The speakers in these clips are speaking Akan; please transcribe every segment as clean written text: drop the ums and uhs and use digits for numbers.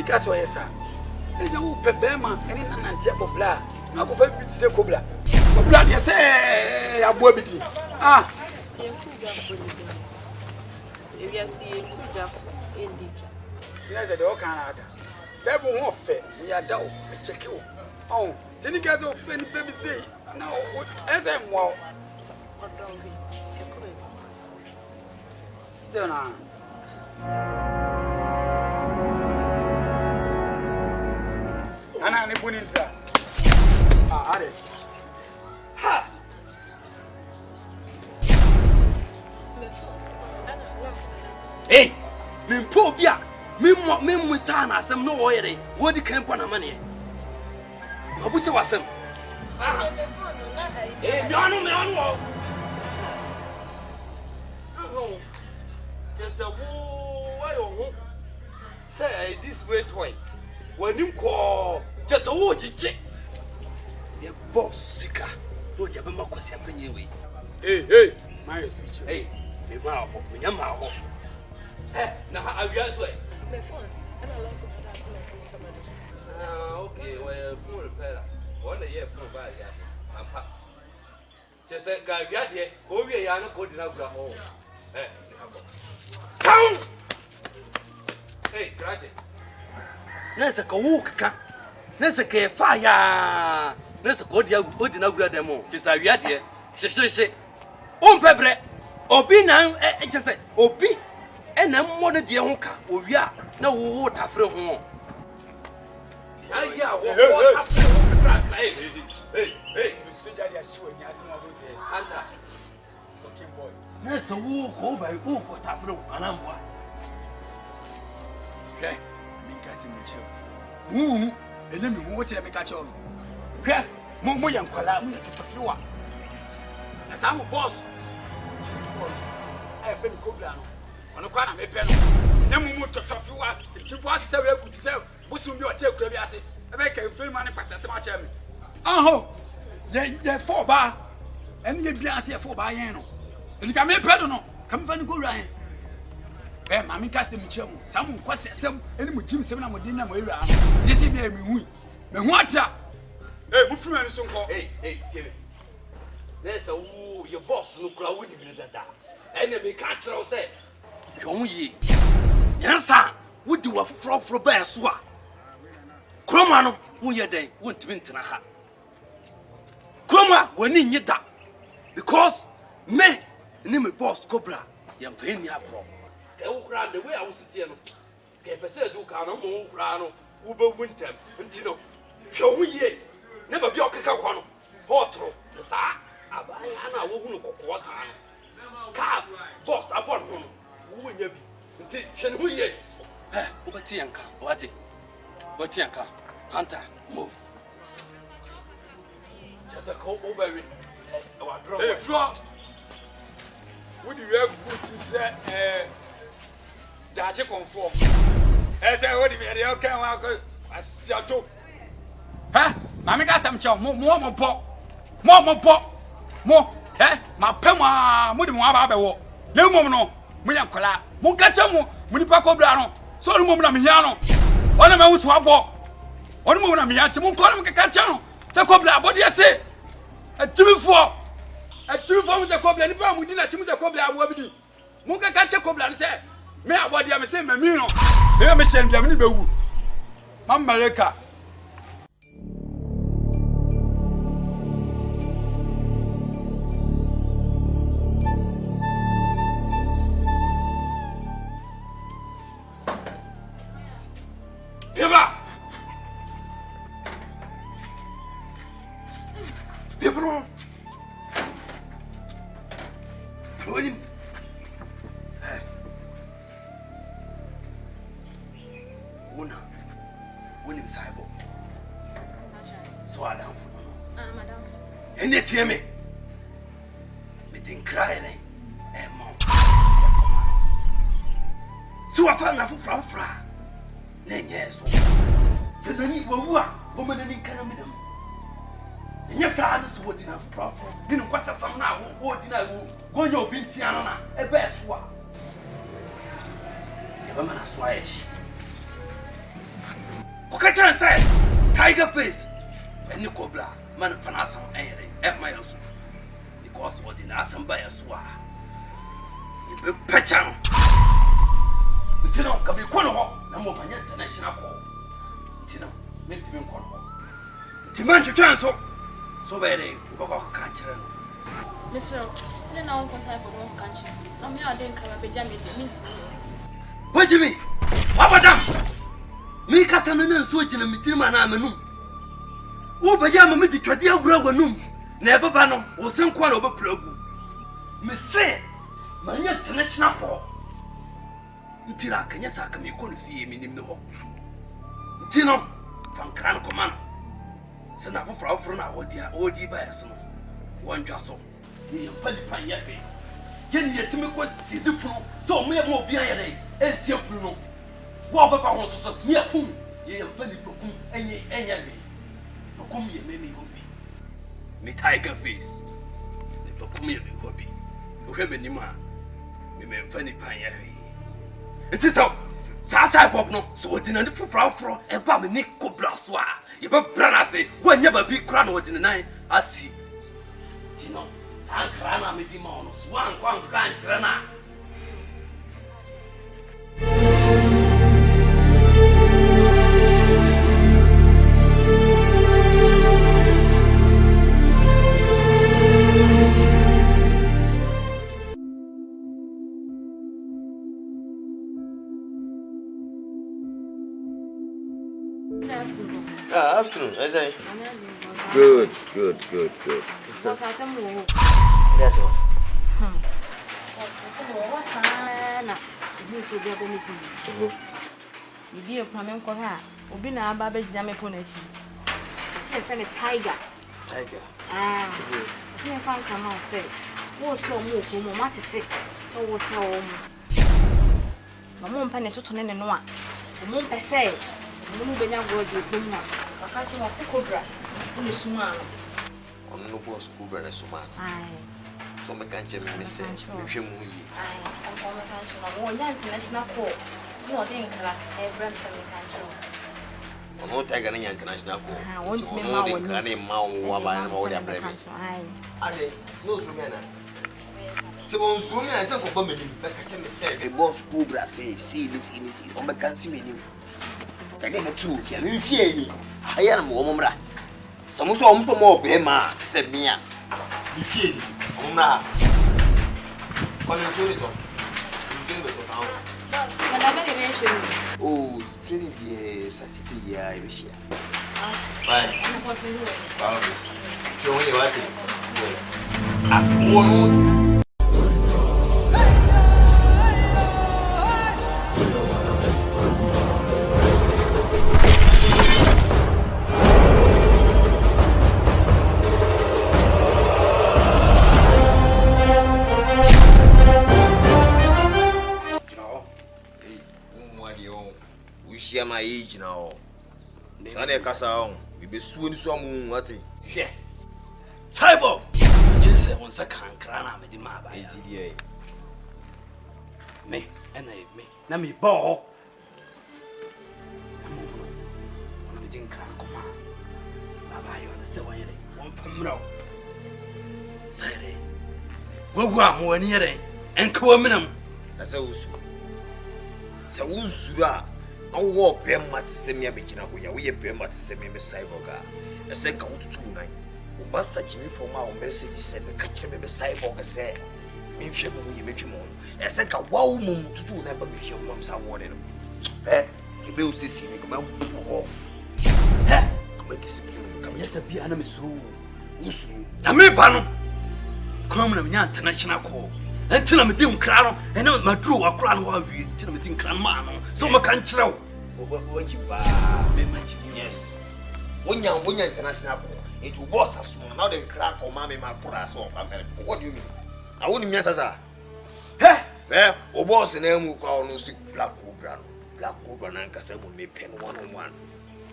That's why sir. And you pebema and in an bla. I go for bit say cobra. Cobra dey say abo biti. Ah. If you see kuja in deep. Since the Canada. Devil won't fit. We are down. Check you. Oh, Jenny guys will fin baby say. No, as I'm wow. Still now. And I'm putting into ha! Hey, me pobia, me mutana, some no way. What the camp on a money? Mabusa was him. Hey, Yano, man. There's a woo. Say this way, toy. When you call just a wood chick. The boss sicker. Don't you have a mock was happening anyway? Hey, my speech. Hey, me ma. Eh, now how are you as well? My phone, and I like to Okay, well, full repair. 1 year full by yes. I'm happy. Just a guy, yeah, go away, I don't go to the home. Eh, come! Hey, graduate. Let's go walk. Let's get fire. Let's go to the demo. Just a yard here. She. Pebre. Obi now, just say, Obi. And I'm one of the uncle. Oh, yeah. No water from home. Hey, you should just show me as someone who says, Hunter. Fucking boy. Let's walk over what I've wrote, and I'm one. Okay, I'm guessing with you. And then we watch them catch on. Okay, Momo and Kola, we to Flua. As I'm a boss. I have been Cobra. On a corner, maybe. Then we move to Flua. The chief was so good to sell. Busum, your tail, Craviasi. I make a film money pass as much as me. Oh, yeah, 4 bar. And you be a 4 bar. And you can make pedal. Come from the good Ryan. Eh, mammy cast him chum. Some question some any Jim 7 and dinner. This is me. The water. Hey, Buffy, so hey, Jimmy. There's a woo, your boss, no crowd winning that. Enemy catcher, say. Young ye. Yes, sir. Would you a frog for bear swat? Cromano, who your day won't win to a hat. Croma, when in your that. Because me, name a boss Cobra, young Fania Pro. The way I was sitting, Capesa do Cano, Grano, Uber Winter, Untino. Show me ye. Never be a cacao. Hotro, the Sa, Abayana, who was Cab, boss, I want him. Who will you be? Can we ye? Eh, Ubatianka, what's it? Batianka, Hunter, move. Just a cold over it. Hey, Frog! Would you have good to say, Dacha conform? As I already made the okay, I see a two. Huh? Mamma got some chow, more, eh? My Pema, Mudimu, no more, Munacola, Muncachamo, Munipaco Brano, Solo Mumamiano, one of my swabo, one woman I'm here to Muncolum Cacachano, Sacobra, what do you say? A 2-4. A 2-4 was a cobra, and we didn't let him as a cobra. I will be Munka catch a cobra and say, May I body have a same Mamino? Here, Michelle, Yamibu. Mamma. People, winning cyborg. So I down for Madam. And they tell me, didn't cry and mom. So I found out from Fra. Yes, the Nani woman in Canada. And your father's what enough problem. You know what some now who dinner go your Bintiana, a best one. The woman has why she. catch and say, tiger face, and you cobra, man of an awesome at my house. Because what in awesome by a swar. You be petcham. You know, come you corner, no more than international call. You know, make him corner. It's a man to turn so bad, go catch her. Mr. I don't know what's happening in the country. I'm here, I didn't come up with Jamie. What do you mean? What about them? Me Casanana switching a mitima and I'm a Oh, but Yamma made the Tradia Groganum. Never banner or some quite over plug. Miss Say, my international call. Until I can yes, I can be confused in the hall. Tino from Crown Command. Send out for our friend, old dear by us. One jostle. Me a funny pine yappy. Get yet to make what is the fruit, so me more behind it, and see a fruit. What about horses of near whom ye are funny broken and ye yappy. Procum ye made me hobby. Me tiger face. The procum ye hobby. Who have any man. Me may funny pine yappy. It is so. Sasa Bobno, so what in a little fro, and Bammy Nick Cobra Soir. You but Brana say, when never be crowned within the night, I see. Tino. Ankrana me dimonos, one cantrana. Afternoon, as I. Good. What's I some more? That's all. What's Sana? This will be a benefit. You be a problem for her. Obi na Baby Jammy Puneshi. I see a friend tiger. Tiger. I see a fan come out say, what's so more, whom Matty, so was home. My mom penny to turn in one. The mom per se, the moon being a word with him. A fashion was a cobra. Only Suman. On no boss Cobra and Suman. So I can't tell me, say, if you move. I'm from the country. I'm more than international court. So I think every country. On what I can international court. I want to be my own and baby. Are they? No, Sumana. So, Sumana, I said, for me, but I tell me, say, a boss Cobra say, see this in this, or I can't see me. I get a true, can you fear me? I am woman. Some more Bema, said Mia. You fear me, Omra. Oh, 20 years, Saturday, I wish you. Bye. Show me what's it. My age now. Sunday Casa, we be soon some what's it? Yeah. CYBORG! Just say once I can't cry with the map. Me and me. Now me ball. I'm didn't cry. Come on. Bye you understand why you're one from now. Say it. Go one year and come in. That's a Usu. So Usura. No war bear much semi abijina we bear much semi CYBORG. A second to 2-9. Master Jimmy from our message said the catch me CYBORG say. Me shame you make him on. A second wow moon to do never be your moms are warning. Eh? The bills this evening come off. Eh? Come and discipline. Come yes, be enemies rule. Usu. I may ban. Come to the international call. Until I'm a dim crown and I'm my true or crown while we tell me crown man. So my country. What you buy? Yes. When you're international call, it will boss us now then crack or mammy my poor ass off America. What do you mean? I wouldn't miss us. Hey, well, or boss and them who call no sick Black Cobra. Black Cobra and Cassamo may pen 1-on-1.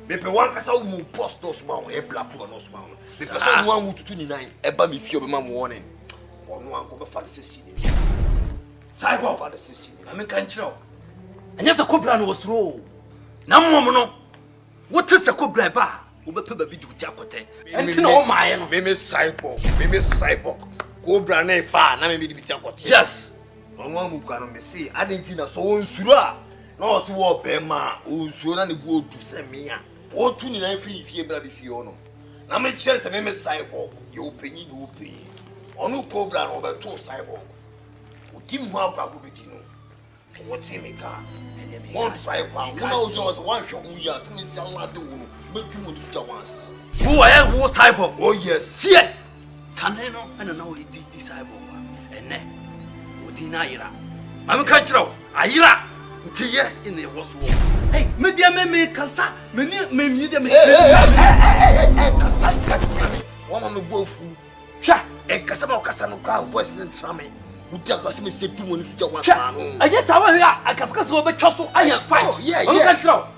Maybe one Cassamo move post no small, a black one no small. Because one to 29, a bummy few mamma warning. One go for the Sicilian. CYBORG for the Sicilian. I mean, country. And yes, the Cobra was wrong. No, What is the Cobra bar? Who be baby do Jacote? And no, my Meme cyborg. Cobra ne fa na me be Jacote. yes. On one who can me see. I didn't know so unsura. No, so what Bema, unsura, and go to send me. What to me, free if you be fiono. Now, me chance a meme cyborg. You pay. On no Cobra over 2 cyborg. Who give me one back with you. What's in me car? One cyborg. One was 1 shot. Yes, Miss Alado. Make you want to once. Who I am, who cyborg? Oh, yes. See it. Can I know? I don't know it is cyborg. And then, what in Ira? I'm a country. Ira. Tia in the was war. Hey, media me cassa. Me Kasai one on the wolf. Sha. A Casamo Casano Crown, Western Sammy. Who tell us me say 2 minutes to one. I guess I will. I can over Chosso. I am fine. Oh, yeah.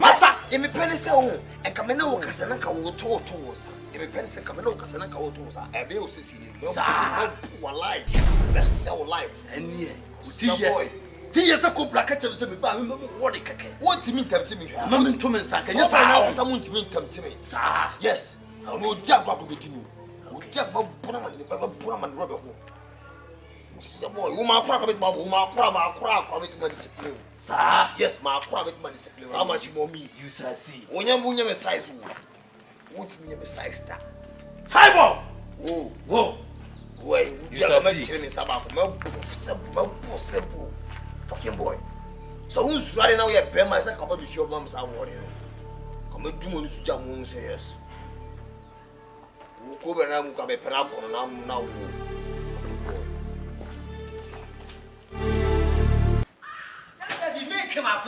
Massa. In the penny say, and Camino Casanaka will talk to us. In the penny say, Camino Casanaka will to us. I will see you. Poor life. Let's sell life. And yeah. See, boy. Tia a Cobra catcher to me. What to me, come to me? Mamma to me, Saka. Yes, I know someone to me, come to me. Yes. I know Jack with you. Jack Punaman rubber. So, boy, whom I crack a bit, whom I crack my discipline. Yes, my crack my discipline. How much more me? You shall see. When you're a size, what's me a size star? Cyborg! Whoa. Wait, you shall see. Simple. Fucking boy. So who's riding now? Your pen myself, come up with your mom's award. Come up to Moon Suja Moon say yes. Go over now, come a parapon, and I'm now. Make him up,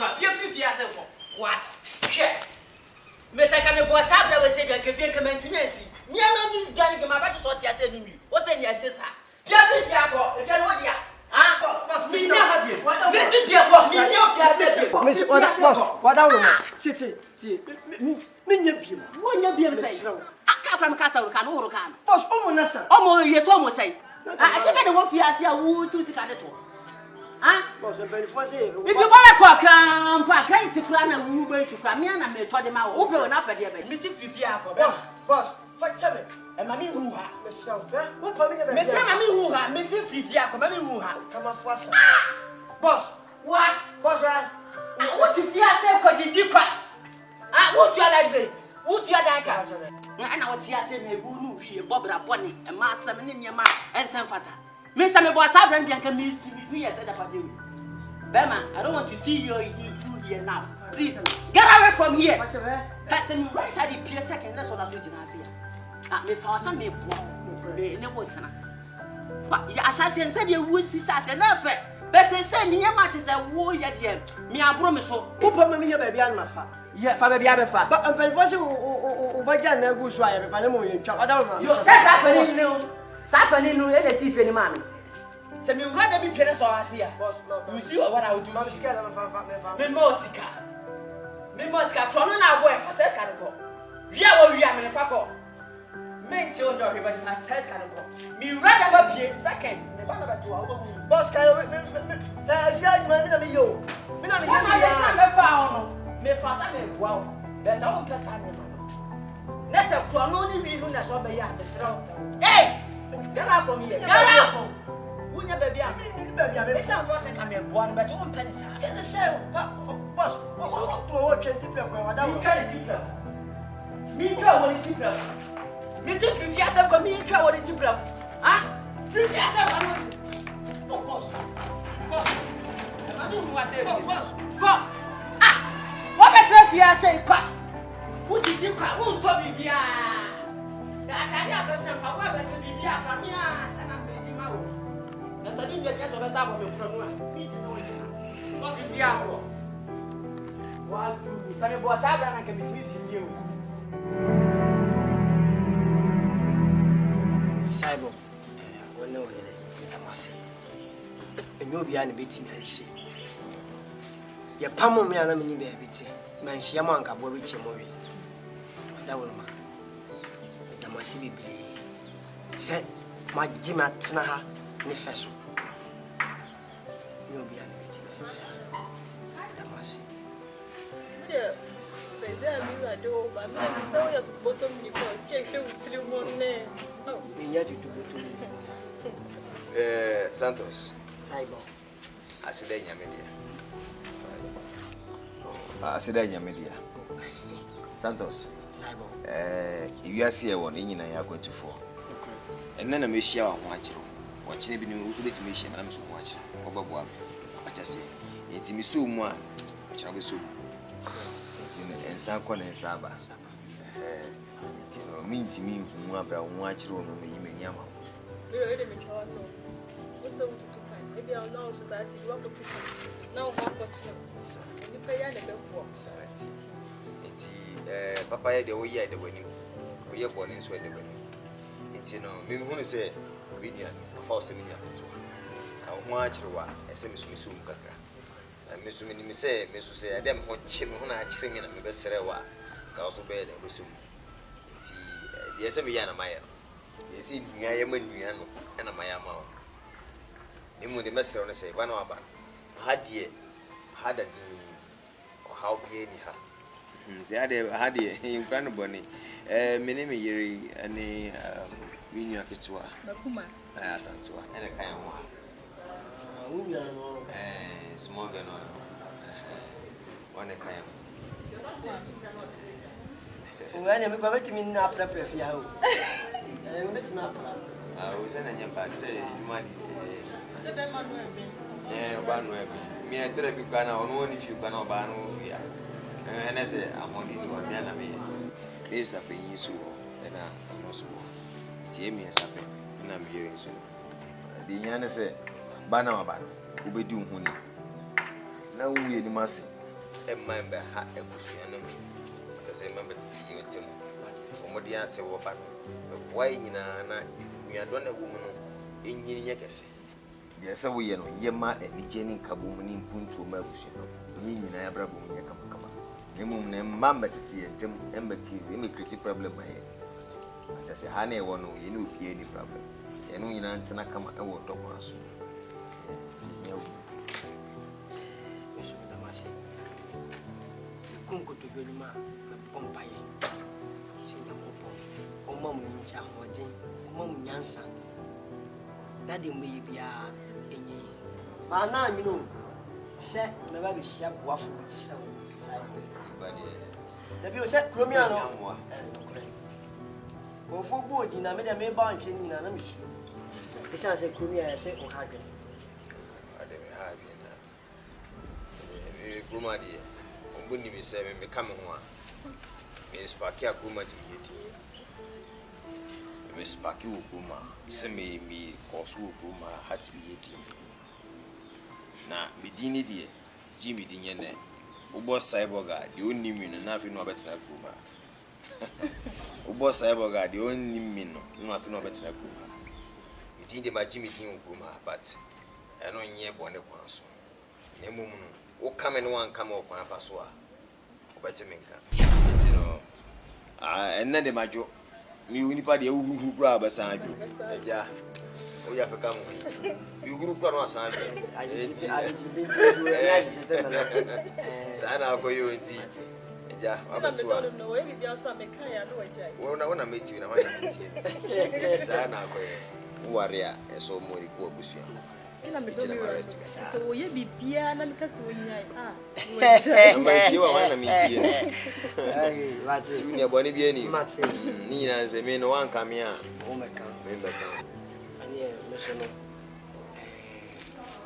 what? Miss, I can't boss up that was saying, I can feel commencing. Near me, Johnny, my battle sort of telling me. What's in your sister? Yes, if you're not here. If you buy a cock, I to plan a woman to come in and told him out, open up at the event. Missy Fifia, boss, what tell me? And Mammy who ha, Miss Mammy who ha, Missy Fifia, Mammy who ha, come on first. Boss, what? Boss, what's if you are so good? Did cry? What you like, babe? What you like? I know what you are saying, who knew here, Bobra Bonnie, and Master Minima, and San Fata. Miss Sammy was out and can meet me as a you. Bema, I don't want to see you here now. Please, get away from here. Passing right at the pier second, that's what I was doing. Me for some me never tana. But ya assassin said you would see assassin never. But they say me much as a war yet. Me I promise so. Who put me baby on my fat? Yeah, for baby I'm fat. But I was by Jan Negus, I have a moment. I don't know. You said happening new. Sappening new and a thief any man. So me rather be penance or I see. You see what I would do. I'm scared of me Mosika. Me Mosca, Tronana boy for says can go. Yeah, we are in a fuck. Men children, everybody has says can go. Me rather be second. Boss, can you? Me fast and wow. There's a one person. That's a crown only be who has what they are. Hey! Get out from here. Get out! Who never be a baby? Can't force and come here, one, but you won't penny. Yes, the same. Boss, what can tip up? I don't care. Me try what it tip up. Mr. Fifiasa come in, try what it tip up. Ah? Fifiasa, boss. I don't know what I say. Boss. Ah! What better Fiasa? What did you call? Won't probably be I can't have a simple word as a baby. I'm here and I'm making my own. That's a new guess of a sabbath from one. What's if you are? What do some boys have and I can be missing you? CYBORG, I know it. I must say. And you'll be an beating me, I say. Your palm me and I'm in the baby. Man, she among a boy with your movie. That will man. I must be said, my Jim at Snaha, Nifeso. You'll be an beating me, I must say. baby, I'm a door, but I'm sorry to bottom because here she will tell you one name. Oh, you need to bottom. Santos. CYBORG. Asidenya media. Asidenya media. Santos. CYBORG. If you are see one, you know you are going to fall. And then I may share one watching it in also to mission. I'm so much. Oba I just say it's me so much. Which I will so. And some corner and Saba. It's mean to me, Mabra, watch room, you may yam. You're already mature. What's so to find? Maybe I'll know so that you want to find. Now, one watch them. You pay and the walk. It's Papa, the way the wedding. We are born in Sweden. It's me who say, William, a false seminar. I watch the one, as Miss Missum Kaka. And Miss Minnie say, Miss say, I don't want chim when I trim in a best Serewa, Castle Bed and Wissum. The Assemiana Maya. You see, I am a Niano and a Maya Mount. Nimu the master on say, one or had ye had a or how be any her. Had ye in Grand Bonnie, Minimi Yeri, and a Minia Kitua, Santua, and a kind of small gun on a kind. When I'm going to mean up the prefia. I was in a young bag, say, you might. One way. Me, I tell you, one if you cannot ban over. And I say, I'm only one enemy. Is the pain you saw, and I'm also. Jamie is happy, and I'm hearing soon. The Yana said, Banama, who be doing honey. Now we must remember how a cushion. As I remember to see you, Tim. What the answer was, why in we are done a woman in Yakasi. Yes, we know Yama and Jenny Kaboom in Punto Melbush. Me in Abraham Yakama. The moon and Mamma to see Tim Emberkis, immigrant problem. As I say, honey, one, you know, any problem. And we answer come and walk up us. Kunko to Gulma, Pompay. Senior Popo, or Mamma Chahodin, Mamma Yansa. That may be any. But now you know, said, never be sharp waffle with the sound. The bill said, Cromiano. Or for board in a made a may bunch in an amish. It sounds like Cromia, I say, or Hagen. I didn't have it. Gruma dear. Wouldn't be saying, become one. Miss Pakia Guma to be Miss Paku Guma, send me cause Guma had to be 18. Now, Bedini dear, Jimmy Dinyane, Ubo CYBORG, the only mean and nothing no better Guma. Ubo CYBORG, the only mean nothing no better Guma. You did by Jimmy Din Guma, but I know ye born a council. Nemumu, oh, come and one come up my password. Better minka. And then the major, me anybody who grab a sign. Yeah, we have to come. You group on us. I Sana for you and see. Yeah, I'm not sure. No, if you also make I want to meet you. I want to meet you. Sana for you. Warrior, and so more equal. So you be piano because when you want to meet you. What's in your bonnie beanie? Nina is a man one come here. Oh, my God. And yeah, Monsieur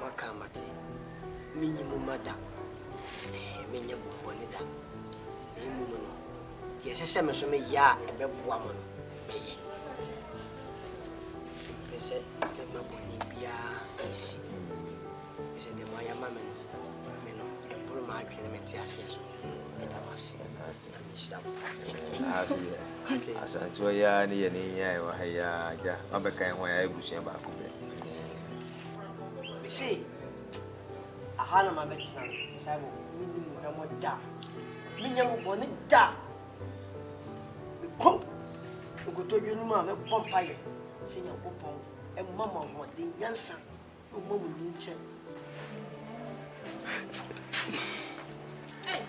Macamati. Minimum madam. Minimum bonita. Yes, a summer so me ya a bad woman. They said, get my bonnie bia. See, said the Maya Mamma, and pull my Metias, and I was as I enjoy any Abaka, where I wish you back. We see a Hanama Metzan, Sabo, minimum da, minimum bonita. We go to your mamma, Pompire, Senior Coupon, and Mamma, what the Yansan. Hey,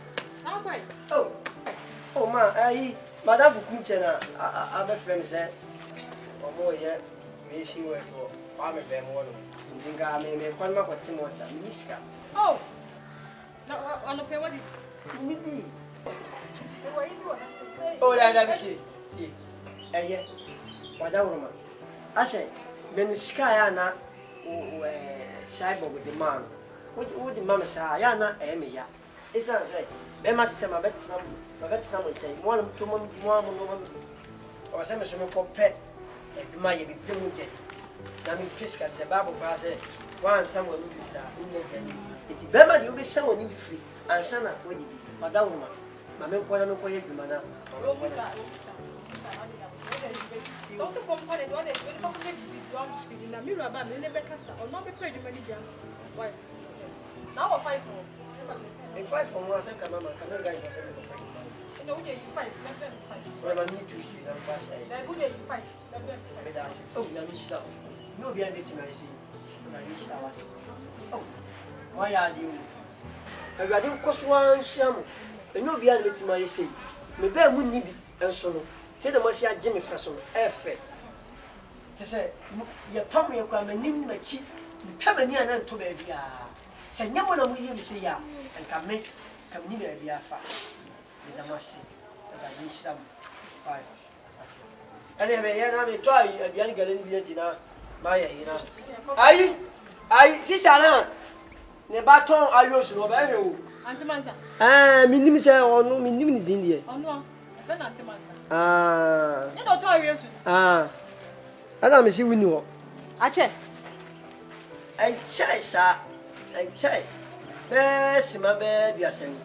now wait. Oh, Oh ma, madam for Kuchena, other friends said, or more yet, may she work for Army Ben one. You think I may make one more for Timothy, Miska? Oh, no, on the pay what You did. What you doing? Oh, that see. Eh, madam woman. I say, when Skyana, CYBORG the man, what the mamma say, Yana, Emia. It's not say, Emma said, my bet someone say, 1 2 months, 1 month, or some pet, and my be Pimujet. Nami Pisca, the Bible class, one someone will be flat. It is better you be someone you free, and Sana, what did madam woman, Mamma Quanaco, Madame. Also, component one is when I'm speaking. The mirror man, never cast or not be paid many young wives. Now, 5 more. And 5 from one second, Mamma, cannot guide us. And only 5, Well, I need to see them fast. That would 5. But I said, oh, let me stop. No, be a meeting, I see. Oh, why are you? I didn't cost one sham. And no be a meeting, I say. Maybe I wouldn't be, and so. Say the Marcia Jimmy Fasson, F. To say, your pummy, you come and name my cheap, come near and to baby. Say, no one will you say ya, and come near be a fat. With the mercy, and I need some. Fine. Anyway, I may try a young girl in the dinner. Maya, you know. I, sister, the baton I use to obey you. Auntie Manza. Minimum say, or no, minimum in India. Oh, no, but Auntie Manza. You don't tell you. I don't see we know. I check. And chai, sir. And chai. Best, my baby, you are saying.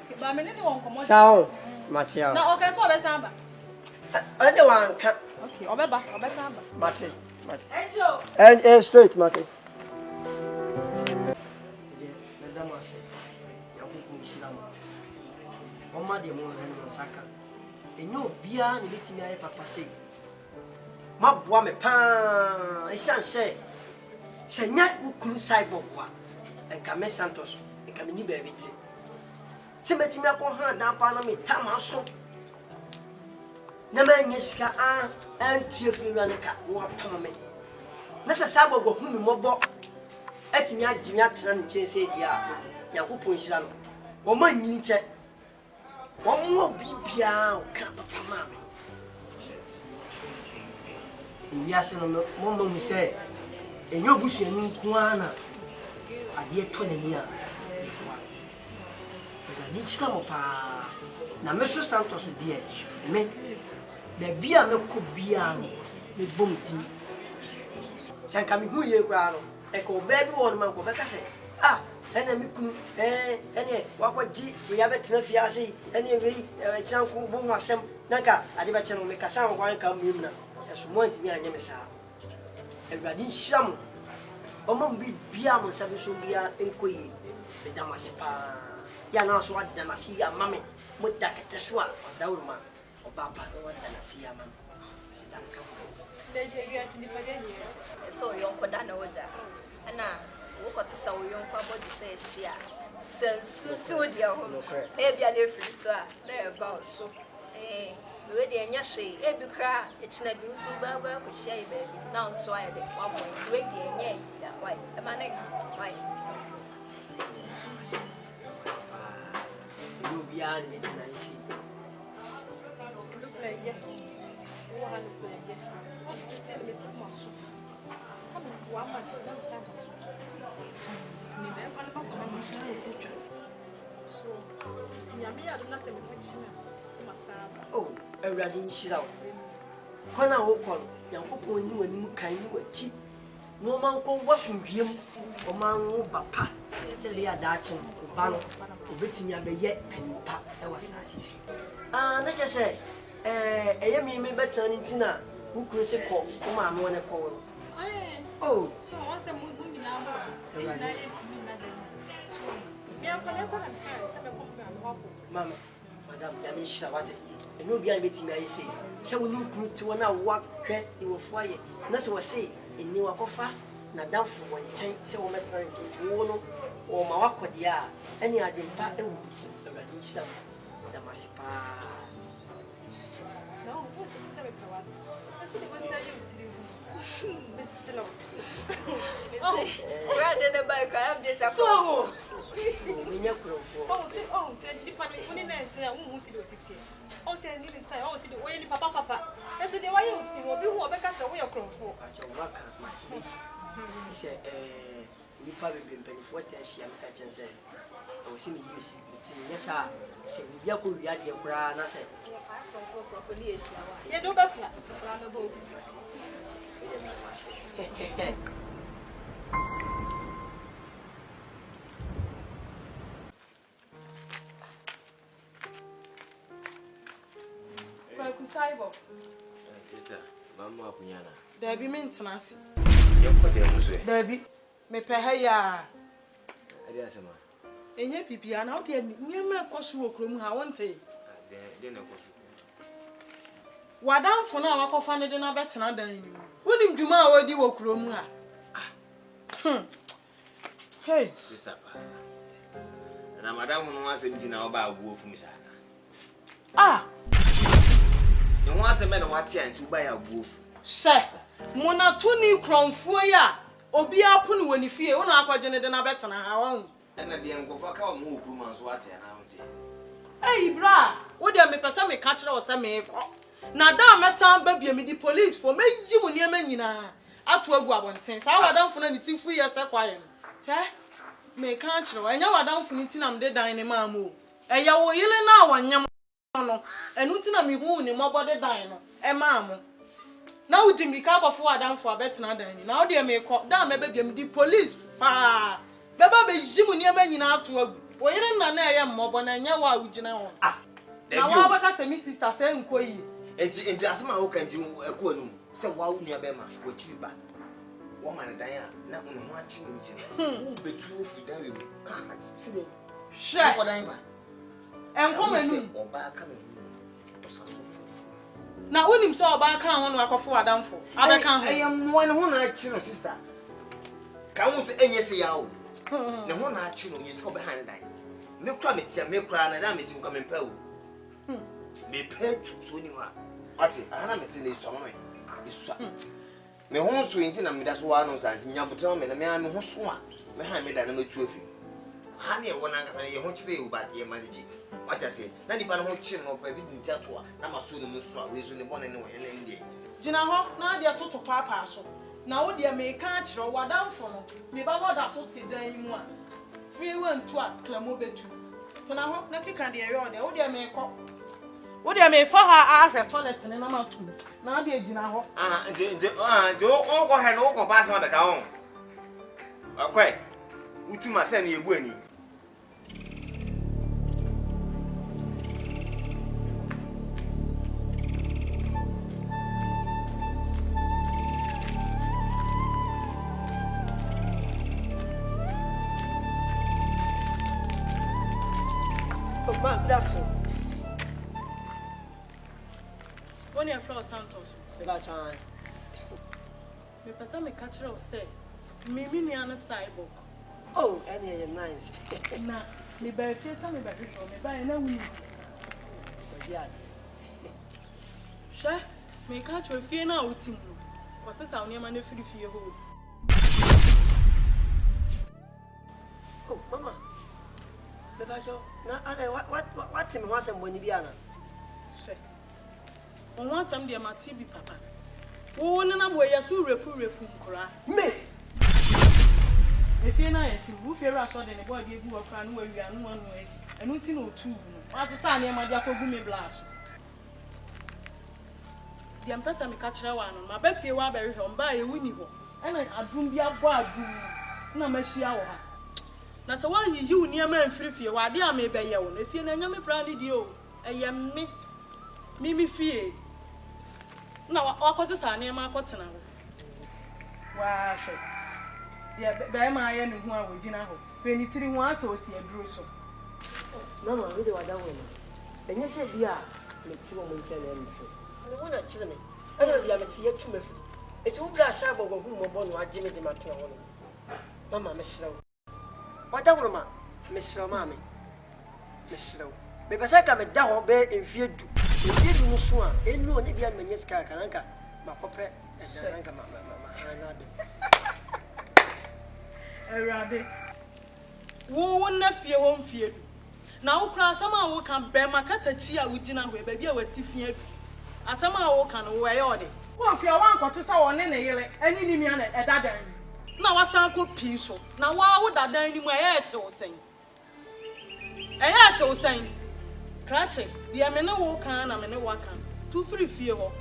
Okay, but I mean, anyone come on. So, Mattia. Now, okay, so let's have Anyone can. okay, or better, Matty. Angel. And straight, Matty. Madam, I say, you're going to Saka. And no beer, and letting me, Papa say. My boy, me pan, I shan't say. Say, not who couldn't CYBORG and Came Santos, and come in the baby. Say, me to me, I go her down, Panama, Tamaso. Never Niska, and Tiafianica, who are Pamame. Nasa CYBORG whom you mob. At me, I did not chase it, Yakupo is on. Or my need one more be out, Papa Mammy. Yes, Mamma say, and your bush and Kuana, a dear 20 years. I need some of now, Mr. Santos, dear, me, the beer no could be the boom tea. San coming who you ground, echo baby one man go back. I say, and then what G, we have it in a fiancé, anyway, a chunk who won't some Naka, I did channel make a sound one come in as one to me and Yamasa. And I did some among be Biam and Sabusubia and Kui, the Damasipa. Yana so what Damasia, mammy, what that Teswa, or Dauma, or Papa, or what Danasia, mammy. So young Kodana order. And now, walk to Saw young Papa to say, Shia. So dear home. Maybe I live for so there about so. Eh, ready and yashi, every cry, it's not been so well, could share baby. Now, so I did 1 point to 80 and yay. Why, am I name? Why? You be animated, I see. Oh, a ready shout. Corner Hokon, young people knew when you can you a cheap. No man can wash him, or man papa. Said they are Dutch and Bano, or betting ya be yet and pap. That was sassy. Let's just say, I am me better than Tina, who could say call, whom I'm on a call. Oh, so once I'm moving now, Mamma, Madame Damisha, what? And you'll be able to me, I say. So when you put to 1 hour walk, you will fire. That's what I say. In New Akofa, not down for 1 chain, so I'm trying to or my walk with the any I been back and already some. Damasipa. No, what's the power? I said it was saying Miss Slow. Rather than buy crab, this a So, say, depending on the say, I won't see the city. Oh, say, I didn't say, oh, see the way papa. That's the way you see what you want because the way you're crying for. At your work, Matty. He said, Nipa be penny 40 as she am catching say. I was in the UC meeting. Yes, sir. Say, we are going to be your grand. I said, You do better. CYBORG. Sister, Mama Punyana. There be maintenance. You put them this way. There be. Me pay ya. Adiasema. Enye pipi ana o de ni me koso okrom ha wonte. De na koso. Wadan fo na wakofa ne de na betena dan ni. Wonim dwuma a wadi wokrom ha. Hey, Sister pa. Na madam no asem ti na oba aguo fumi sana. Ah. You want to make what you to buy a wolf? Sir, Mona Tuni Cromfo ya. Obi apun when you fear, one aqua general na better na how. And at the end of a cow move, woman's what's an auntie. Hey, bra, what do you make me catch or some make? Now, damn, my son, baby, me the police for me, you near me, at 12 one things. I don't for anything for years, quiet. Eh? Me catch her, and you are down for anything I'm dead dining, mamma. And you will yell now one yam. And nothing I'm who in my body dying, and mamma. Now, Jimmy Carver for down for a better than now, dear may call down, maybe the police. Pa, Baba, Jim near me out to a way, and I am more than I know what we know. Ah, now, what I say, Miss Sister, saying, Quay. And the Asma who can do a quanum, so wow near Bema, which you back. Woman, Diana, not watching in between them. Can't sit Sure, whatever. And woman, or back coming. now, when him saw about can one walk for down for. I am one I chino sister. Can't say any say out. No one I chino, you go behind that. No climate, milk crown, and I'm meeting coming pell. Be paid to so you are. What's it? I am meeting this summer. It's me home swinging, and that's one of that in Yabutom and a man who swam behind me than a 2 of you. Honey, one another, you won't be about your managing. What I say, none of our chin or baby didn't tell to her. Now, my son, is in the one and away in India. Jinaho, now they are total papa. Now, dear may catch or what down for no. Me by what I saw today in one. 3 1 2 Clamobe 2. So now, no kick and the air, the old dear may call. What dear may for her after toilet and number 2. Now, dear Jinaho. Don't go ahead and go past my account. Okay, Utu must send you winning. Good afternoon. When you flow Santos, About time. me person me catch her say, me on a CYBORG. Oh, any nice. Na, me by face me by before me by na win. Sure, me catch her fear na utim. Cause sa oni ma na free fear ho. Oh, Mama. What him was and when you be Anna? Sure. On one some dear my TV papa. Oh, no, I'm where you so repu cry. Me. If you're not who fear us on the boy gave you a crown where you are no one way, and nothing or two. As a son, my dear Pogumi blast. The Empress and me catch her one on my bed, you are very home by a winnie one, and I boom be a bar do no mercy hour. Now, so one you near man free for what dear may be your own. If you never me brandy you, I am me fear. Now, what was this? I near my cotton. Wow, sure. Yeah, by my end, who are with Jinaho. When it's in once or see a druso. Mama, really, what that woman. And you said, yeah, make 2 women tell everything. I want to tell me. I don't be a material to me. It will be a CYBORG whom were born like Jimmy de Matron. Mama, Miss Slow. What that woman? Miss Slow, Mammy. Miss Slow. Me pesa ka me da ho be enfie du. Enfie du so a enu oni bia me nyeska kananka makope edananka ma hanade. Erade. Wo na fie ho mfie du. Na wo kra asama wo kan be makata chi a wo gina ho e ba bia wati fie du. Asama wo kan wo ye ode. Wo fie wa nkoto sa wo ne ne yele ani ni mia na edadan. Na wasan ko pi so. Na wa wo dadan ni mu e te wo sen. Te wo sen. Krache, dia me ne wo kan na me ne wa kan. Tu free fie ho.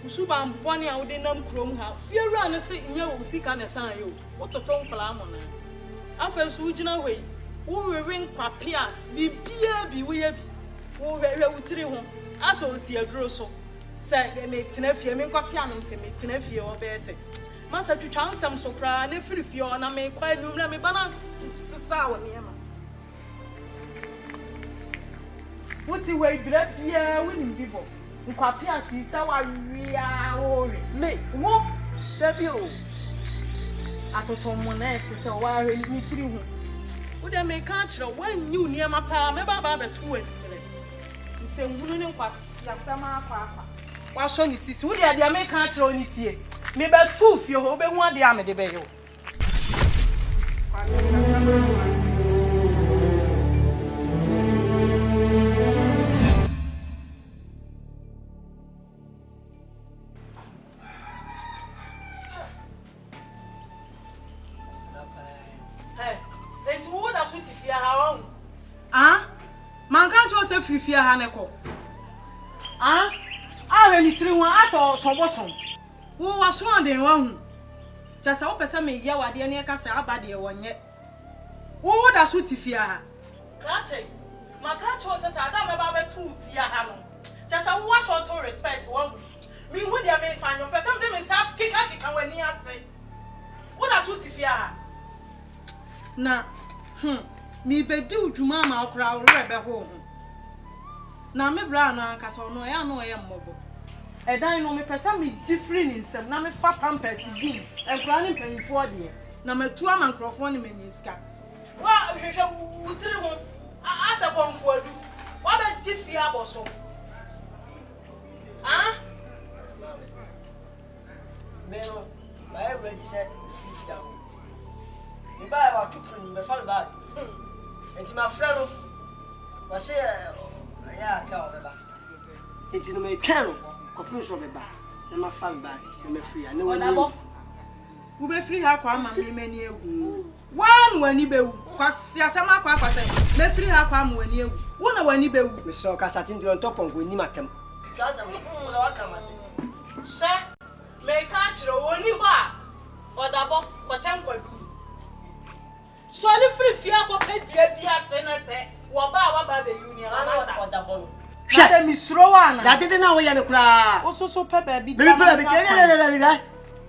Usuba mbone a wo de nam krom ha. Fie wura ne se nya wo sika ne san yo. Wo toton kala mo na. Afa so ugina hoi. Wo wewe nkwa pias, bibia bi wo ye bi. Wo wewe wutiri ho. Asa osi aduro so. Say me tena fie me nkwate am ntem tena fie wo be se. Masa twitwa nsam so kra na free fie ho na me kwa nwum na me bana sisa wo niema. Wuti we bra bia woni bibo nkwa pias isa wa wia wo Me wo dabi o atotomo na etise wa hwe ni tiri hu wo de me ka kire wanyu niema pa me baba beto anire nse nhunu ne nkwa siasama akwa wa so ni sisi wo de ade me ka kire oni tie me beto fie ho be hu ade a me de be yo Man can't you say free fear haneko? I really three one as or so bosom. Who was one day one? Just a person me ya wa de near cast abadi one yet. Who would a sweet fear? Catching. My catch was a damn about 2 fear hammer. Just a wash or to respect one. Me would you may find your person them is half kick when near say. What a sweet fear? Na, me be do to mama crowd rebe home. Na me bra na anka so no ya mmobo. E dan no me pesa me different insem na me fa pampers bi. E kra ne panfo de. Na me tu ama nkrofo ne manyiska. Wa hwehwe wutiri ho. Asa pomfo adu. Wa be gifi aboso. Me no, I already said free down. Me buy about 2 prin me fall back. Enti my friend was say ya ka obeba. Enti no me twa no kopru so beba. Na ma fall back, na me free. Na woni. Wo be free ha kwa ma me mani egu. Wan wani bewu. Kwasi asama kwa kwase. Me free ha kwa ma wani egu. Wo na wani bewu. Me so ka satin on top on woni matem. Kaza mo na waka matem. She me ka chiro woni ho a. Odabo kwatem kwadu. So ali free fia ko pedua bia senate wo ba be union ana Odabo no. Hwede mi suro wa na. Da dede na wo ya ne kura. O so pe ba bi. Me pe bi.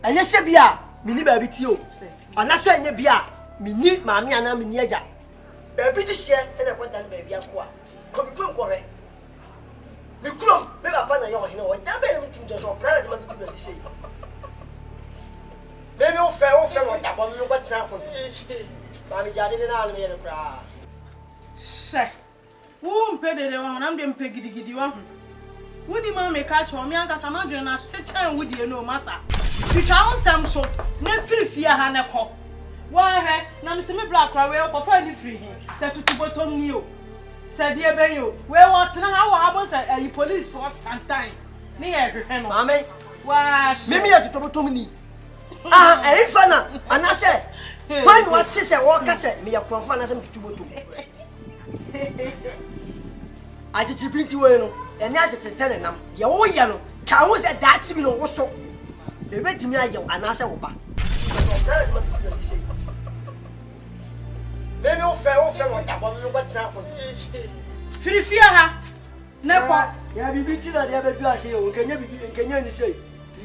Anya se bia mini ba bi ti o. Ana se anya bia mini maami ana mini aja. Ba bi di hye e na ko dan ba bia ko a. Komi ko hwe. Me kuro me ba pa na yo hene o da be na mi tim do so pra na ma bi ba sei. Maybe o fe mo ta bo mi ko tra ko. Ba mi jade na na me ye kra. Se. Wo mpedede wa honam de mpegidi wa ho. Woni ma me ka cho me anka samadwe na techan wudie no masa. Twitwa onsam so na firifia ha ne ko. Wa he na me se me bra kra we ko fa ni firi he. Se tutubotom ni o. Se die ben yo. We wo tena ha wo abo se police for sometime. Ne ye hwehwe no. Mame. Wa Me ya tutubotom ni. Erifana anase. When what is a walker said me a confirm as tutubotom. I did you bring to you and now to tell them, your old yellow, can was at that to be also. They went to me and answer over. Maybe you'll fair what what's happened. Firifia ha. Never. Yeah, be beaten at the other say, can you say?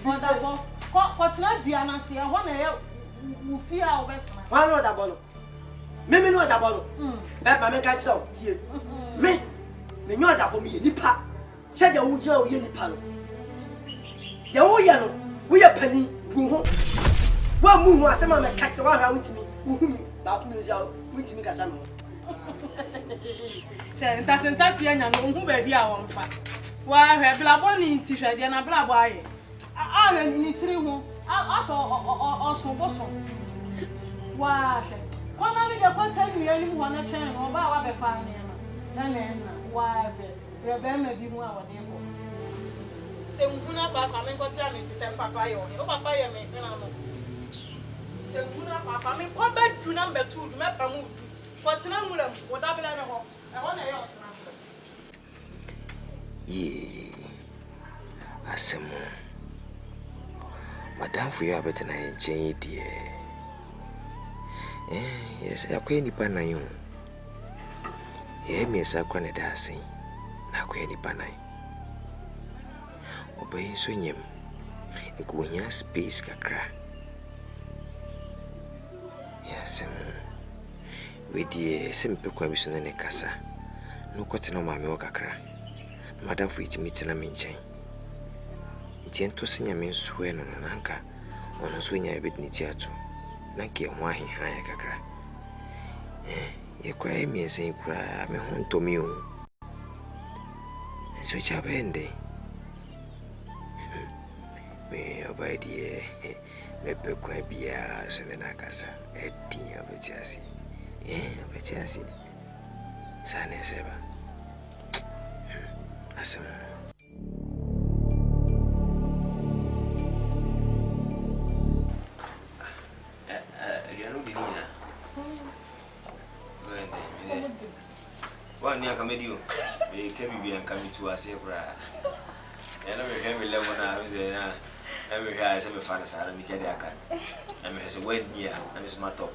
What's not be an answer? One fear of it. One or that bottle. Maybe not that bottle. That my man can't stop. Me. Me know that for me, Nipa. Said the old Joe Yenipano. The old yellow, we are penny, Puho. One moon was some man catch around to me, whom about me out, with me Casano. Ntasi anya no hu ba bi a won fa. Wa hwe blabo ni ti hwe de na blabo aye. A hwe ni tiri hu. A so oso boso. Wa hwe. Kona mi de kwanta ni ani mu na twen no ba wa be fa anya na. Na wa be. Re be ma bi mu a wo de ko. Se nguna papa me kwati ami ti se papa yo. O papa ye me na no. Se nguna papa me ko be du na be tu du me pa mu du. Kwatina ngulam wo da bela na ho. E ho na ye o. Ye asemo madam for you abet na enchen die yes akwa nipa na yo mi esa kwa ne da asen na akwa nipa na obayin so nyem ekunya space kakra yes we die sempe kwa biso na ne kasa no kwete no mame wo kakra madam for it meet na menchen jento senya men suwe no nanka ono so nya ebediniti ato na ke ho ahe han kakra ye kwa emi esen kura me ho ntomi o so cha bende me obadie me pe kwa bia so na kasa etin obetiasi obetiasi sana seba asem One year comedy, we can be and come to us here. And I will level now. Every guy is a father, Sarah, me tell you, I can. I'm a wedding year, I'm a smart top.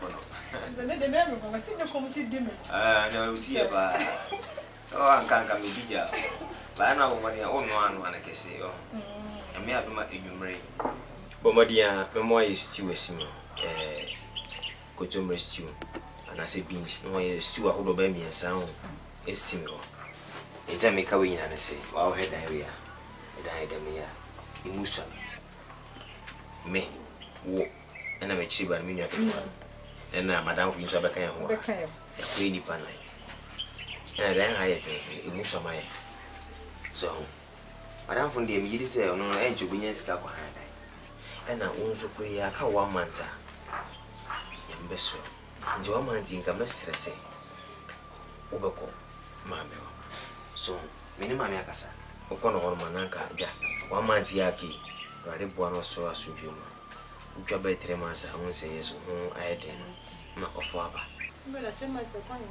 The name of my senior come see dimmer. No, dear, but I can't come with you. But I know what your own one I can say. Oh, and me have my enumerate. But my dear, no more is stew a simmer, cotton stew. And I say beans, no stew, I hold obey me and sound. Is single. It's a make away and I say, wow, head area. I died a mere emotion. Me, walk, and I'm a cheap and miniature. And now, Madame for you, so I can't walk. A queenie panai. And then I attend emotion my. So, Madame from the immediate say, no, and you bring a scalp behind. And I also pray a cow 1 month. Yambeso. And your man think a message say, Obako. Mame so mini mame akasa okono hono mananka ja 1 month yake rade boa no so asudwe mu utwa ba 3 months ha won say yes ho ayeden makofo aba mbela 3 months atanya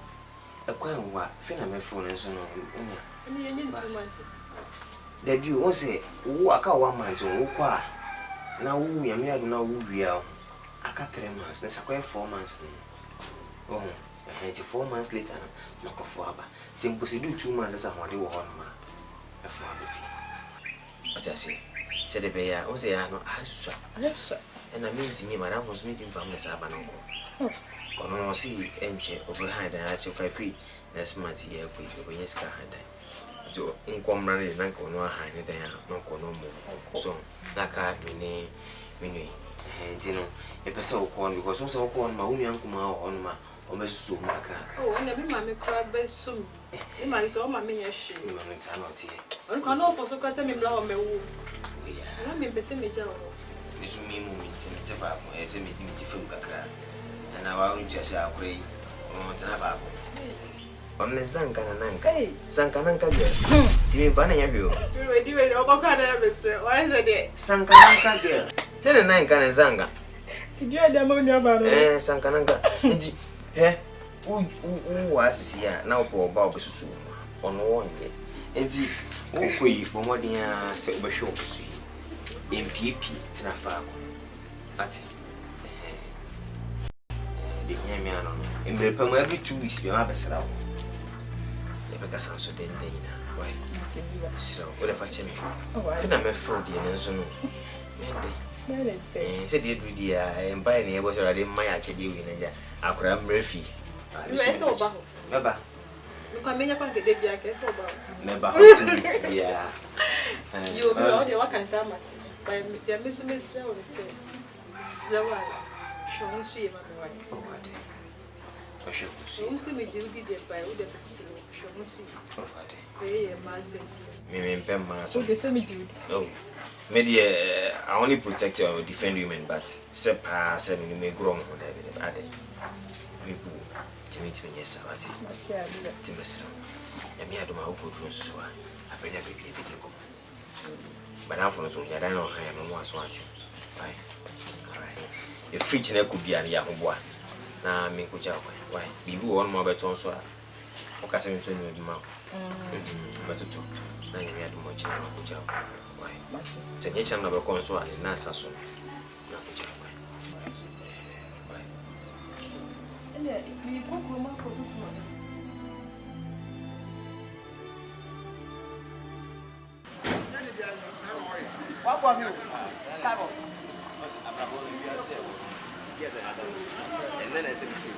akwan wa fina me phone nso no nya emi yenye 2 months debi won say wo aka 1 month wo kwa na wo yame adu na wo wia aka 3 months na sakwa 4 months oh 4 months later makofo aba simple do 2 months as a holiday wo hono ma afo abefi what I say said the bear o say no asua and I mean to me madam was meeting family saba no ko kono no see enche over hand and actually quite free next month here ko ife onye ska hand jo nkomra ne na ko no hand den no ko no move so naka mini ntino e pesa o ko because o so ko ma unu yankuma o no ma o mesusu mu kakra oh and be mama kra be sum e ma so o ma menya hwe e ma nta no tie on ko no for so ka se me bla o mewu na me pese me ja o nisu mi mu mi nti fa mo e se me di nti fam kakra na wa unti ase akure yi o nta fa ko on ne zanka na nanka zanka nanka ge ti mi va na ya hwe o we o ba ka na be se o e se de zanka nanka ge se na nanka na zanga ti dio da mo nya ba no zanka nanka nti u wasia na opo ba obesusu ono wonye enti ukoi bomodin se obehwe obesu MPP tina fa ko ati de nyame ano emre pam every 2 weeks be ma besra wo e be kasa so den na why sira o le fa chemi fina me fraud ye nso no mende se de du dia emba ne e bo so rade mman ya chede wi na ja akora mrefi we so ba ho baba ko amenya kwa ngede bia ke so ba never have to mix bia you me o de wa kan sa mati by the mesu mesra o se sira wala shon su ye ma me wa For sure. So me Judy de by who the slow. Shomusi. Hey, master. Me pemma. So the family Judy. Oh. Maybe I only protect or defend women, but sepa se me me grow on David. Ade. We bu. Timi yes, I see. Timis. Yami adoma uko drone so a abenya baby go. But now for so ya dan no high no so ati. Why? All right. The fridge na could be an ya hoboa. Na me ko ja why? Bibi won mo beton so a. O ka se me to ni odi ma. Batuto. Na yami adoma chi na ko ja. Why? Tenye cham na be kon so a na asaso. Na ko ja why? Ele me kokoro ma ko tutu. What about you? Cyborg. And then I said, see,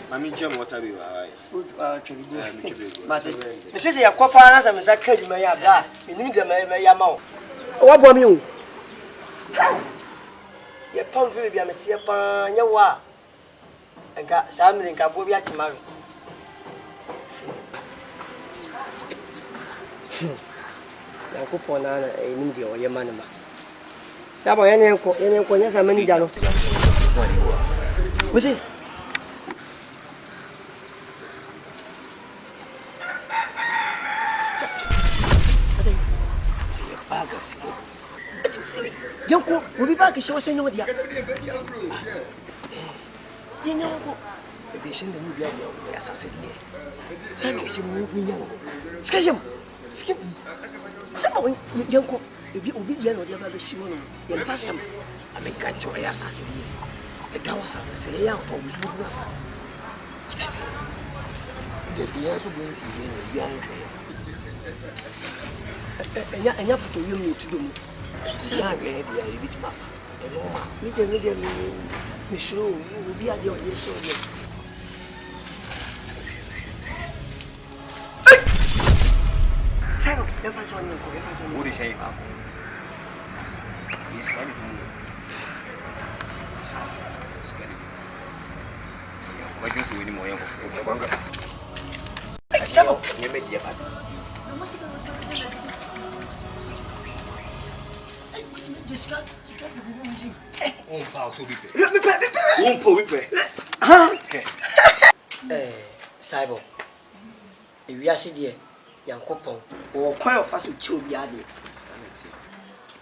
Mammy Jim, what are you? Mrs. Yakopa, as I can't my yard, you need the Mayamo. What about you? Your pump will be a material, your wa. And got Simon and Cabobia tomorrow. Yakopa, a India or your manama. Sabo any conas and many jalo. Was it? Yoko, we'll be back. She was saying, what you know, the shin the new blood, as I said, Sammy, she moved me young. Sketch him. Someone, Yoko. If you obedient or the other Simon, you pass him. I make cut to a assassin. A thousand say, young for who's moving off. What I say? The Piazza brings you young. And you put you need to do. See, I read a bit muff. And no, medium, Miss Rowe, you will be at your yes, so Simon, never saw you. What is he? He's scared. Why do you need more? You made the Cyborg. If we are sitting Yankopon, or quite of us with Chobiadi.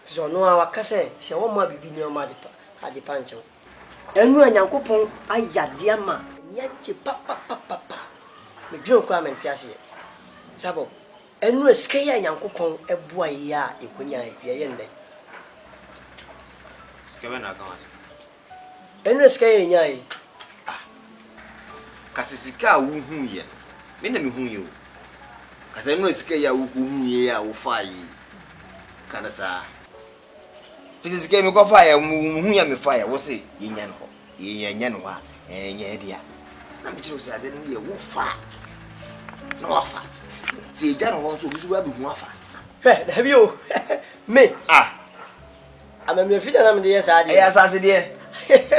So no, our cassette, say, oh, my baby, no matter at the pancho. And when Yankopon, I yadiama, yet papa. Me don't comment, yes. Sabo, and no scare Yankopon, a boy, ya, if when I yende. Scavena comes. And no scare yay. Cassisica, whom ye. Minimum whom you. Cause I know scare ya whom ye are fire. Canasa. This game you go fire, whom you fire, was it? Yan Yanwa, and Yadia. I'm just I didn't be a woofa. No offer. See, Jan also is well be offer. Have you? Me? Ah. I'm a mere figure. I'm the yes, I dear.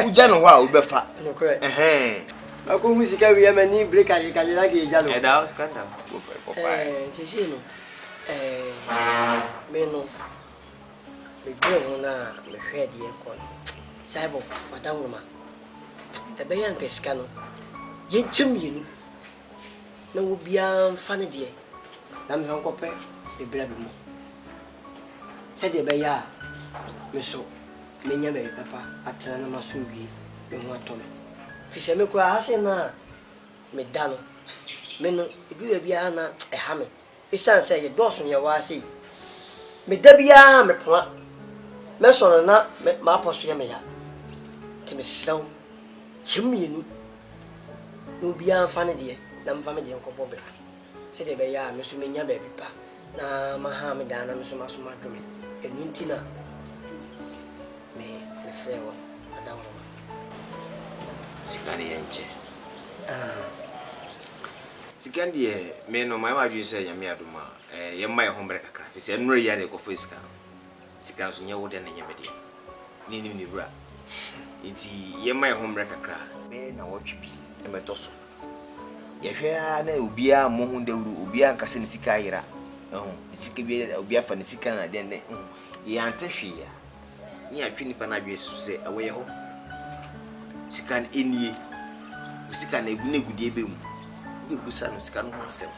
Who Jan wow, Beffa. No, correct. I go music every many break as you can like a yellow. And I was kind of. Chisino. Meno. Me go na me head ye con. Cyborg, Madame Roma. A bayan pescano. Yen chimney. No will be funny dear. Nam Uncle Pay, a blabby mo. Said the Baya, Misso, Minya Bay Papa, at Tanama Sugi, in one Tommy. Fisamiqua Hasena, Medano, Meno, if you be Anna, a hammer. It's say a Dawson, your wasi. Medabia, me point. Messon, not Mapos Yamia. Timmy Slow, Chimney. No be funny dear. Nam family Uncle Bobby. Said the Baya, Miss Minya baby pa. Na Mahamedana, Miss Masuma, and Mintina. Me fair one, a down. Sikani enche. Sikandi me no my wife say yami aduma ye my home break kakra. Fi se nro ya de ko face ka. Sika so nya wo de na nyamede. ni bra. Iti ye my home kakra. Me na wo twibi e metoso. Ye hwe na obia mo hu dawuru obia nkase ne sika yira. Sika bi obia fa ne sika na den ne. Ye ante hwe ya. Ni atwe nipa na adwe su se awe ye ho. Sika enie. Sika na egu die be mu. Ebusa no sika no ho asem.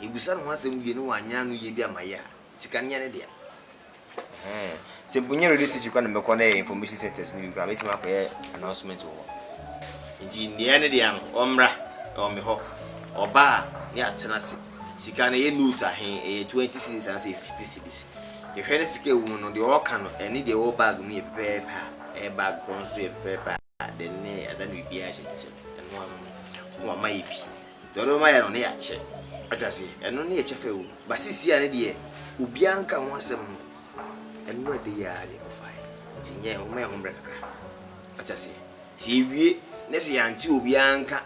Ebusa no ho asem wie no wanya no ye bi amaya. Sika nya ne dia. Se bunye radio station kwa na mekọ na information centers ni bra metima akọ announcement wo. Nti ne ne dia no omra o me ho. Oba ya atena se. Sika na ye note ahen 20 cedis and say 50 cedis. Ye hwe ne sika wu no de o ka no eni de o bag mu ye pepa e bag kronso ye pepa de ne ada no bia hye se. Eno wa mai bi. Doro mai no ne ya che. Atase eno ne ye che fe wu. Basisi ya ne de obi anka ho asem eno de ya de ko fai. Ti nye ho mai ho mbra kakra. Atase si wie ne se ya nti obi anka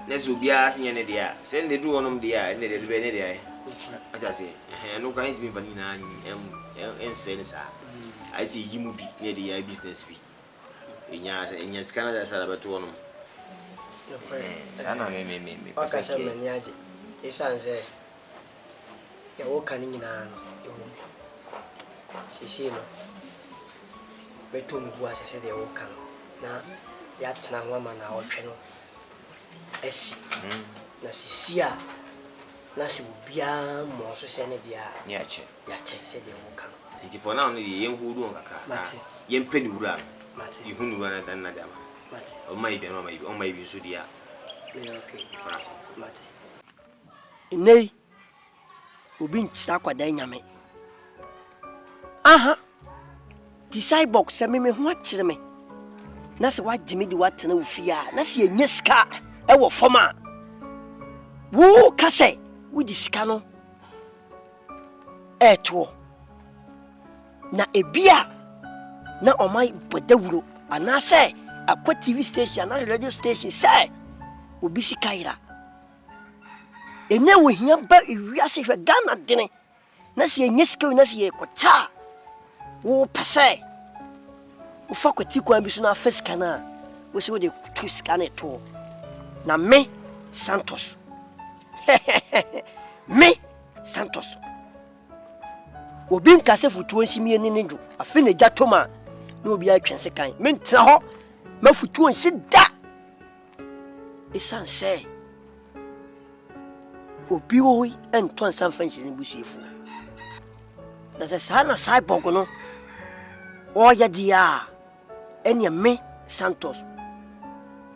ne se obi asenya ne de a se ne du onom de a ne de be ne de a. Atase no kan ntimi fani na ense ne sa. I see yimu bi ne de ya business bi. Enya skana da sala beto onom. Sana me. Okasa mani aje. Esanze ya woka ni nyina no ewo. Sisi no. Beto mi bua sese de woka na ya tena ho ama na otwe no. Esi. Na sisi a na se obia mo so se ne dia. Ya che se de woka no. Nti for now no ye yenhudu on kakra. Ye mpeni wura. Ye hunu wura dan na dama. O mai bi so dia. Okay. France. Mate. Nei obi nchira kwada nyame. Aha. Di CYBORG se me ho akire me. Na se wagime di watena ofia, na se enye sika e wo foma. Wo kase, wo di sika no. Eto. Na ebia na omai bodawuro anase akwa TV station na radio station say obi sikaira ene wo hia ba ewiase hwe Ghana dene na se enye sika na se ekocha wo pese wo fa kwati kwa bi so na fiska na wo se wo de tu sika na to na me Santos me Santos obi nkase futuo nsimie ne ndu afi na jatoma na obi atwense kan mentra ho mafutuo nsi da esanse obi oi enton sanfanshi ne busuefu na se sana CYBORG no oya dia enya me Santos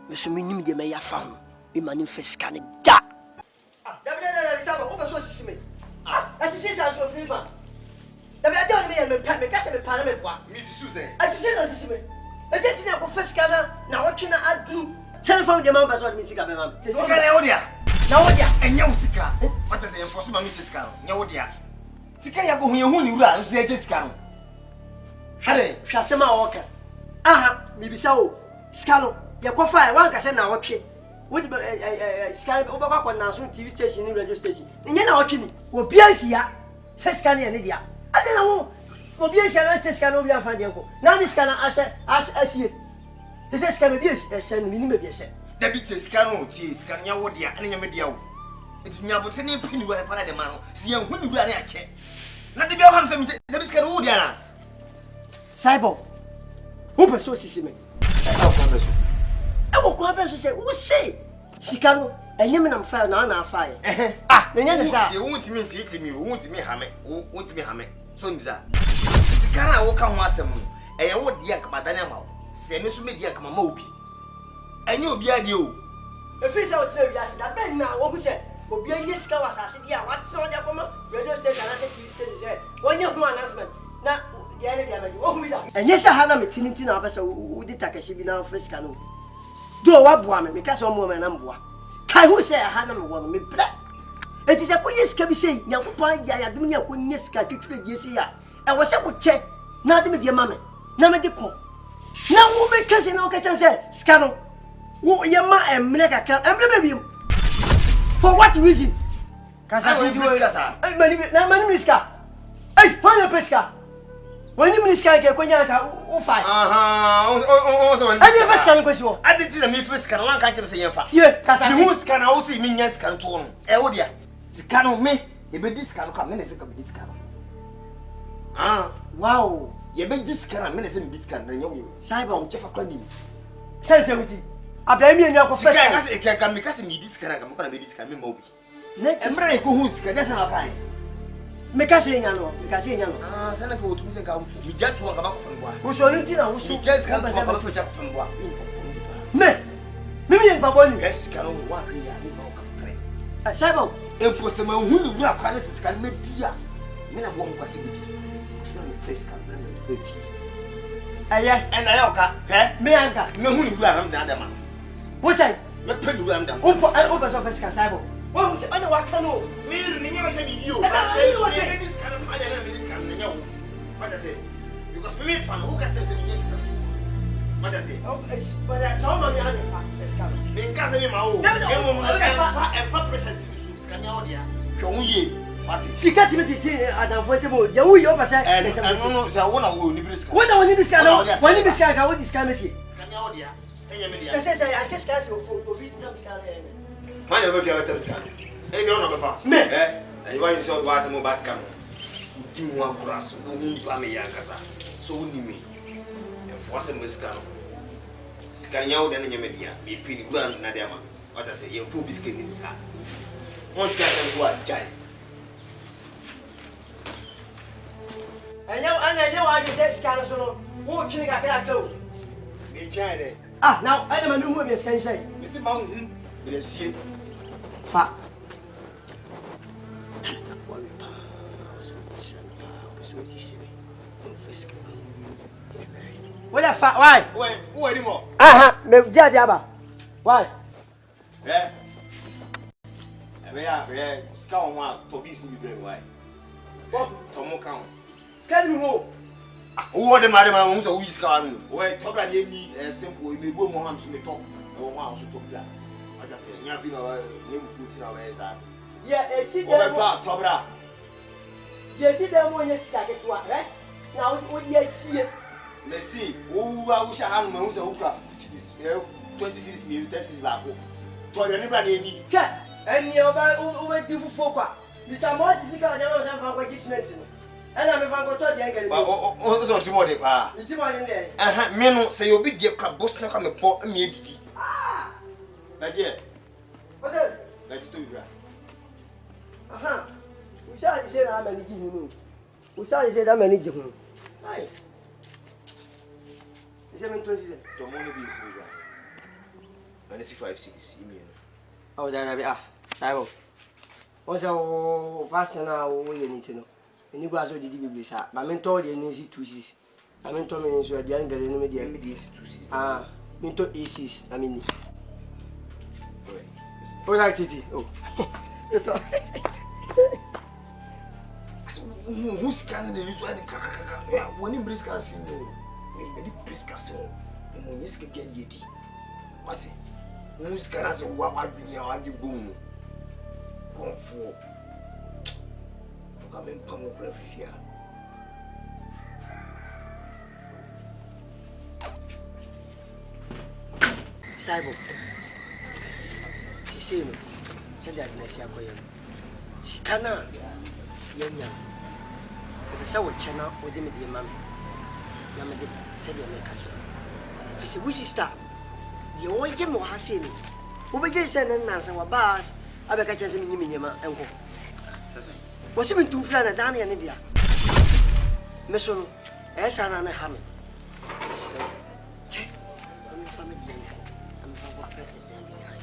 mesumi nim de me ya fa ho be manifest kan da da saba o beso sisime asisi sanso fifa da be ade me me pa me kase me pa na me kwa Mrs. Susan. asisi me e je tina ko first kana na wotwena adu telephone de mamba so de sika be mam Sika na wodia. na wodia Enya usika. What is enforce ma me sika no. Nya wodia. Sika ya go hu ye hu ni wura nso ye sika no. hale hwase ma woka aha mibisa o sika no ye ko fa wan kase na wotwe wodi sika o ba kwa na so TV station ni radio station nye na wotwe ni obi ansia se sika ne ne dia ade na wo obi ansia na sika no obi afa de ko na ni sika na asie se sika me bi ese no minimum bi ese Da bi sika no tie sika nya wodia ane nya me dia wo. Iti nya bote ne pini wura fa na de ma no. Si ye hu ni wura na ya che. Na de bi o ham se mi da bi sika no wodia na. CYBORG who person sisi me e kwa beso se wo se sika no enye me na mfa na na afa ye na nya de sa Tie wuntimi ntimi wuntimi hame wuntimi hame so nza sika na wo ka ho asem no eye wodia ka badane ma wo se me so me dia ka mama obi enye obi ade o efi se o tire bi ase da ben na wo hu se obi enye sika wa sase dia wa tse o dia koma radio station na se TV station se wonye hu announcement na dia ne dia ba wo hu mi da enye se ha na metini na ba se wo di takashi bi na ofisika no do wa boa me ka se o mo me na mboa kai hu se ha na me wo no me bla eti se ko yeska bi sei nyankopon ya dum nya ko nyeska twetwe giesi ya e wo se ko che na de me die mame na me de ko na wo be kase na o ka se ska no wo ye ma emre kakra emre be bi for what reason kasa fi di kasa mani miska hey hoye peska When you scan Konya, oh, fine. Also, I never scan question. I didn't mean first can one catch him saying, Here, Casa, who can also mean yes, can to him. Eodia, Scan me, you be this can come minutes of this can. Ah, wow, you be this can minutes in this can, and you, Cyborg, Jeff, sensitivity. I blame you in your profession. I can because me this can come and be this can be mobile. Next, I'm ready to who's can that's not kind. Mekasinyano. Ah, sana go to music. We just walk about from one. Who's only dinner? Who's just come about from one. Me, Mimi and Baboni. Yes, can walk here. We know come. Cyborg, impossible. Who will have qualities can make dear. Men are one possibility. Explain the face can be. and I okay. me anka. Me who will have the other man. What's that? Me pen who am done. Open office can Cyborg. What was it? I know what can know. Me never tell you. What I say? Because me fan who got sense in yes. What I say? Oh, it's but that's all my other fact. Let's come. Me casa me ma o. And for pressure can you audio. Show ye. What is? She can't even at avoidable. The way you oversat. And no, so one of you nibriska. What I want to scan, when you scan, I want to scan machine. Can you audio? I says I just can't read them scan. Man, you have a scan. And you're not before. Me, and you want to show what more bascam. Give me one grass, who are me yankasa. So, me. If was a miscan. Scan out and your media, be pretty grand Nadama. What I say, you're full biscuit in his hand. One chance what, giant. I know I said scan so. Who can I get out? Ah, now I am a new woman, can say. Mr. Mountain, let's see. Fat. What a fat, why? Who anymore? Me Jadiaba. Why? Yeah. Yeah, scout one to be sleeping. Why? What? Tomo count. Scan me home. Who are the madam who is scan? Where talk at any simple, you may go more to me talk. No one to talk that. I just say, you have been our new food in our side. Yeah, I see them. Tobra. You see them when you start it, right? Now, what you see? Let's see. Who I wish I had my own craft. 26 minutes, this is back. Told anybody, and you're over different folk. Mr. Mortis is going to have a cement. And I'm going to tell you, oh, tomorrow, pa. it's in there. Men say you'll be dear crab, boss, and come a pot immediately. But yet, what's it? That's too bad. We saw you say I'm an Egyptian. We saw you say I'm an Egyptian. Nice. Is it 20? Tomorrow be silver. And it's 5 cities. Oh, that Cyborg. What's our fast now? We need to know. And you guys already did this. My mentor, the NC 2 6. I mean, Tommy is your young girl in the media. Ah, mentor A6. I mean, oh, right, Titi. Oh, who's scanning the news? When you bring casting, maybe Piscasso, and when you get yeti. What's it? Who's canning what be your boom? Come for. Come in, Pamo Grafia. Cyborg. She said, that Nessia Koyam. She cannot. Young. If I saw a channel or the media mammy, Yamadi said, you make a channel. If it's a wishing star, the old Yamo has seen me. Who began sending Nancy or bars, I began chasing Minima and go. Was even too flat at Danny and India. Messon, as an hammer. Check. I'm from it. I'm from what behind.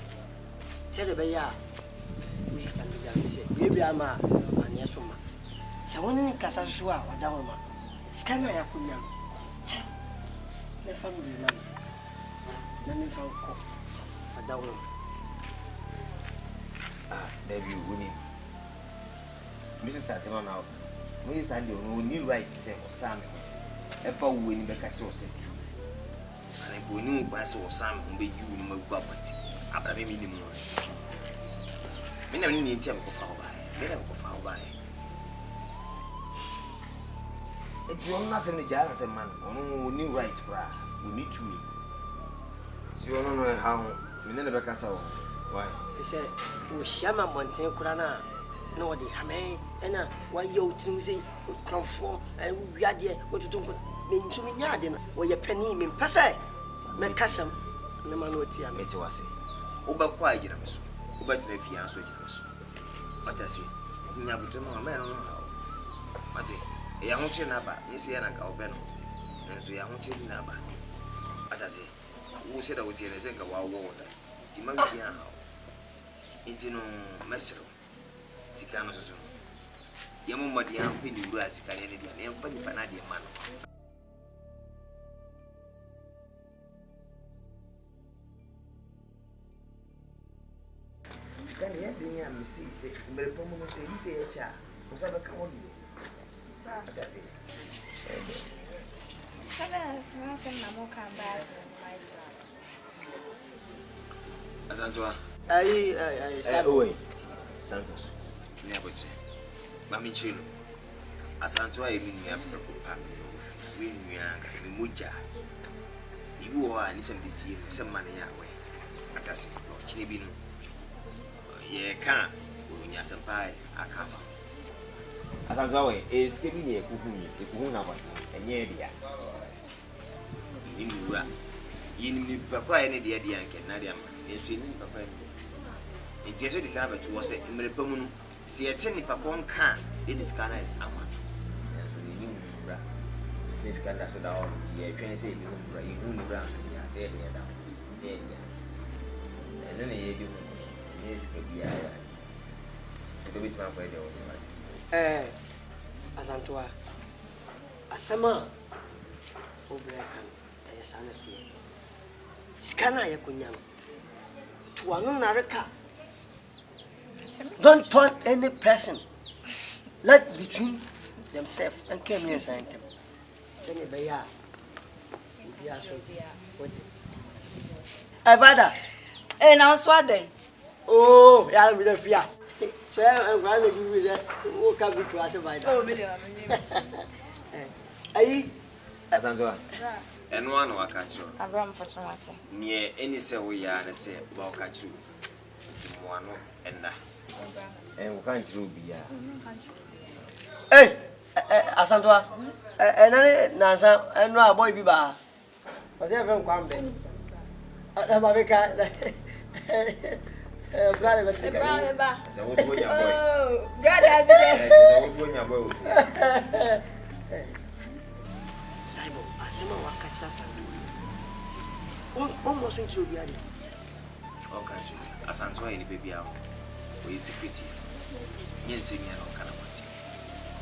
Said the Baya. We stand began, say, maybe I'm a Yasuma. So one in Casasua or Dawama. Scanner Yakuya. Check. The family man. None from a Dawama. Ah, there you winning. Mrs. Tatina now. Mrs. Stanley, who need right to say for Sam. Ever winning the catcher said too. And I go new by so Sam who made you in my property. After a minimum. Many need to go far by. Let them go far by. It's your nothing the jar as a man, on new rights, bra. You need to me. So you don't know how we never cast out. Why? You say, we shama Monte Kurana. No, the Hame, and why you to say, come for, and we are there, what to do, mean to me, yardin, where your penny mean passe. Make custom, no man what you made to us. Uber quiet, you know, Uber to the fiance, but I see, it's never to know a man on how. But a young chinaba, you see, and I go beno, and so young chinaba. But I say, who said I would see a second while water? It's my piano. It's no messer. Sikano so. Yamu madiam pindi bua sikanya ni dia. Emfani panadi mano. Sikanya ya dia misi se mbelepomo no se ise echa. Usaba kama dia. Atasi. Sabe, não sei na moca ambas mais lá. Azanzwa. Aí, sabe. Oi. Santos. Neaboche. Mami chino. Asantwa emi ya preocupa. We nua kase me moja. Ibi wo a ni sem disi se mane ya we. Atase. Chine bi no. Ye ka onya sempai akafa. Asantwa we eskebi ni ekuhu na kwati. Enye dia. Ni nura. Yini papa ene dia dia nke na dia ma. Enso ni papa ene. Enti eso di kana betu wo se mrepamu no. Si ete ni papa onka e diskana ama. Enso ni nura. Diskanda so da o ti e twen se bi nura. Idu nura ya se dia da. Se dia. Ene ne ye di hu. Ni eskabi ya. So do bit man for dia o ni. Azantoa. Asama. Obrekan. Sanity. Skana ya kunyang. Tuangon nareka. Don't touch any person. Let between themselves and came here and them. Send me by ya. Father. Eh, now swade. Oh, ya me the fear. Say I'm glad that you will walk up to us by that. Oh, million. Ayi. Azanzwa. Eno anu akacho. Abraham Fatumate. Nie eni se wo ya na se ba okacho. Ti mo anu enda. We can't do bia. Hey, Asantwa. Enani nansa enu aboy bi ba. O se fem kwambe. Na ba beka. Brother better. Brother ba. Se wo so nya boy. Oh, brother be. Se wo so nya boy. Saibo, asema wakacha sandu. Almost into obi ade. Okacho. Asantwa ni baby awo. We secretive. Nyense mi ana kana kwati.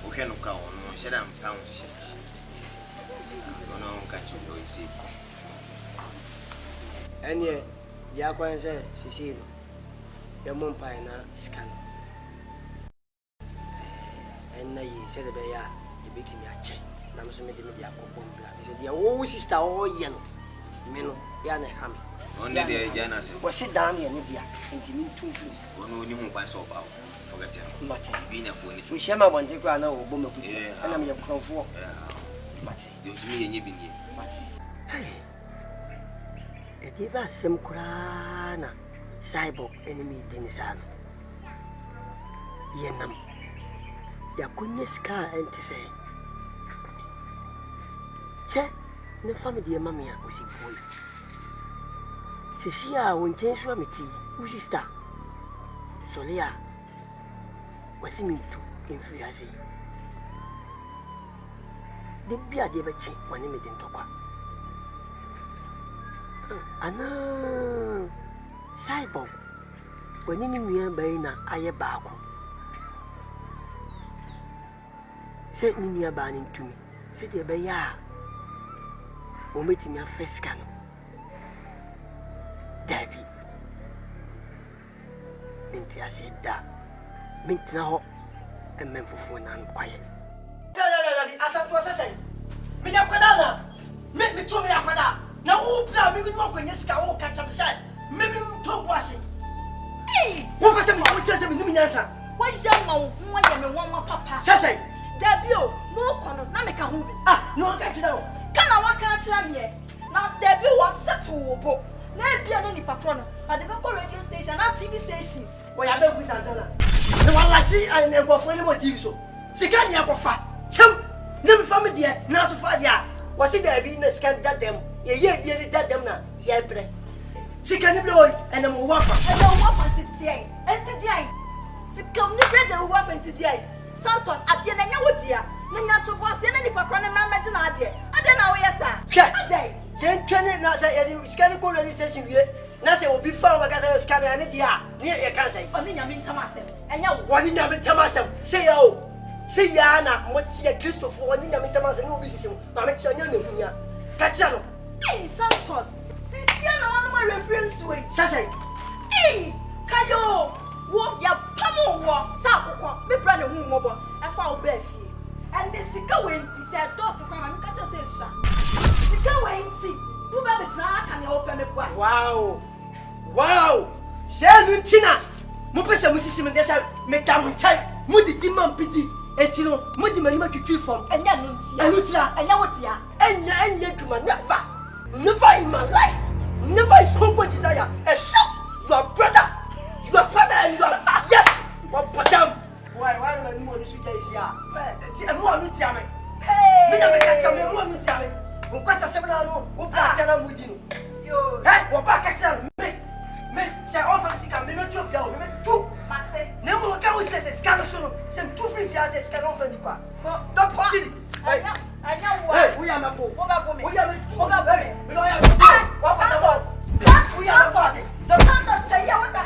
O hwe no ka ono sheda mpa on hye hye. Ono okacho do isi. Anye ya kwanse sisi no. Ya mompa na scan. Enna yi se de be ya ebetimi ache. Na mso me de media akopom bla. Be se dia wo sister o ye no. Me no ya na ham. Only the jana se. Wo sit down here ne dia. Ntimi tumfu. Ono ni hu kwan so ba. Forget it. Mate. Bi na fo ni tu. We share my one take na wo bo makuti. Ana me yakrofo. Mate. Yo tumi yenye bi ni. Mate. Hey. Edi ba sem kura na cyborg enemy dinisano. Yenam. Ya kunye ska enti se. Che ne family mama ya osifoi. Sisia wonchen so ameti, wo sister. Solia. Wasimintu influence. De bia de bechi wani me den tokwa. Ana cyborg wani ni nua bai na aye baako. Se ni nua ba ni ntumi. Se de be ya. O metimi afeska no. Dabi. Minti aseda. Minti na ho. Emem fufu na nkwaye. Asantwa sese. Me yakwada na. Me to me yakwada. Na wo bla me no kwanya sika wo ka cham sai. Me to boase. Eh, Wo pese me wo chese me nim nyansa. wa jama wo ye me won ma papa. Sese. Dabi o, Mo kono na me ka hu bi. No ka chira o. Kana wa ka chira me. Na there be was settle wo bo. Na bia no ni patron no. Ade be call radio station na TV station. Wo ya be gu santana. Ne wala ti ai ne go fo ni mo TV so. Sika ni akofa. Chem. Ne me family dia na so fa dia. Wo si there be na scan that them. Ye die that them na ye bre. Sika ni blow ene mo wafa. Ene mo wafa sitie. Enti dia. Sika ni bre de wafa enti dia. Santos ade na nya wodia. Na nya to boss ye na ni pakro ne ma meje na ade. Ade na wo yesa. Ade. Yen twene na say ye scan call radio station wie. Na say obi fa ma ka say scan ane dia. Ne ye kan say. Oni nya me ntamasem. Enya wo. Wani nya me ntamasem. Say ya o. Say ya na mo tie Christopher wani nya me ntamasem no obi sisem. Ma me tia nya na hunya. Ka tia no. Hey Santos. Sisia na wanu ma reference we. Sasai. Hey kayo. Wo ya pamo wo. Sa akoko. Me bra na hu ngobo. E fa wo ba fie. And sika wenti say dos kwa ma nka to say sha. Sika wenti. Wo ba be tna aka me open me bua. Wow. Shenu tina. Mo pese mo sisi me desa me dam chai. Mo di man pidi. Etino mo di mani ma twitwi fom. Enya no ntia. Enu tia. Enya wotia. Enya tuma never in my life. Never in Congo desire. Except your brother, your father and your yes. What padam. Why no mo ni suja isia. Ti emu anu tia me. Hey. Me na me ka tia me emu anu tia me. Wo kwasa sebla no, wo pa tia na mudi no. Yo. Wo ba ka tia me say offer sika me no tu fia o me tu. Mate. Ne mo ka wo se sika no so no. Sem tu fia se sika no fa ni pa. Top city. Anya wo. Hey, we are my boy. Wo ba go me. We are Wo ba go me. We know ya. What for the boss? We are the party. Santos shaya what a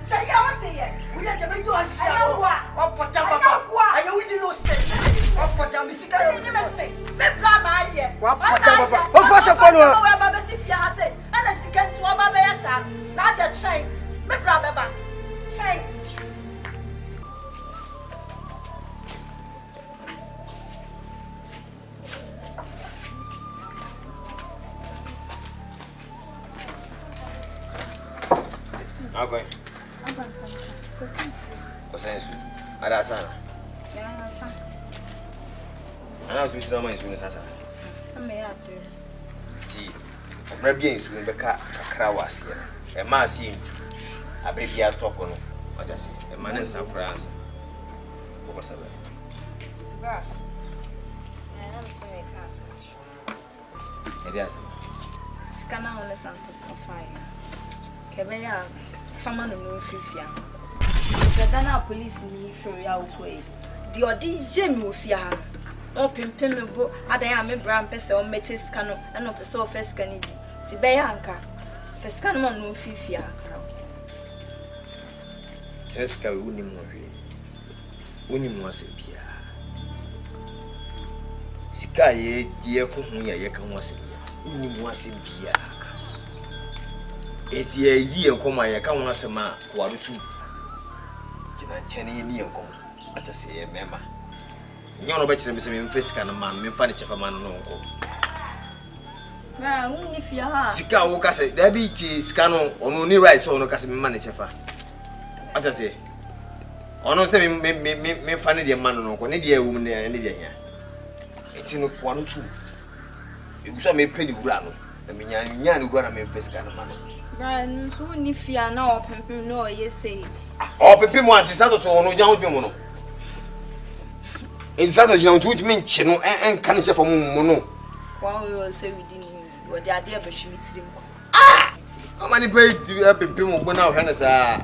shaya what ye. We are the way you are saying. What for the papa? Are you with no sense? What for the music? You must say. Me plan na ye. What for the papa? What for the papa? We ba be si fia ha say. Ana sika ntu wa ba be ya sa. Na de chain. Me bra be ba. Chain. Okay. Consenso. Ada sana. Ya sa. Ana so bitira man su ne sasa. Ame ya to. Ti. Omra bia nsu ne beka kakra wase. E ma ase ntu. Abe bia toko no. Wacha se. E ma ne nsa kra ansa. Boko sabe. Bra. Na me se me ka sa. E dia asa. Skana on Santos no fire. Kebeya fama no frifia. The Dana police ni free ya ukwe. Di odi je mi ofia ha. O pempem me bo adan ya me bra mpese o meche ska no na no pese o first ska ni di. Ti be ya anka. First ska no no frifia kra. Teska we uni mo hwe. Uni mo asebia. Sika ye die ko hu ya ye ka ho asebia. Uni mo asebia. Eti ye yi enkoma ye ka ho asema waro tu. Jina nchene ye ni enkoma. Ata se ye mema. Nyo no ba kire me se me mfesika na man me fa ne chefa man no nko. Na uni fia ha. Sika wo ka se da bi ti sika no ono ni rice ono ka se me man ne chefa. Ata se ono se me fa ne de man no nko ne de ewu ne de hia. Eti no waro tu. Egusa me peni wura no. Na me nya ne wura na me mfesika na man no. Brian, so ni fia na o pempem no ye say. O pepe mo anti sato so no jan odwe mo no. E sato jan tu mi nche no en kan se fo mo no. Wa o say we din wo de ade abahwe mitirim ko. Amani pe ti pepe mo gbo na o hene sa.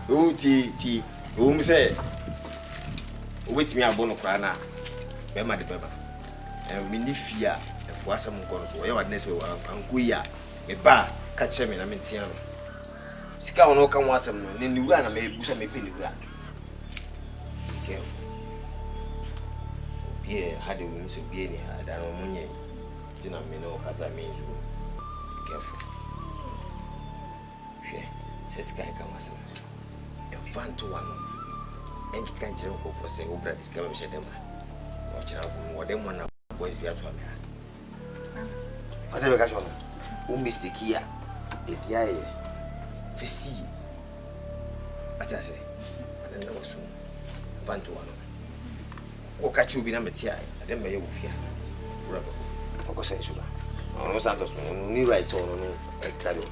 O ti o mi se o wetimi abo no kra na. Be ma de beba. Mi ni fia e fo asem ko no so ye wa de se wa anko ya e ba ka kire me na mentia no. Sika wono ka ho asem no ne niwura na me busa me pe niwura. Careful. Bie hade wo so bie ni ada no munye. Tina me no kasa me nsu. Careful. Se sika ka ho asem. E fanto wano. En ki kan kire ko fo se obra diska me shedem. O kira ko wo dem na boys bi atwa me. Asa be ka shono. O mistake here. E dia e fesi atase ana na wasu fanto wano O catch you be number tia. I don't may you fear. Focus on sugar. No Santos, no new rights or no. I tell you.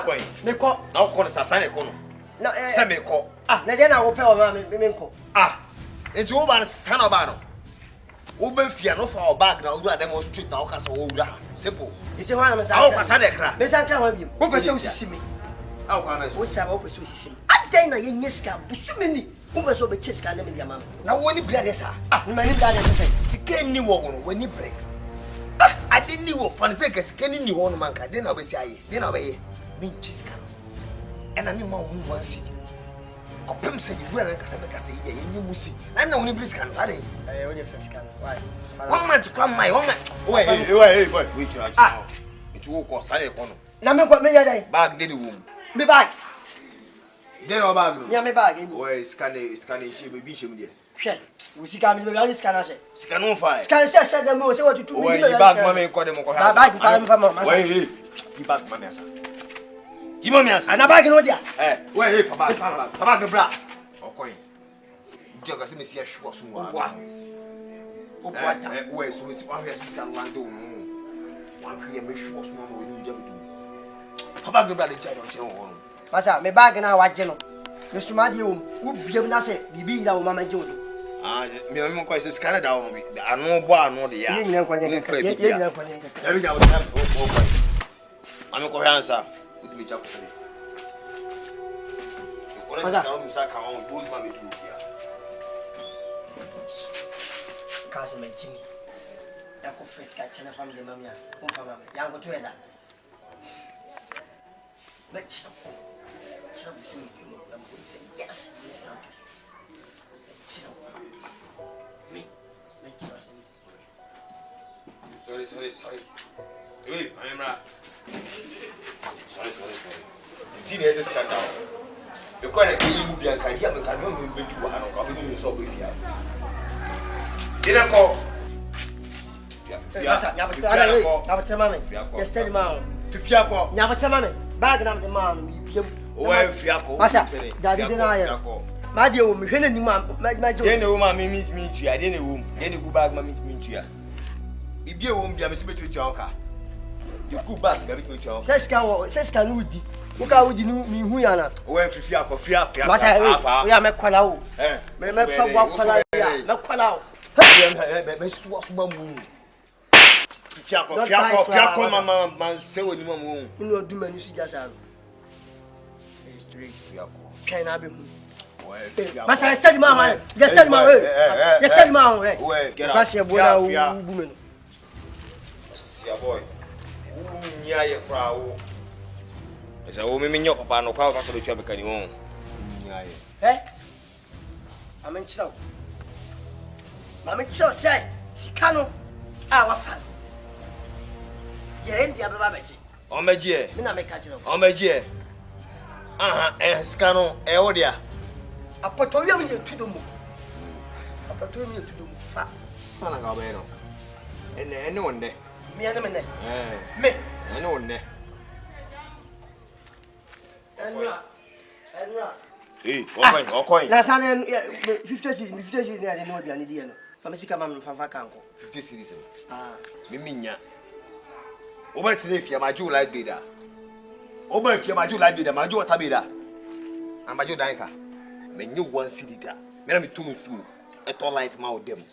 Coin. Me call. Now corner Sassan Econo. No, Send me call. na then I will pay over me call. Into Oban Sanabano. Oben Fiano for our back now, do a demonstrate now, Castle. Simple. You see why I'm How can I Miss Anka will be. What was you see me? How can I? What's up? What was you see? I then I in this car, Busumini. Who was over Cheska and your mamma? Now, when you blood is many blood is Sicken you when you break. I didn't know for the scanning you on manka, then I will say, then I will mean Chiscano. And I mean, one city. Copem said you were like a say, you must see. I know when you please can. I only first can. Why? 1 month to come, my woman. Wait, it's walk or Sally Econo. Now, me what me a Bag did the womb. me back. Then our bag. Yeah, me back. Where scanning, she will be shim there. We see coming to the scanner. Scan fire. Scan said the most what you do. Where you back, mammy, call them. Wait, you back, mammy. Give me a son. And a bag in Odia. Where for back, bra. Or coin. Juggas, me see a short one. What? Where so it's one here to sell one do. One here, make sure one will do. Papa, the child. Masa, me bag na wajeno. Mr. Madium, who be able to say, Bibi, our mamma Jodo. Me am quite a scanner down on me. I know bar, no, the young. I'm a co answer. With me, Jack. What is the Cousin Jimmy. I could first catch a family mamma. One for mamma. Young to hear that. Let's some soon you know. I'm going to say yes, Miss Santos. Me, Sorry. Wait, I am right. Sorry. Teenage scandal. You can't be a candy, I can't remember to one of the so with you. Didn't call. Yes, tell him, To Fiaco, never tell me. Bag up the man, where Fiaco, Massa, Daddy denial. My dear woman, Henry, my dear, no man means me to you. I didn't room, then you go back, mammy to meet you. If you won't be a mistake with your car, you go back, with your says can Woody. Look how would you know me who are when Fiaco, Massa, we are met Qualau. May make some walk Qualau. Fiaco, mamma, man, so in one room. You know, do many see just out. Straight, can I be? Massa, I study my mind. Just tell my way. Just tell my way. Get up, your woman. Your boy. Yeah, your crowd. It's a woman in your papa, no crowd, so the trouble can you own. Eh? I'm in so. I'm in so say, Sicano, our fan. Yeah, in the other On my dear, I make catch them. on my dear. Scano, Eodia. A petroleum to the moon. A petroleum to the moon. Fat. Son of Gabeno. And anyone there. Me and the man. Me. Anyone there. And Hey, okay. last time 50 cities, I know the idea. From Sicamam from Vacanco. 50 cities. Miminia. Over today, if you are Jew like Bida. Over if you are Jew like Bida, Majo Tabida. And Majo Danka. May you one city. May me two soon. A tall light mouth them.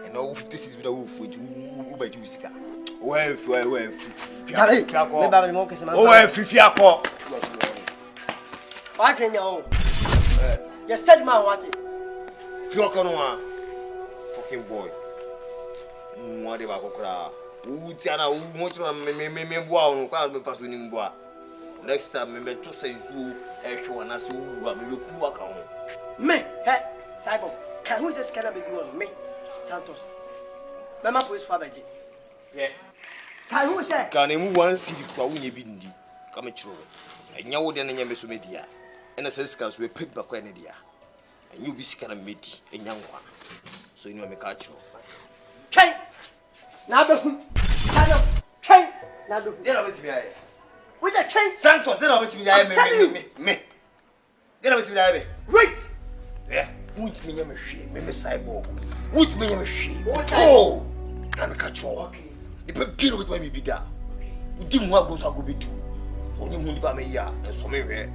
And all 50 cities with a wolf with you by Jusica. Well, Fiaco. Why can you own? You study my water. Fiaco, fucking boy. What about Okra? Tiana, much me wow, can't pass winning bois. Next time, me to say you, actual and as you will walk on. Me, eh? Cyborg, can who says can I be doing me? Santos. Mamma was father. Yeah. Can who say? Can you one city for when you bindi? Come true. And you wouldn't name so media. And the sisters were picked by Quenedia. And you be scan a meaty, a young one. So you know me catch you. Okay. Na behu. Kano. Train. Na behu. There are me aye. With the train. Santos, there are me. There are me. Wait. Yeah. Won't me nyame hwe. Me cyborg. Won't me nyame hwe. Oh. Na me catch you. Okay. The people with me bigger. Okay. You didn't want go so go be too. Only who live me ya. And so me here.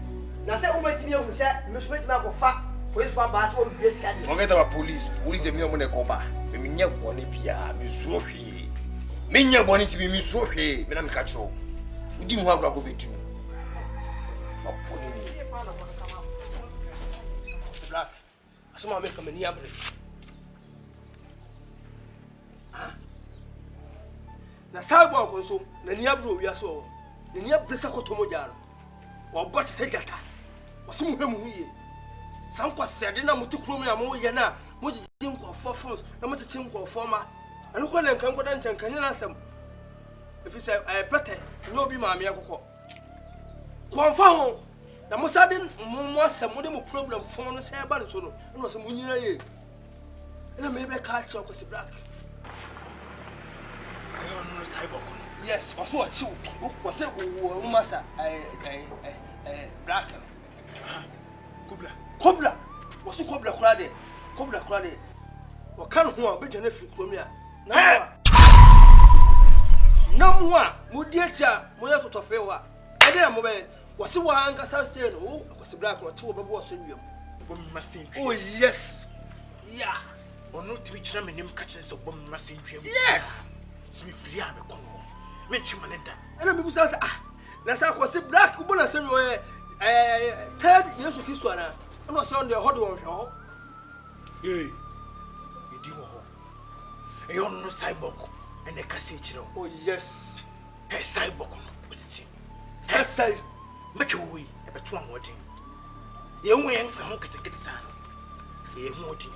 Na say ubetimi o say me so betimi akofa. Police fan bass won be sika dey. Forget about police. Police dey me o mo na koba. Me nya bone bia, me suro hwe. Me nya bone ti me suro hwe. Me na me catch you. You didn't want go be too. Black. Asoma make come ni abre. Ah. Na cyborg nso na ni abre wi aso. Na ni abre sakoto mo jaro. Wo bot se jata. Wo se mu hwemu huye. Sankwa sede na mutukuro mu ya mo ye na mo jiji nkofo fons na mo tete nkofo ma. Anu ko le nkan koda nchankanye na asem. If you say pete no bi ma me akokọ. Konfa ho na mo sade mo asem mo de mo problem fon no say ba no so no. Na so mo nyina ye. Na me be ka cha ko si black. No cyborg. Yes,我说去，我是我妈啥black， cobra， 我是 cobra 过来的 ，cobra 过来的，我看我被人家飞过面，那么我爹家我要做飞话，哎呀，我是我安个啥事呢？我是 black， 我听我爸爸说你，我们没生哦 yes， 呀，我弄提起来没你们看见是我们没生全 yes， 是没friend没空。Menchmanenda. And I'm saying, let's have a black woman. Ted, yes, of his one. I'm not saying they're hot on her. You do. You know, cyborg and a cassette. Oh, yes. Hey, cyborg, what it is. Says, make your way about one wording. You went for home to get son. You won't.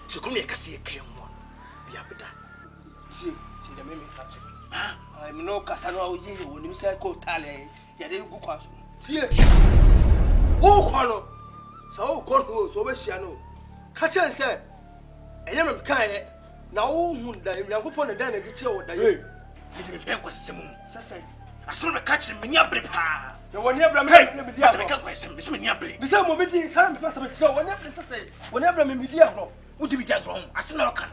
So come here, Cassie came one. Be up with that. See, the mimic catching. I'm no Casanova when you say called Tally, yet they go cross. See, oh, Corno. So, Corno, so Westiano. Catcher said, and I'm kind. Now, who died, now upon the den and get you. You didn't bank with some. I saw the catching me up. The one never made me the other. Miss Minyabri. Miss Mobility, some person so whenever I'm in the would you be that wrong? I saw no can.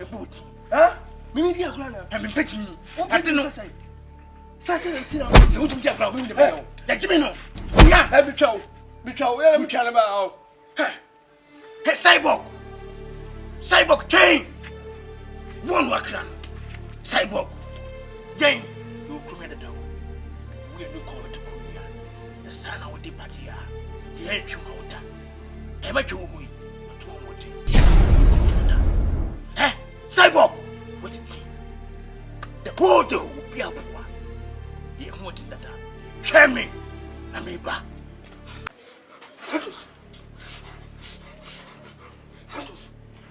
A booty. Huh? Media Grana, I'm pitching me. I didn't know. Sassy, so wouldn't get around the bell. Let me know. Yeah, have a chow. Where am I about? Hey, cyborg! Cyborg chain! One worker. Cyborg. Jane, you come in the door. We are no coming to Korea. The son of the party. He ain't you out. Am I too weak? Hey, cyborg! What's it? The border will be up. You want that? Tell me, Amiba. Santos,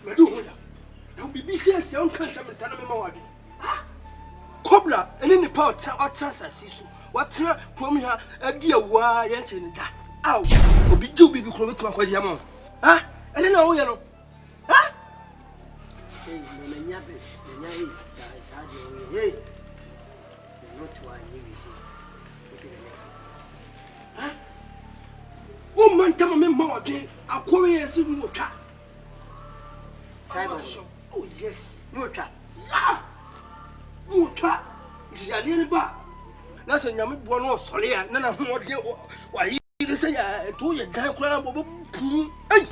Medulla. Now be busy as young country and Tanamawadi. Cobra, and in the part, or Transassisu. What's her from her a dear why and that? Ow, will be too big to call it to my Yamon. Ah, I don't know, you know. Ah? Hey, hey, not why you see. Oh, man, tell me more again. I'll call you as you move. Simon, oh, yes, no trap. Ah, no trap. It's a little bar. That's a young one or solid, and none of what you why you say I told you, damn crab. Hey,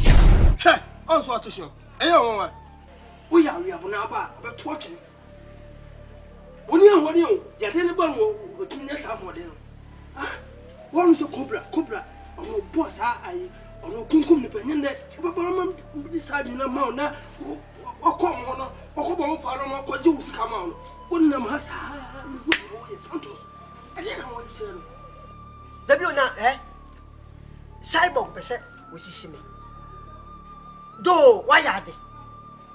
check, answer to show. Hey, we are now about watching. When you, you're the one who can yes, I'm more than. Ah, one is a cobra, or no boss, I, or no cum dependent, but deciding a mount now, or come on, or come on, or do come on. One of them has Santos. I didn't know what you said. W now, eh? Cyborg, percent, which is me. Do, why are they?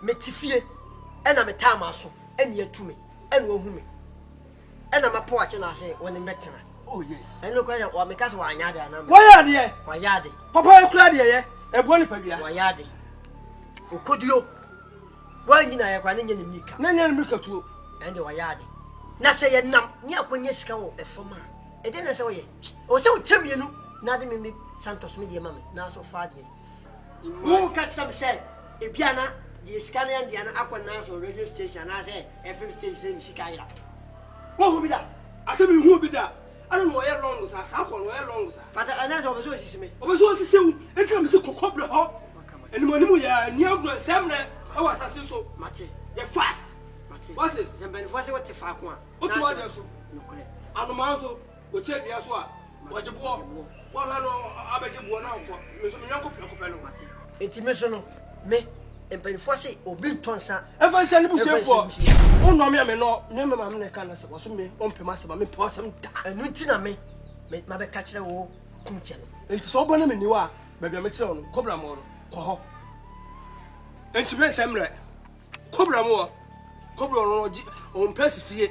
Metifie, and I'm a time also, and yet to me. And me. And I'm a porch and I say, when the better. Oh, yes. And look at what because why yada. Why are they? Why yada? Papa, Claudia, a bonny pavia. Why yada? Who could you? Why did I acquire any Mika? None Mika too. and the wayadi. Na say ye nam near when ye scow a former. And then I say, oh, so tell me, nothing me Santos Media Mammy, now so far. Who catch them say, Ibiana, the Scania and the Aqua National radio station, I say, FM station, Sikaya. What will be that? I said, we will be that. I don't know where long was I, where long was I. But I know was me. I was also saying, it comes to Cobra Hop. And when you are near Samuel, I was asking so, Mate, you're fast. What's it? Somebody was what the fuck one. What do I do? I'm a mouse, which check the aswa. What the war? What I know, I bet you one out for Miss Uncle Mate. Intimation, me, and Penfossy, or Bill Tonsa. If I send you for, oh, no, me, I may not, never my canvas was me, on Pemasa, me, possum, and Nutina me, make mother catch the war, Kumchen. And so bonum you are, maybe I'm a son, Cobra more, Coho. And to be Samuel, Cobra more. Cobra on Percy,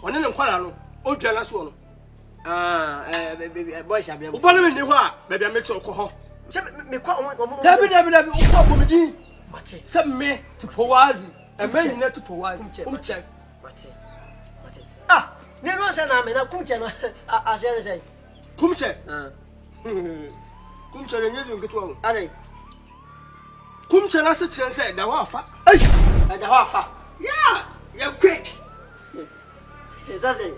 on an inquiry, old jealous one. Boys, I be a follow me, baby, I met your coho. Me quite Mate, some me to Powazi, and many net to Powazi, check. Mate. Ah, there was an arm and a Kumchen, as I say. Kumchen, Kumchen, and you get one. Are Kumchen, as a chance said, the Wafa. At the Wafa. Yeah, you're quick. That's it.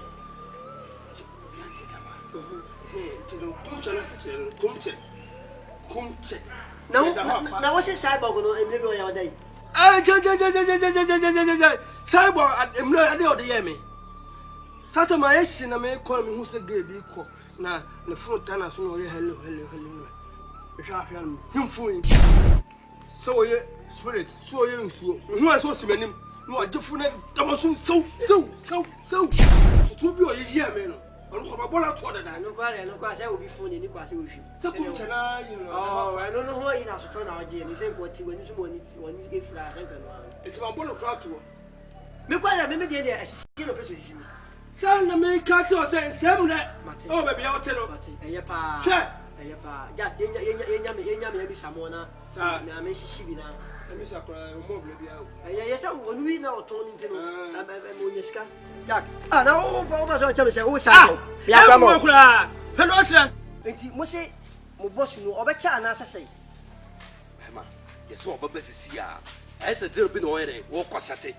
Now, what's his cyborg in the other day? Cyborg at the Yemi. Satama is in a man call me who's a good equal. Now, the fruit tanner soon, hello. You fool. So, you spirit, so you, who I saw him. No, I just want to so. To be a year, man. I don't have a bullet for that. I know why I will be phone in the class with you. So, oh, I don't know why in our turn our gym. You say what when you get flash. It's my bullet to me. Why I made the assistant of business. Son, the main catch or saying, Sam, oh, maybe I'll tell you. And your pa, Jack, in Samona, I may she be now. Yes, when we now turn into Munisca. Jack, I know, I tell you, who's out? Yamaka, Pelosa, and he must say, Mobosu, or better, and as I say. Emma, the swap of Bessia, as a deal been already, walk was at it.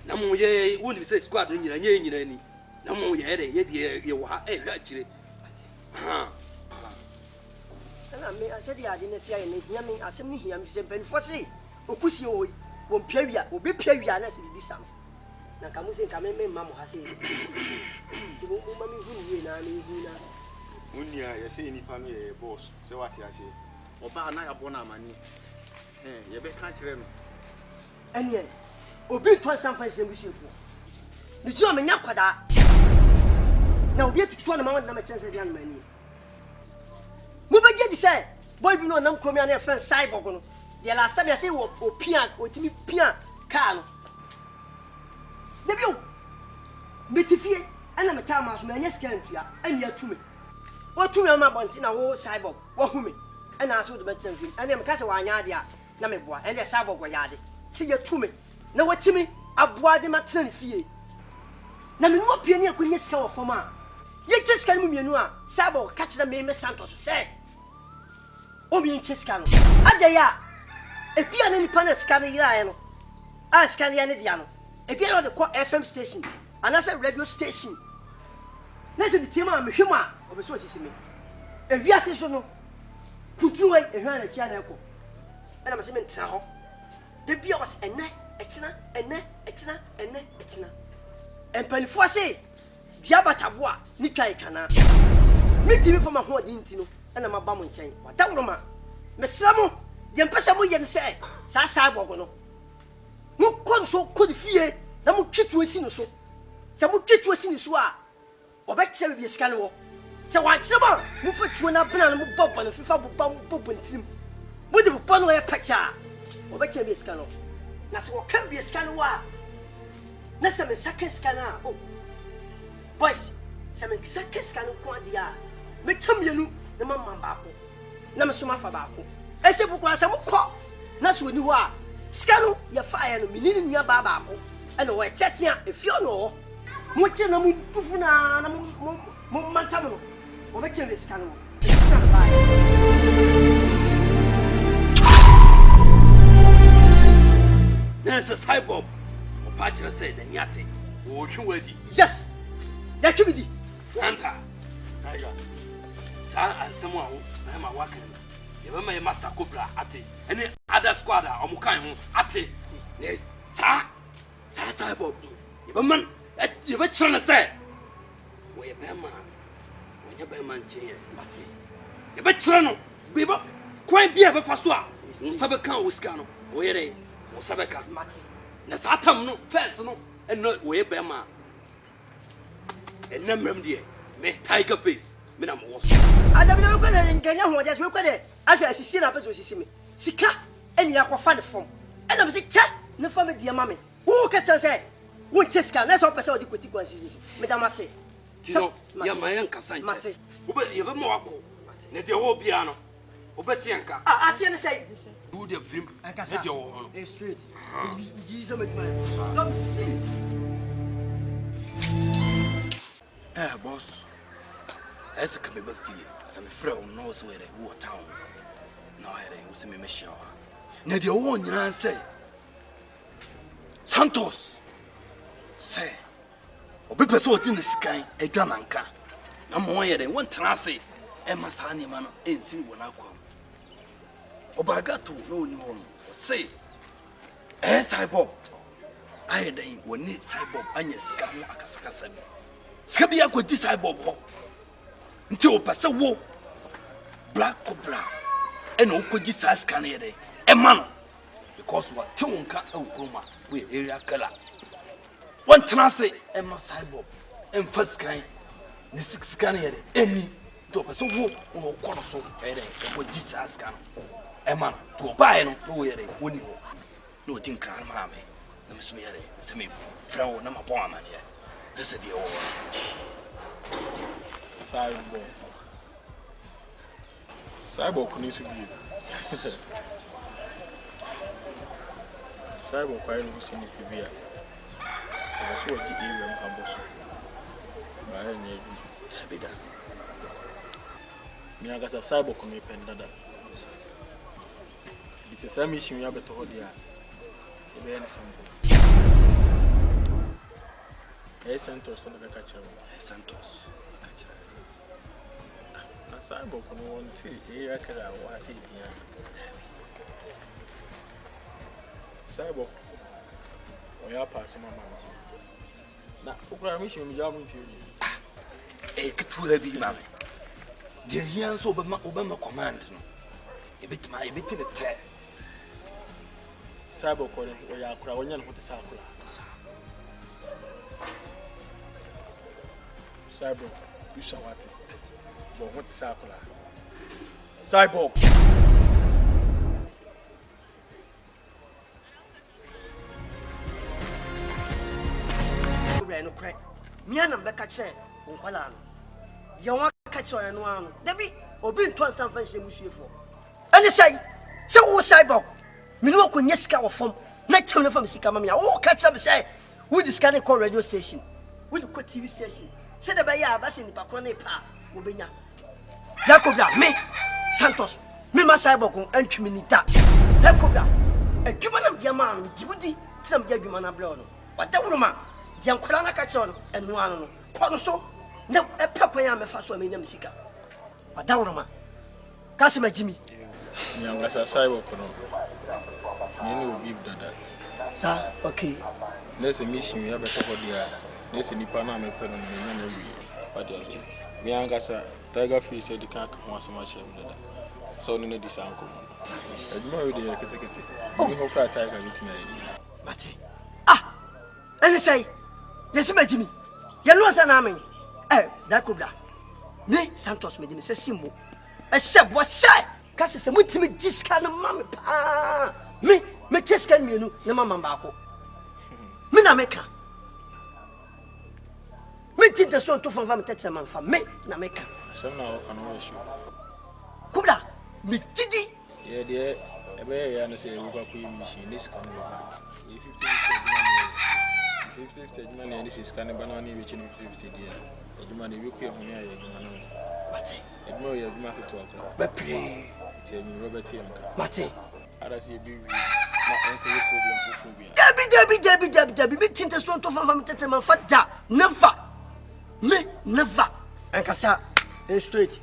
No more, ye, wouldn't say squadron, and ye, any. No more, yet, you are a luxury. I said, I didn't say anything. I said, I'm simple for say, Okusio, won't pay you, will be paid unless it be some. Nakamusin come in, Mamma has said, Unia, you say any family boss, so what I say. Oba and I are born money. You bet country. And yet, Obi twice some fashion wish you for. The German Yapada. Now, get to 20 moments, no chance of young man. Move again, say, boy, you know, no come on your friend cyborg. The last time I say, or pian, or Timmy pian, Carlo. The view. Metifie, and I'm a Thomas, man, yes, can't you? And you're to me. What to me, my bunting, a whole cyborg, what me? And I saw the better thing, and I'm Castle Yadia, Nameboa, and the cyborg were yarded. See you to me. Now, what to me? I bought them at 10 feet. Now, what pioneer could you scour for ma? You just can't move your cyborg, catch the name of Santos, say. Oh, me in Chiscano. Adaya. A piano in Pana Scaniano. I Scaniano. A piano on the FM station. Another radio station. Listen to Tima and Huma of a source. A Viasasono. Put you away and run a channel. And I'm a cement travel. The Bios and net, Exna, and net, Exna, and net, Exna. And Penfosse. Diabatawa, Nikai Cana. Meet me from a whole dintino, and I'm a bum chain. What that woman? Miss Samo, the impossible yen say, Sasabogono. No console could fear, no more kit to a sinuso. Some kit to a sinusua, or back to be a scandal. So I summer, move it to an abandoned bob and a FIFA bob and trim. With the Bonway picture, or back to be a scandal. That's what can be a scandal. That's a second scanner. Oh. Boys, some exact scanner quantia. Make Tumyanu, the mamma bako. Namasuma Fabako. I said, because I'm a cop. That's when you are. Scannel, your fire, and meaning your babako. And the way Tatia, if you know, what you know, Pufuna, Mantamano, or what you this canoe. There's a cyborg. Patcher said, and Yati, working with you. Yes, that should be Santa. Sir, and someone who am a working. You remember Master Cobra at it, any other squad or Mukai at it. Sir, cyborg. You man, you were trying to say, where you bear man, when you bear man chain, you bet Trano, Biba, quite be ever for swap. Sabacan was Cano, where they, or Sabacan, Mati. Nasatam no, first no, and not way bear man. And number dear, make tiger face, Madam was. I don't know whether in Kenya who just look at it as I see up as we see me. Sika, any aqua find the form. And I'm sick, no family, dear mammy. Who can say? Won't just can, that's all person the critical is, Madame say. So, you're my uncle, Mate. But you have more. Let your whole piano. Obetianka. I see and say, do the film. I can say your own. Straight. Jesus, come see. Boss. As a coming back fear, I'm afraid knows where they were town. No, I was a mission. Now, your own, you say Santos. Say, Obi so in the sky, a Gananka. No more than one transit. Emma Sani man ain't seen when I come. Obagato, no new home. Say, cyborg. I ain't will need cyborg and your scan akaskasa. Scabia could this cyborg. Until Pastor Wo Black Cobra and Okoji size canary. A man because what Tonka Okoma with area color. One transit Emma cyborg and first kind. The 6 canary any. So what quarter so what Jesus can a man to buy no way when you no think crown mammy. Let me smear it. Semi throw number bomb man here. This is the old Cyborg needs to be. Cyborg quite no seen it. I was what the area of Bosso. I need to be done. Niagasa cyborg come pendada. This is a mission you have to hold here. You be any sample. Hey Santos on the catcher. Hey Santos. Catcher. A cyborg come on tea. Here I can was it here. Cyborg. We are passing my mama. Now, what mission you have to you? Hey, too heavy, mammy. The hands over Obama command. A bit my bit in the tech. Cyborg calling where you are crowing with the circular. Cyborg, you saw what? You want the circular. Cyborg. No crack. Me and Becca Chen, Unqualan. You want to catch on one. Debbie, or being twice something she was here for. And they say, so was cyborg. Me no kun yeska or from. Not tell from Sikamamia. Oh, catch up say. We this kind of call radio station. We look at TV station. Say the Baya Bass in the Pacone Pa, Ubina. Jacobia, me, Santos, me, my cyborg, and Communita. Jacobia, a human of Yaman, Jibudi, some Jagumana blood. But that woman, Yankulana Catchon, and one, Quanoso, no, a papa, me fast one in Namsika. But that woman, Casimir Jimmy. Young as a cyborg, you will give that. Sir, okay. There's a mission you have a couple of years. There's a Nipana me put on the every. But young as a tiger fish said the car wants so much. So, no, this uncle. I married the Katikati. You hope I tiger with me. Mati. Ah! And they say, yes, my Jimmy. You know, an army. Eh, that could be. Me, Santos made him say symbol. A ship was said. Cassis and with me, this kind of mammy. Me, just can me, no mamma bako. Me, na meka. Me, think the son to from Tetaman for me, na meka. So now I can always show. Kubla, me, Tiddy. Yeah, dear, a bear, and say, we got queen machine. This can be 15 50-50 adwuma na this scan ba na na be chi 50-50 dia adwuma na be ku ehun ya adwuma na Mate adwuma ya adwuma keto akọ be play ti emi Robert Yanka Mate ara si bi wi na onko ye problem fufu bia Debbie me tinte so to fan fam tete man fada never enkasa straight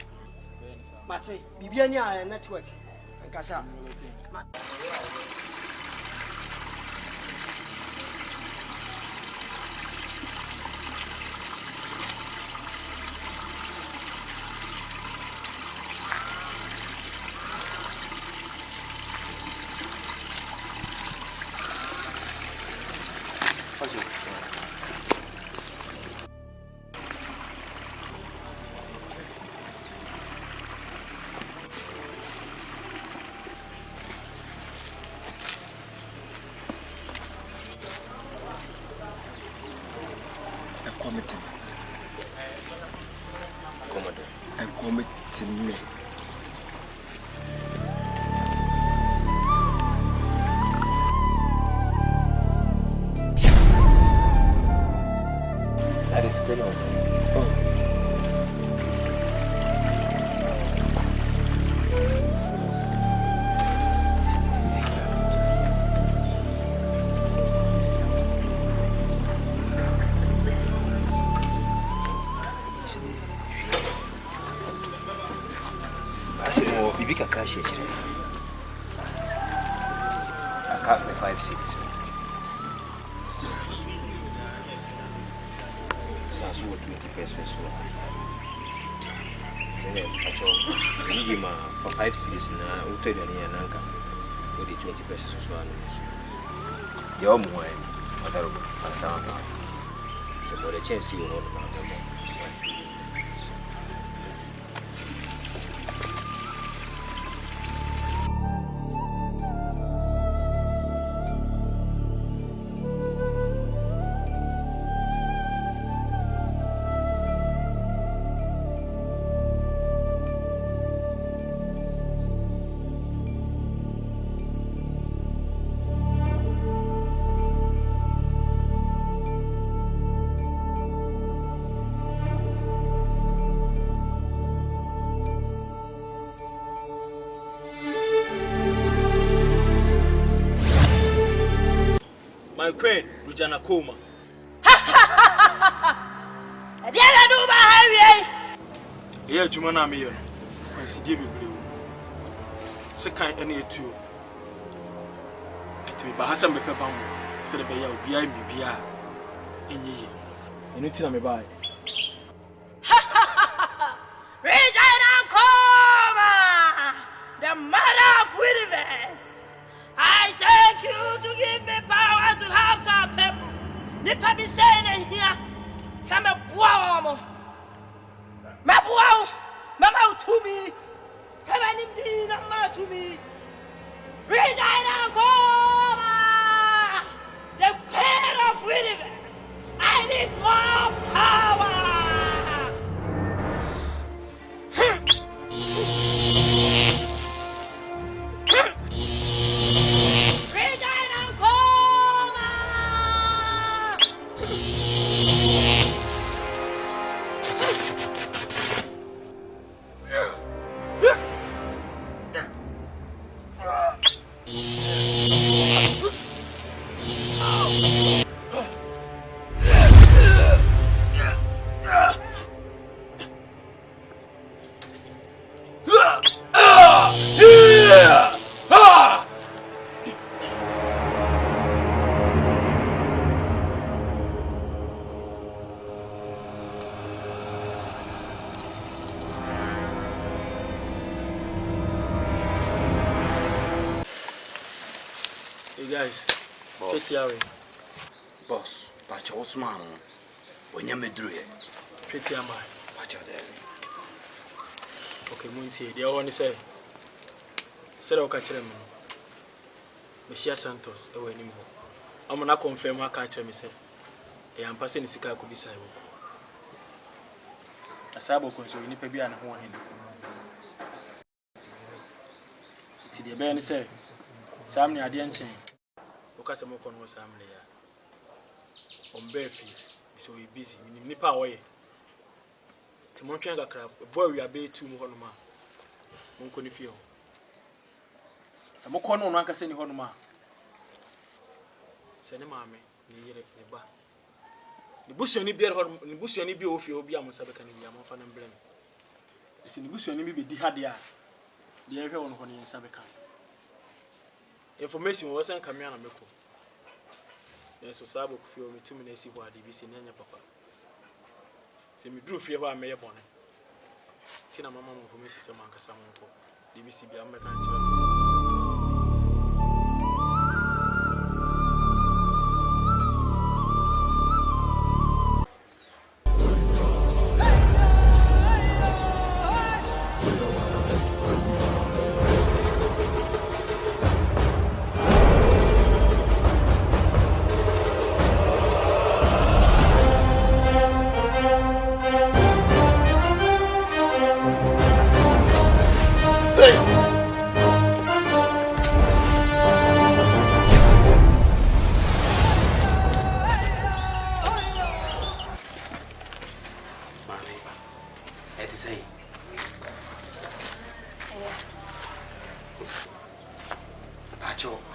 Mate bibia ni a network enkasa committee me. That is good. Bibi kakra she chire. I can't pay 5-6. So 20 pesos so. Tene acho bidi ma for 5 cities na utero ni ananka. For the 20 pesos so anu so. Yo mo e odaro para sama. Se mo le chance o no na mo. My queen, Rujana Koma. Adiana do ba hawie. Yeah, Jumana me yo. When si give you. Second any etu. Ati me ba hasa me peba mo. Se de be ya obi ai me bia. Enyi. Enu na me ba. Regina Koma, the mother of universe. I thank you to give me power to have some people. Nipa be saying here, some boom. Mabuau, mama to me. Heaven indeed, mama to me. Regina Koma, the queen of universe. I need more power. Guys, boss, Pacha Osman, when you made through it, pretty am I. Pacha there. Okay, Munti, they all say, said I'll catch them. Monsieur Santos, away anymore. I'm not confirm I catch him, say. I am passing the Sika could be cyborg. A cyborg was only maybe an one. To the Ben say, Sammy, I didn't change. Because I'm more family. on Befi, so we busy. Nipa away. Timonkan gakra, boy we are be 2 more no ma. Monko ni fio. Sa mo kono no anka se ni hono ma. Se ne maame ni yere ne ba. Ni busuani bi hono, ni busuani bi ofie obi amonsa beka ni bia monfa na mbrem. Esi ni busuani bi di hade a. De ehwe wono hono yensa beka. Information was sent Kamia and Meko. Yes, so Sabo feel me 2 minutes if I did be seen any papa. See me drew fear who I may upon it. Tina Mamma for Mrs. Amanka Samonko. DBC be American.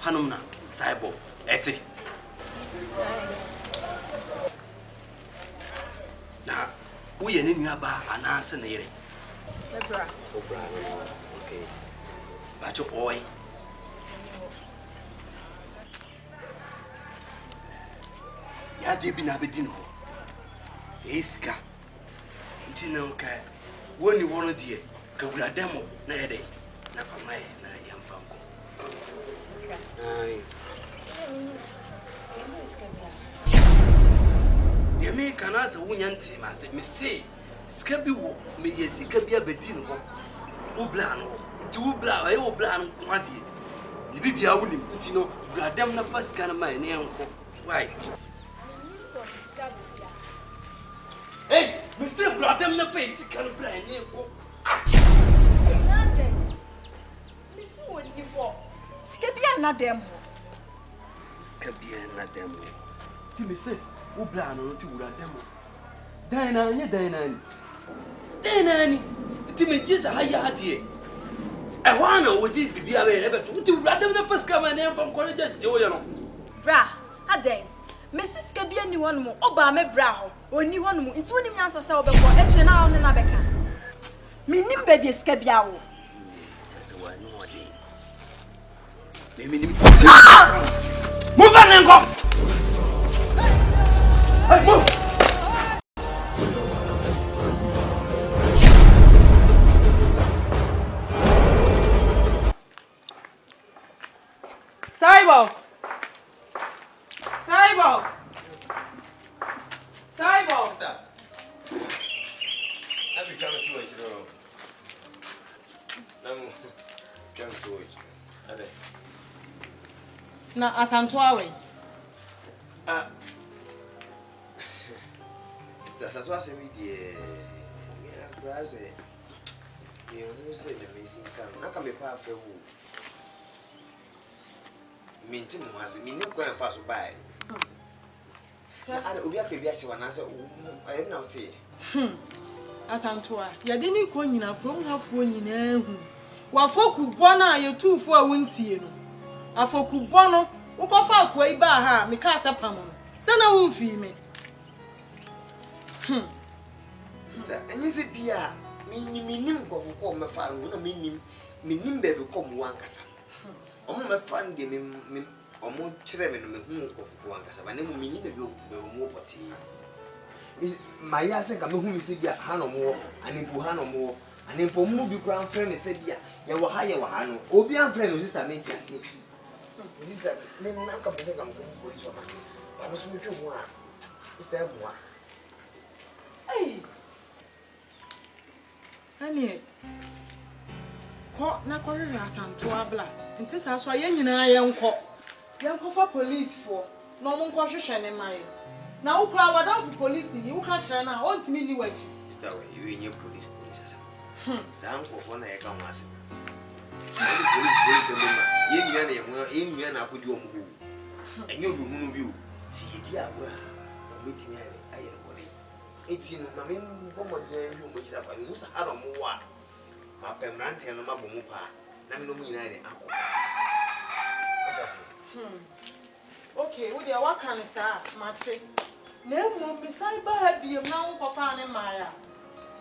Hanumna, Cyborg, Eti. Now, we are in your bar and answer near it. Okay. But your boy. Yadi bin Abedino. Iska. Tinonka. When you want to dear, Kabula demo, Nede, Nafamay, Nayam Fango. The American as a woman team, I said, Miss say, Scabby wo, me yes, Scabia Bedino, Ublano, Tubla, I oblan, Quanti. The baby I wouldn't put in, Bradam, the first kind of my name. Why? Hey, Mr. Bradam, the face, can blind name. Scabia na demo. Scabia na demo. You may say, Ublano to demo. Dinani. Timmy just a higher idea. I wanna would it be able to rather the first come and from college at Joyano. Bra, a day. Mrs. Scabia knew one more, Obama Brow, or knew one more, into any answer so before etching out and Abeca. Meaning baby Scabia. That's the one, no idea. Move on and go! Hey, move! Cyborg! Let me come to it. Come to it. Na Asantuawe. That's what I said, dear. Yeah, Brazil. You know, say the amazing come. Not come a path of Minton was me no going pass by. I will be actually one answer. I am not here. Asantua, ya didn't go in a prom have phone in a while folk who bona you 2 for a winty. A folk who bono, who go far way by her, me cast up on. Send a won't feel me. And is it Pia? Minim of come my fan, minim baby come one cassa. On my fan, give me or more chairman of one cassa. My name meaning more potty. My yasin come whom you see Hano more, and in Puhano more, and in Pomu grand friend said, Ya were higher Wahano, Obian friend was just a mate. Sister, men not come to say I'm going to money. I was with you one. Is there one? Hey, honey, caught na quarry Asantua Black, and this is why you know I am caught. Young for police for no one caution in my. Now, crowd down for police, you can't turn out on to me. You watch. Is that way you in your police? Some of one I come as police, in Yana, I could do and you'll be you. See it, yeah. wait me I body. It's in my main bomber you much up. I must have a more. My permanent and my bomupa. Nami no mean I. What I say? Okay, with your work can say, Mate. No more beside by be a now for fan Maya.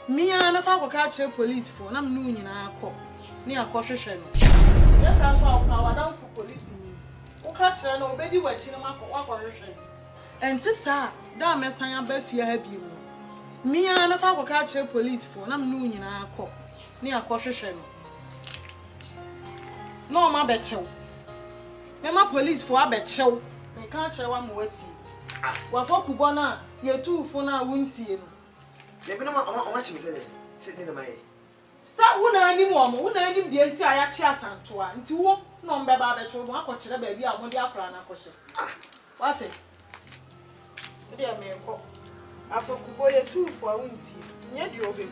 Me and a couple catch police for I'm noon in our court near Caution. Yes, as well, power down for police. Who catch her no baby watching a mark of operation. And to say, damn, Miss Tanya Beffia have you. Me and a couple catch police for I'm noon in our court near Caution. No, my bet you. Mema police for a bet show. I can't try one more tea. What for Kubana, you're too for now, won't you? Never know how much you said. Sitting in my head. Stop one anymore, one any the entire chance and two and two. No, Baba, to one watch the baby. I want the apron. What it? Dear me, I for Kuboya too for a won't you? Yet you obey me.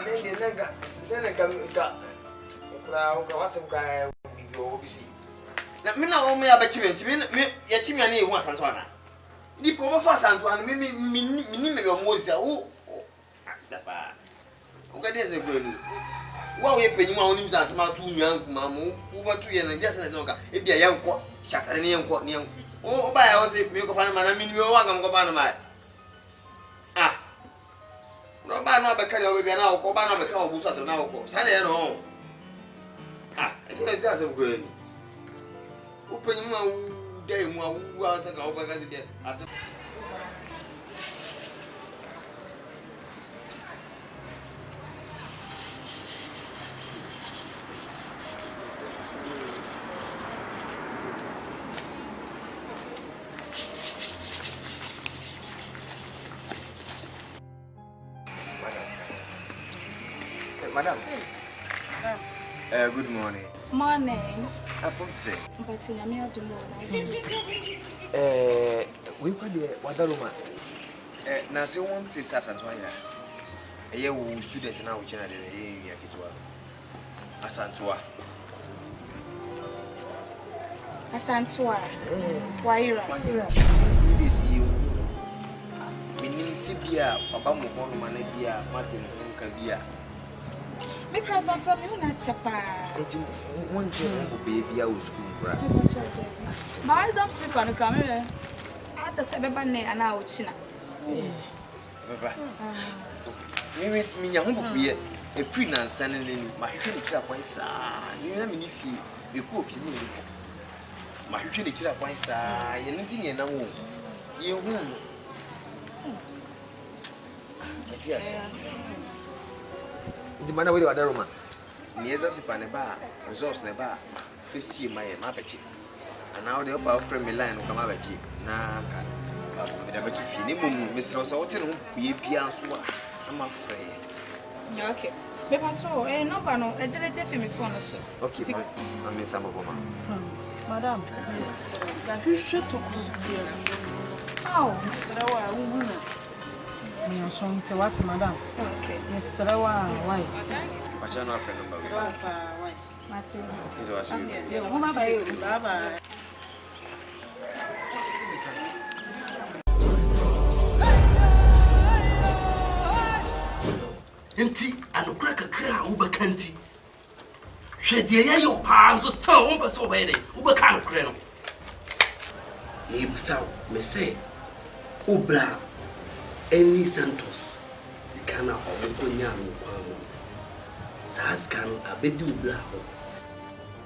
Lady Naga, Seneca got. What's a guy will be seen. Now, me now, me a betchment, me, yet Timmy once Antoine. Nipo fast Antoine, me, your Mosia. Oh, step back. Okay, there's a girl. Why we pay you on him as my 2 young mamma, who were 2 years and just as a it be a young court, Shakarian court near. Oh, by I was a milk of animal, I mean, you are going to go on my. Ah, no, by no, because you will be now, go by no, because of Busas and now, Sunday at home. Ah, it doesn't go in. Open your mouth, day, who else I go back as it as Madam. Good morning. Morning. I come to say. But you are the morning. We could be Wadaruma. Now, say one is Asantua. A year student now, which I did a year. Asantua. Asantua. Why, This you. Meaning Sibia, Obama, Manabia, Martin, Cabia. Because I'm not chapa. It's one baby, I was school. My don't speak on the camera. I just have a banner and out. Me, young will be a free and sending my critics up my son. You have me if you cook you. My critics up my son, and anything you know. You yes. The man with the other woman. Near us, Paneba, resource never. First see my mappage. And now the upper frame line will come out of Jeep. Nah, never to feel him, Mr. Sultan, be pians. I'm afraid. Okay. Maybe so, no, but no, I didn't take me phone. Okay, I miss some of them. Madam, yes, you should talk here. Oh, Mr. You showing to what, madam? Okay. Yes, why? But you're not a friend of Why? It was you. Bye bye. Enti anokra kakra ubakanti hwede ye yo pa so still won person obey dey ubaka anokra no ni busaw me say obra Eni Santos sikana obokonya nkwamo sa scan abedi ubla ho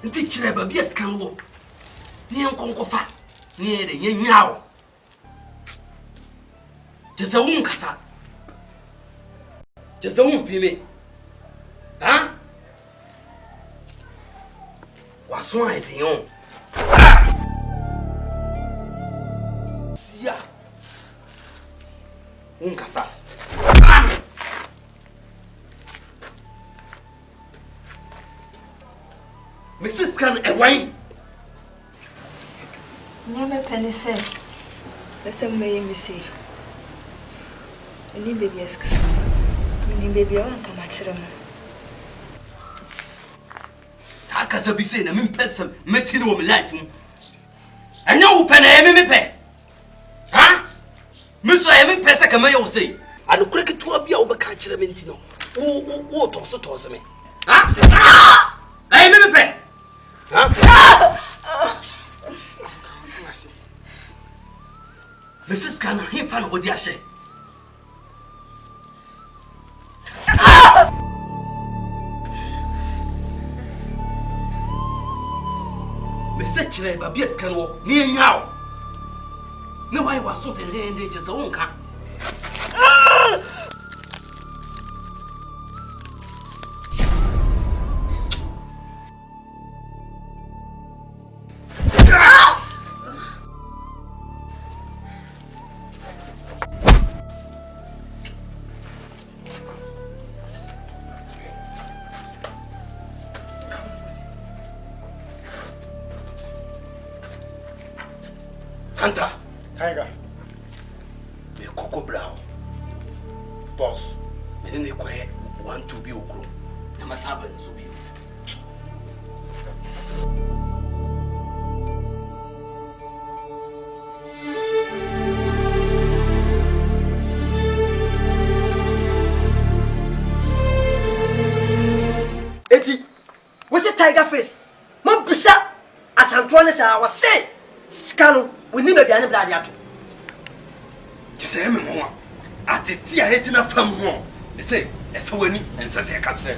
nti kire ba bia scan wo ni enkonkofa ni ede nyawo jeza unkasa jeza umfime ha waso aidion sia unkasa Mrs. Can a wine. Never penny say. The same way me say. Any baby eska. Any baby on come at them. Saka sabi say na me person metin wo me life. I know pen me pay. Huh? Miss I me pesa kama you say. I no cricket to be over catch mentino. Oh, toss me. Huh? I me pay. Huh? Mrs. Kana, he found what you say. Mr. Chile, but yes, can walk near now. No, I was so the just a wonka. Hunter, Tiger. Me Coco Brown. Boss, me didn't quiet 1 to be a crew. I must have it, so be. Eti, what's a tiger face? Mom Pisa, as Antoine I was saying, Scano, we need to be any blood yet. Just a moment. At the tea, I had enough from home. They say, as a winning and says a country.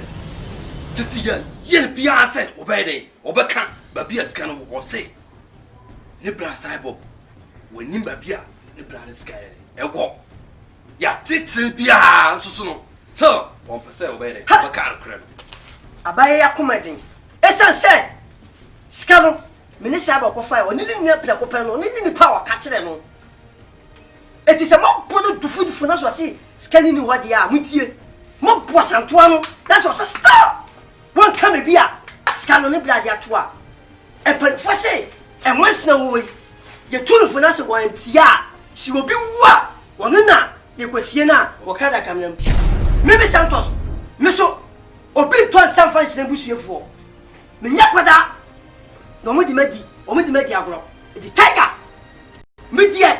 Just a year, Piazza, obey, Obercan, but be a scanner or say. Nibra Cyborg, when Nimba Bia, Nibra Sky, a walk. Ya tits Bia, so soon. So, 1% obey, a car credit. Abaye accommodating. Esan say, Scano, Minister of Fire, or needing your Placopano, needing the power catching them. It is a mock product to food for us to see, scanning what they are with you. Mock was Antoine, that's what's a stop. One can be a Scano Bladia Tua. And put for say, and once no way, your tune for us going tia, she will be what? One you could see now, or can I come in? Maybe Santos, Misso. Obi to San Francisco na busuefo me nya kwada no mo di medi agro di tiger me die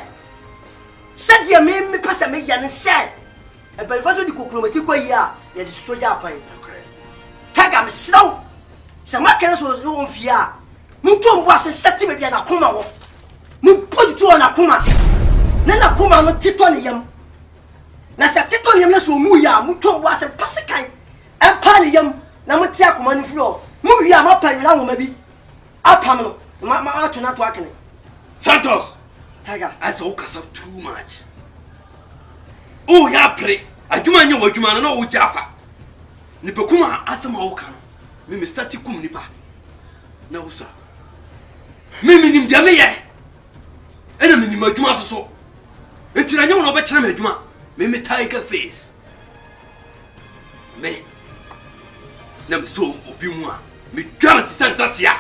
said dia me pesa me ya ne se e ba faso di kokromati kwa yi a ya di sto ja kwan tiger me slow se ma kan so on fia mu to mbo ase seti me bia na koma wo mu podi to na koma na koma no tito ne yam na se tito ne yam na so mu ya mu to mbo ase pasekan Empire yam na mutia komani floor mu wi ama panwila woma bi apam no ma atuna to akene Santos Tiger as o kasa too much oh ya pre adwuma nya wadwuma no wo jafa ni pekuma asema wo kan me start kum nipa na wo sa me nim dia me ye ena me nim adwuma so entira nya wo no be kire me adwuma me tiger face me na me so obi mu a me guarantee santatia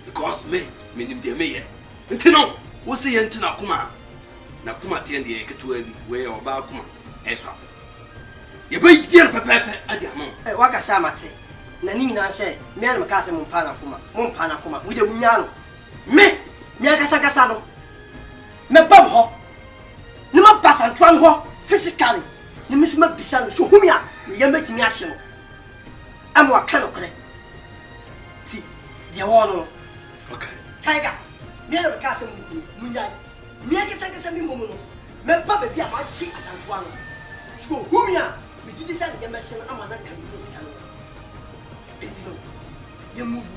because me nim dia me ye ntino wo se ye ntina kuma na kuma tie ndie keto abi we oba kuma eswa ye be yer pepepe adi amon waka sa mate na ni nyina se me an maka se mo pa na kuma wo de munya no me aka kasa no me bam ho ni ma pasantuan ho physically ni mi so ma bisa no so humia me ye metimi ahye no am wa kan okre si dia wono okay tiger me an maka se mo munya me aka mi momo no me ba be bia ma chi asantuan no so humia me gidi sa ye ma hye no amana kan ni sika no etino ye move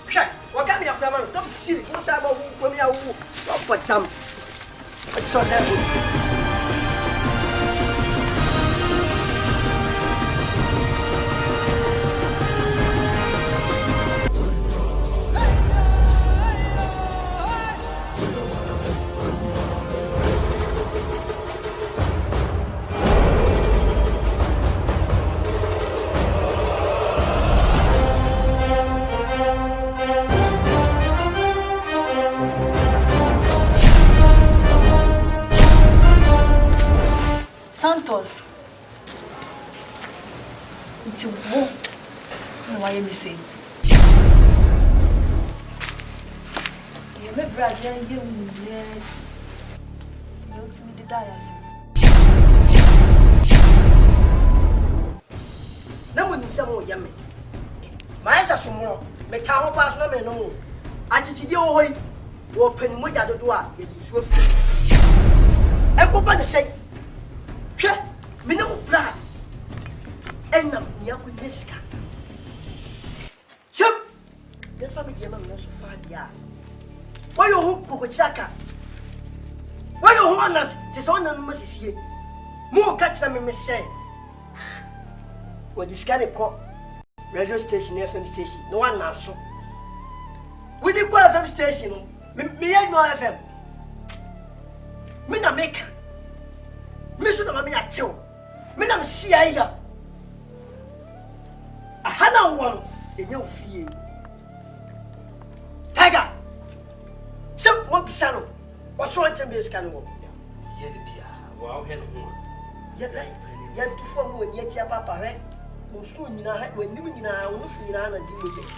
okay waka mi akura ma no don't see it what's about wo mi awu what tam so say Santos. It's a war. Why am I saying? me brother and you, yes. Don't me the dias. No one is some yummy. My ass some more. Me town pass no man. No, I just do away. Open with the door. It is swift. I go by the say, me no blood. And no, Yaku Niska. Chum, the family among us so far. Why you hook Kukuchaka? Why you want us? Tis on the must here. More cats than me say. What this kind of call radio station, FM station, no one now so. We did call FM station, me ain't no FM. Me na make. Me should have me a chill. Me na see I had one in your fear. Tiger! Some won't be sano. What's wrong to be a scandal? Wow, Yet, yet to form when yet your papa, right? Soon you know when you know, nothing in Anna do with it.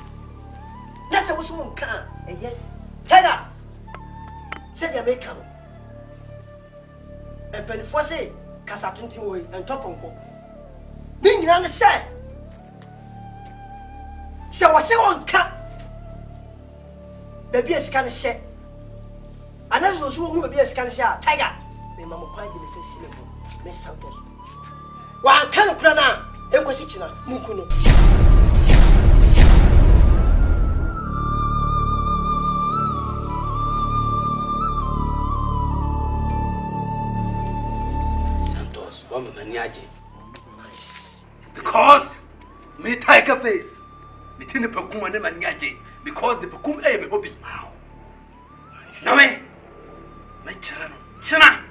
Yes, I was one car, and yet, Tiger! Said you may come. And Penfosse, Casatunti and Toponco. Didn't you understand? So I say on cat. Baby a scan share. And as was who will be a scan share, Tiger. My mamma quite in the same Miss Santos. One can of crana, Equisitina, Mukuno. Santos, woman, Yaji. Nice. Because me tiger face. Between the Pocum and the Manyaji, because the Pocum a me hobby. Now, me China,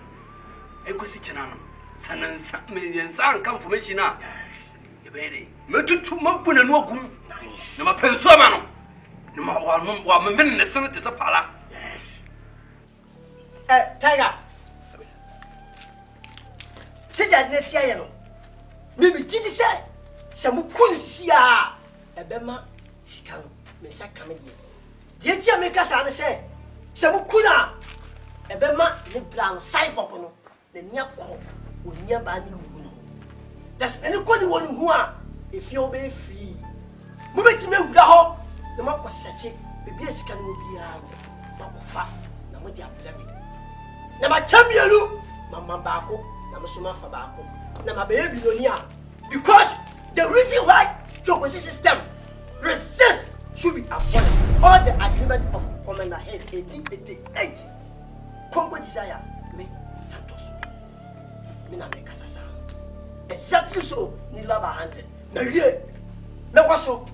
Equisitina, San and million son come from Messina. Yes, you ready? Metu to Mopun and Wokum. Nice. No, my pensomano. No, my men in the Senate is a pala. Yes. Tiger. Say that next year, maybe did you say some couldn't see ya? Ebema sikano me sakame die die make us say se mo kuna ebema ne plan CYBORG no na nia ko onia ba ni wu no that's any ko ni wonu hu a if you be free mo beti me wura ho na mako seche bebi esika no obi a mako fa na mo di ablame na ma chamielu mama baako na mo soma fa baako na ma be billionaire because the reason why Jogo system resist should be abolished. All the agreement of Commander Head 1888. Congo desire me Santos. Me na me kasasa. Exactly so. Ni laba 100. Na wie. Me waso.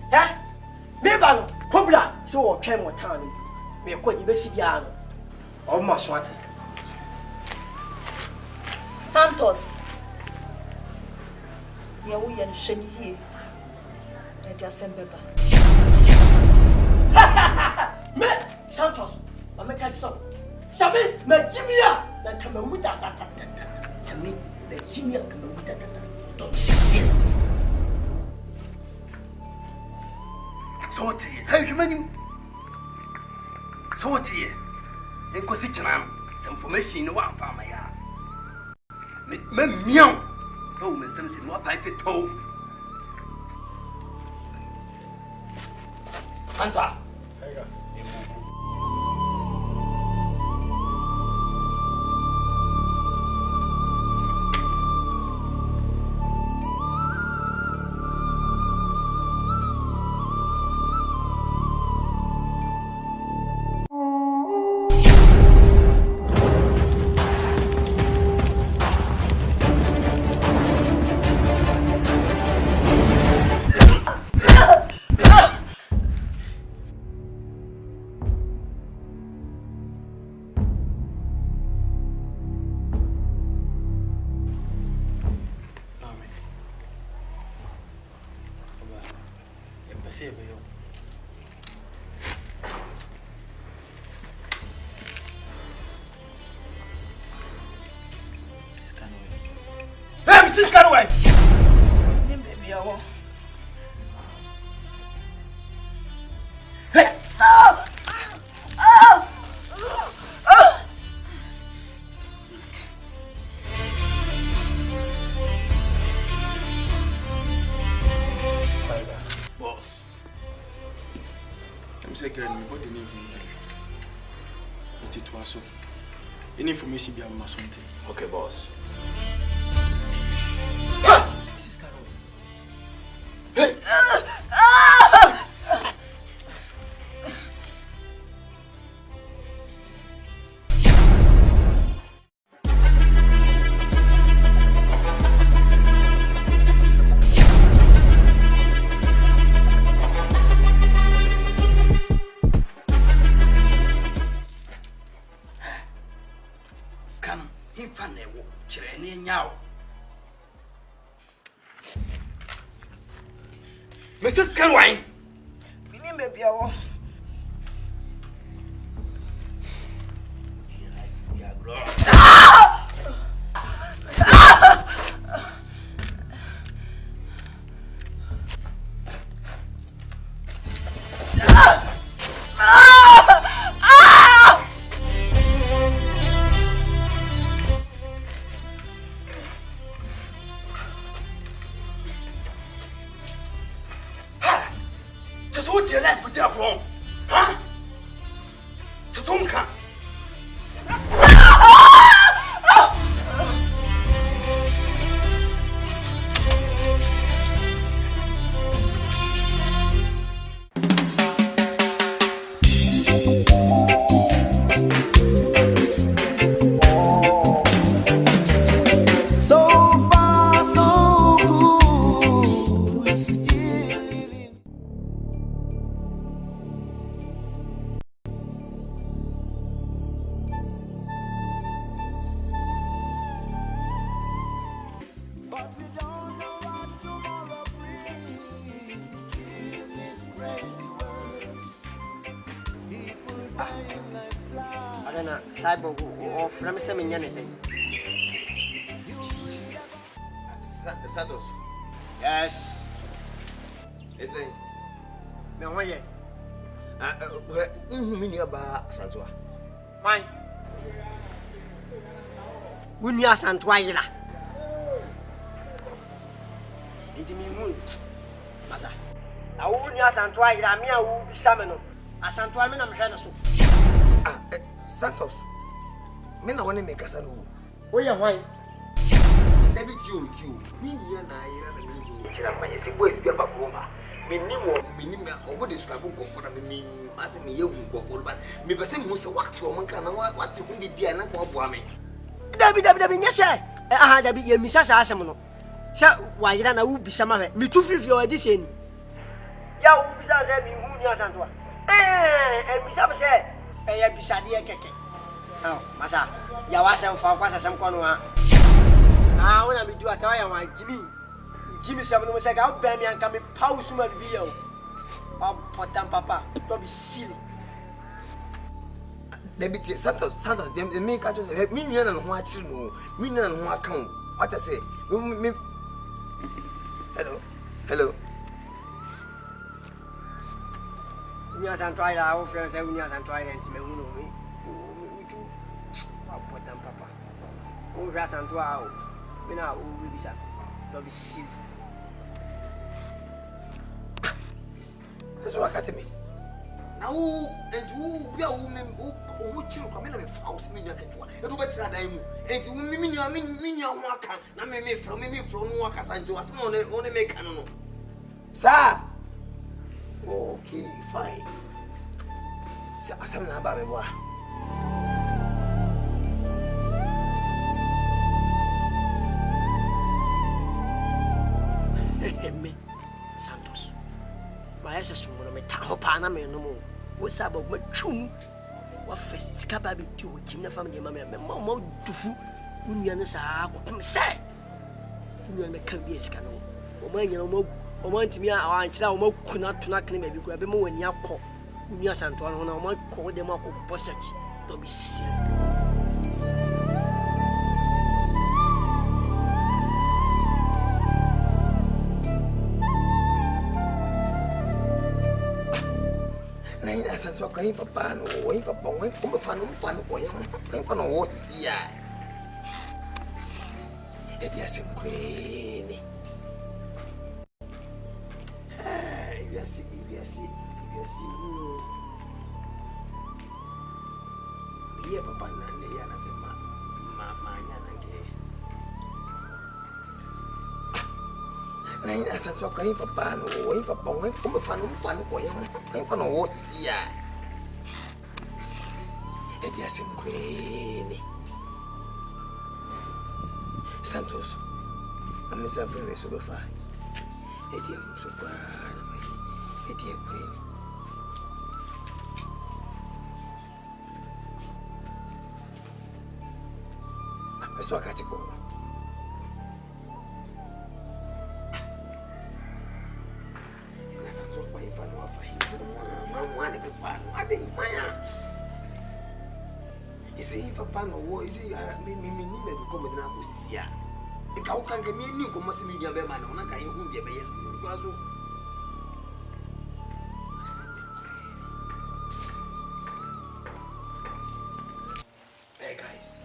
Me ba no. Cobra so o twen mo town. Me ko ni besi bia no. O ma swate. Santos. Ya wo ye no hwani yie. Me Santos, I make it so. Sami, me Jimia, na kama wuta tata. Sami, me Jimia kama wuta tata. Don't see. So what? How you many? So what? En ko si chana, some information no one farm ya. Me meow. Oh, me sense no pa se to. Anta. check and body name. It was so. Any information be a something. Okay, boss. Mrs. Canwine. Baby, I want. What do you like with that wrong? Huh? To some kind. CYBORG or from some anything. Santos. Yes. Is it? No way. About Santua. Mine. Unia Santuaila. Into me moon. Massa. I wouldn't Santuaila, me, I will be shamano. A Santuaman, I'm Hanaso. Santos. Men I want to make a son. Oh, yeah, why? Debit you, me and I, if you wait, get back home. Minimum, or what is Scrabble comfort me, asking me, you go for, but me, but same was a walk to a monk and what to be an aqua me. Debbie, yes, sir. I had a bit, Mrs. Asamono. Sir, why then I would be some of it. Me too, if you're edition. Yow, Mrs. Abby, Munia Santua. And Mrs. said, I am beside the cake. Oh, Massa, Yawasan for some corner. I want to be doing a tire, Jimmy Samuel was like, I'll bear me and come in power soon. Oh, Potam Papa, don't be silly. Debit Santos, the make us have million and watch you, million and one count. What I say? Hello. Unias and try our friends, Unias and try and me. Potam Papa. Oh, Ras and Wow. We now will be some. Don't be silly. That's what got me. Now, and who be a woman who children come in and house me. I do better than I am. And to me, I mean, waka. Now, me from Waka Santo, as only make a no. Sir. Okay, fine. Sir, I'm not about me. Santos. My assassin, my town, Panama, no more. What's about my chum? What face is Cababy to China family, mamma, Mamma, to fool, Unianas are what say. Union can be a scandal. Or when you know, or want me, I could not to knock him, maybe grab him when you call Unias Antoine, or I call them up of Bossage. Don't be silly. Santo crying for pan or wait for Bong, come fun, going for no horse. It is a green. You see, ye papa na ne ya na se ma nya na ge na ina sa to kwa papa no wo papa wo ko me fa no ko ye mo fa no wo sia e dia se mkreni Santos amesa fene so be fa e dia mo so kwa e dia kweli so akati ko ina sa so kwa ifa no afa mwa ne be fa no ade maya isi ifa pa no wo isi mi ni me ko me na ko sisia e ka o kan ga mi ni ko mo se mi bia be ma na ka ye hu bia be yes kwa so hey guys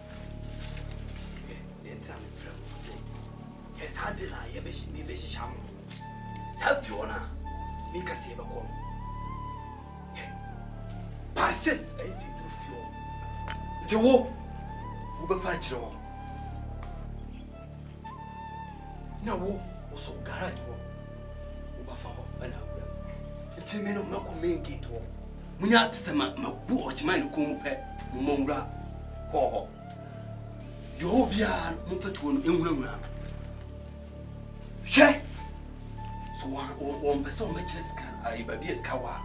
Hadila yebeshi mi beshi shamu. Safiona mi kasi yeba kono. Passes I see through fio. Jowo ube fajiro. Na wo so garage wo. Uba fa ho ana ura. Nti me no mako main gate wo. Munya atsema mabu ochima ni ko mu pe mu monwura. Ho. Yo bia mu fatuo no enwurawura. Che so one person make scan ai ba bi ska wa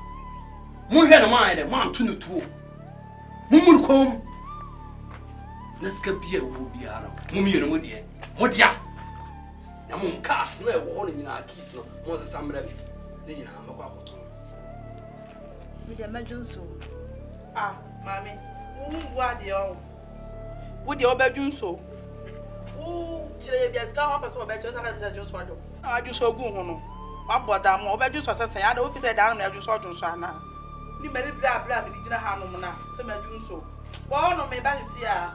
mu hwe na man de man to no tuo mu kom na ska bia wo biara mu mi no mu de mo dia na mu kas na wo no nyina kis no mo se samra bi ne nyina ma kwa koto mi de majunso mami wa de o wo de obajunso chire bia ska wa person obejo sa ka bia jo so ado aju so gun ho no wa boda mo obejo so sesen ya da wo fi se da no aju so dun so ana ni meri bra mi gina ha no mo na se ma ju so wo no me ba si a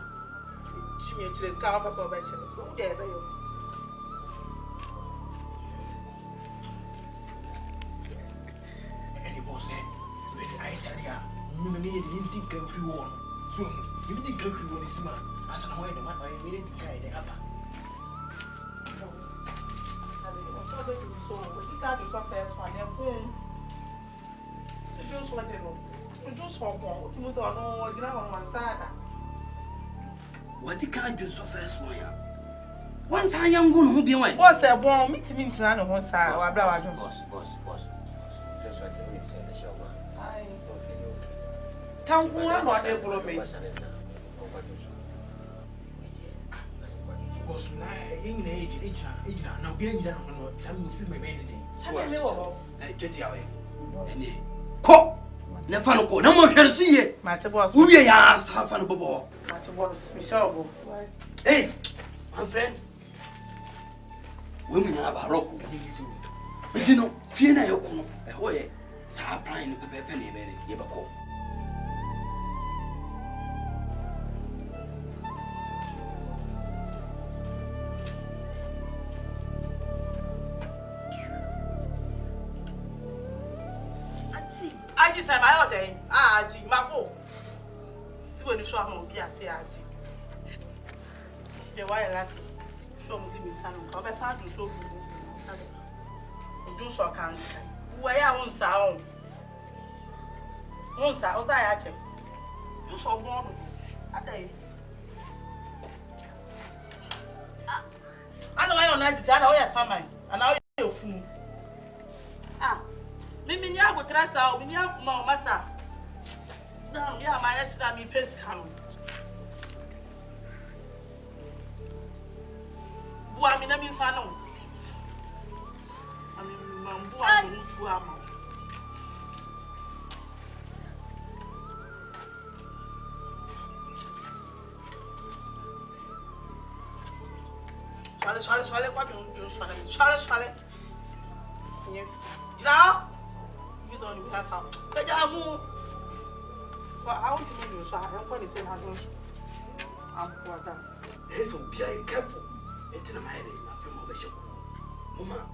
chime chire ska wa person obejo so wo de ebe yo any boss with I said ya me ye didn't think everyone so you didn't think everyone is ma as an way no man I mean kai de apa so we can't do first one then boom so just what they know we just for one we must no gina one sada what the can't do so first one ya once I am going to be one boss e bon meet me ntina no ho sa wa bra wa do boss just what you say the show man ai tanku na no de bolo me boss na yin na ejira na obi enjira no sam no film me ne so me wo na jeti awe ene ko na fa no ko na mo hwere siye mate boss wo wie ya sa fa no bobo mate boss Michelle go hey my friend we munya ba roko ni yesu nti no fie na ye ko no e ho ye sa plan no pepe ne be ne ye ba ko aji say my order aji mako si we ni so am obi ase aji ye wa ya lati so mo ti mi sanu ko be sa dun so bu ojú so kan wo ya won sa o sa ya che du so gbon do adai ana wa yo na ji ana o ya saman ana o ya funu mimi ni ago trasa o mimi akuma o masa na mi ama ya sira mi pes kan bua mi na mi sanu ami mambu a to fu ama Chale kwa bi unjo chale ni ja this one we have found. Kajamu. Well, I want to know you, so I'm going to say I don't. I'm poor. There's to be careful. It's in my head, my friend of Bishop. Mama,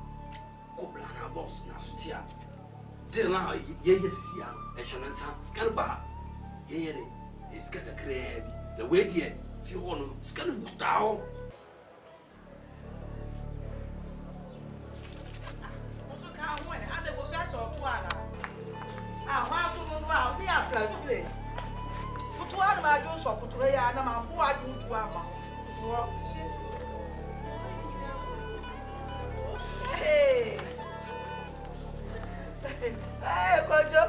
go plan our boss, Nasutia. Till now, yes, and Shannon Scanba. Here, It's got a crab. The way here, if you want to, it's gonna go down. Hey, Kojo.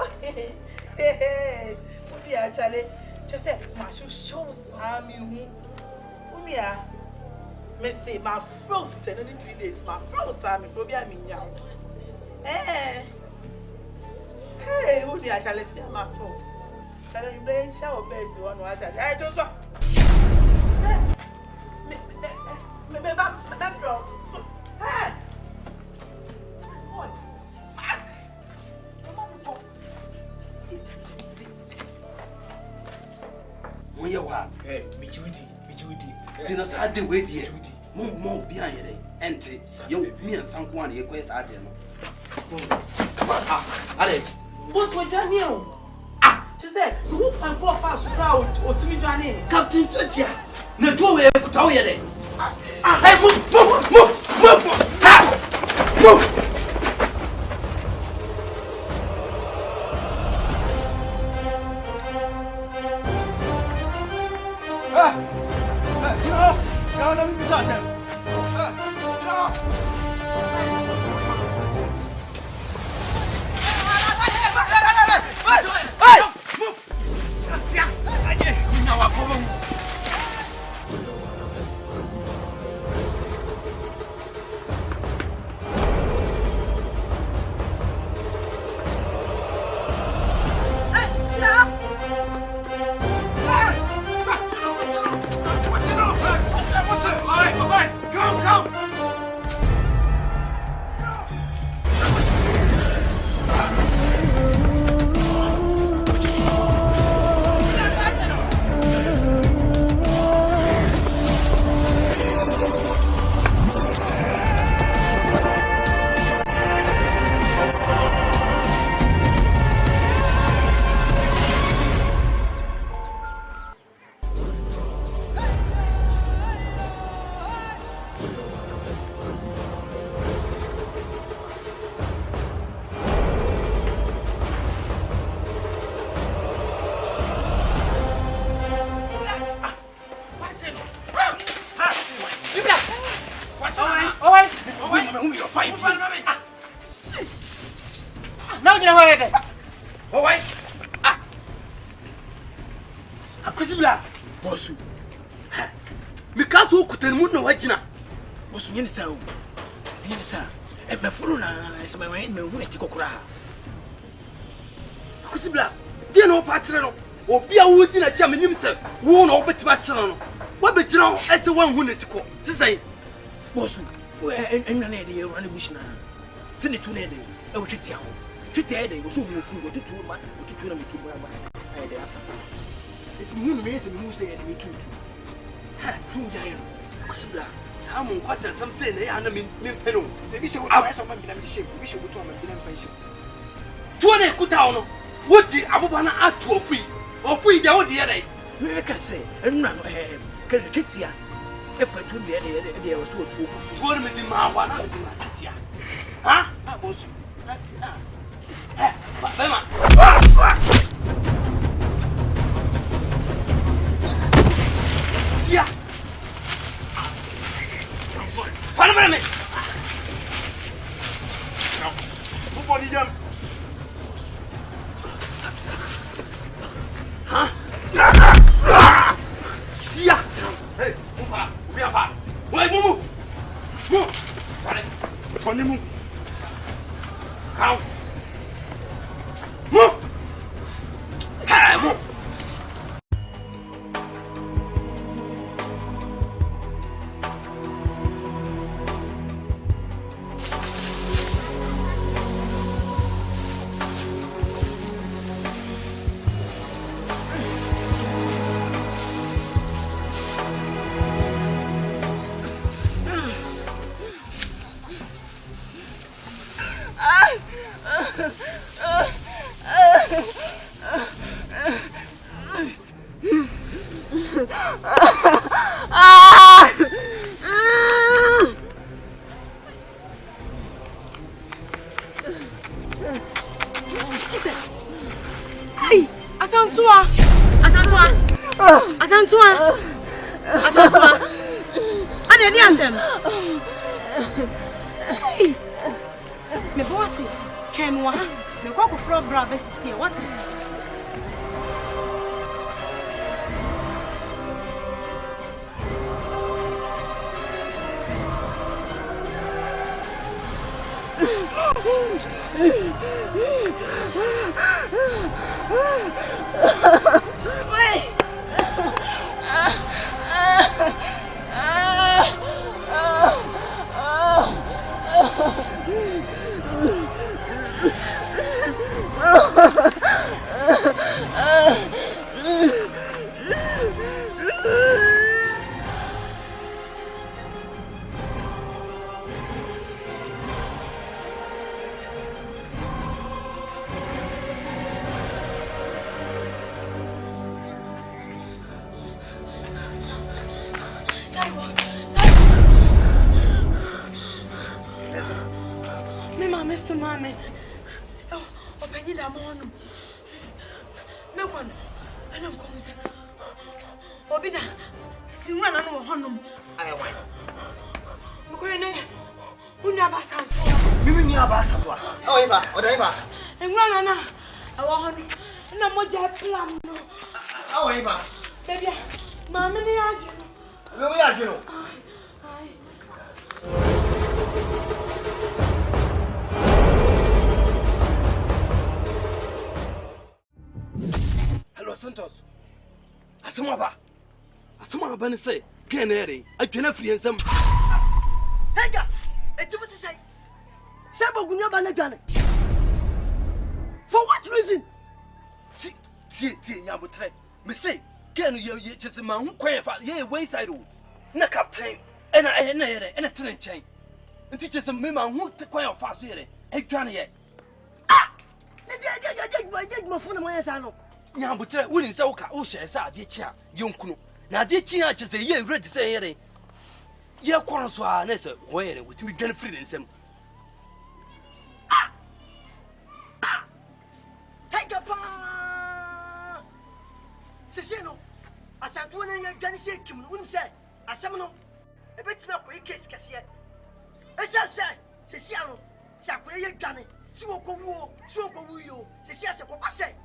Hey, Umia, Charlie. Just say, my show Sammy who Umia. Me say, my fro for 3 days. My fro Sammy for be a minyam. Hey, Umia, Charlie, my fro. Charlie, you play shower base one water. I don't know. Me fro. Hey. What? Moyewa, Michuti. Tina Sade way dear. More behind it. Ente, you me and some one here quest at them. Alex, What's what you here? Just say, who can go fast crowd or to me, Johnny? Captain Tutia. No, two way to tell you. Hey, move. Now you know where it is. Oh, wait. I couldn't laugh. Bossu. Because who could tell Muno Wajina was in so. Yes, sir. And my phone is my way in the way to Kokra. I could see black. Dear no patron, or be a wood in a jam in himself, won't open to my channel. What but now as the one who need to call? Say, Bossu, and an idea running bush now. Send it to Neddy. I will check you. 50 days was so food to 2 months to 2 months. I dare say. It means who say me too. Ha, 2 days. Cosbla. Some questions some say they are mean penal. They be so I some man be shape. We should go to a man fashion. 20 Kutano. What the Abubana act to free or free the old day. I can say, and none of him. Kerkitia. If I told the idea was so to go to me, my one. Huh? I was. Yeah. Follow me. Nobody jump. Huh? Yeah. Hey, move up. We are far. Wait, move. Sorry. Funny move. Count. Move! Hey, move! Asantua. Ade ni asem. Me bossy. Ken wa. Me kwa ko fro bra besi e what? Mami. Oh, open the morning. Me one. I don't come. Obida. You run on honum. I went. Mukone. Unya basa. Mimi ni abasa to. Oh, Eva, Odaiva. And run on. I want na moja plan no. Oh, Eva. Baby, mama ni aje. We are you. Hello, Santos. Asama ba ni say, Ken ere, adwena free ensam. Tiger, eti bu say. CYBORG gunya ba na dwane. For what reason? Ti nyabotre. Me say, Ken ye chese ma hu kwan fa, ye wayside o. Na captain, ena yere, ena tene nchen. Nti chese me ma hu kwan fa so yere, adwane ye. My phone mo yesa no. Nyabotre, woni se wo ka wo hye se ade chi a yonkunu. Na ade chi a chese ye ready say yere. Ye kworo so a na se wo yere, wotimi dwane free nsam. Tiger pa. Se no. Asantu na ye dwane se kim no, woni se asem no. E betima ko case kase. Esa se no. Sa ko ye dwane. Si wo ko wu yo. Se ko pase.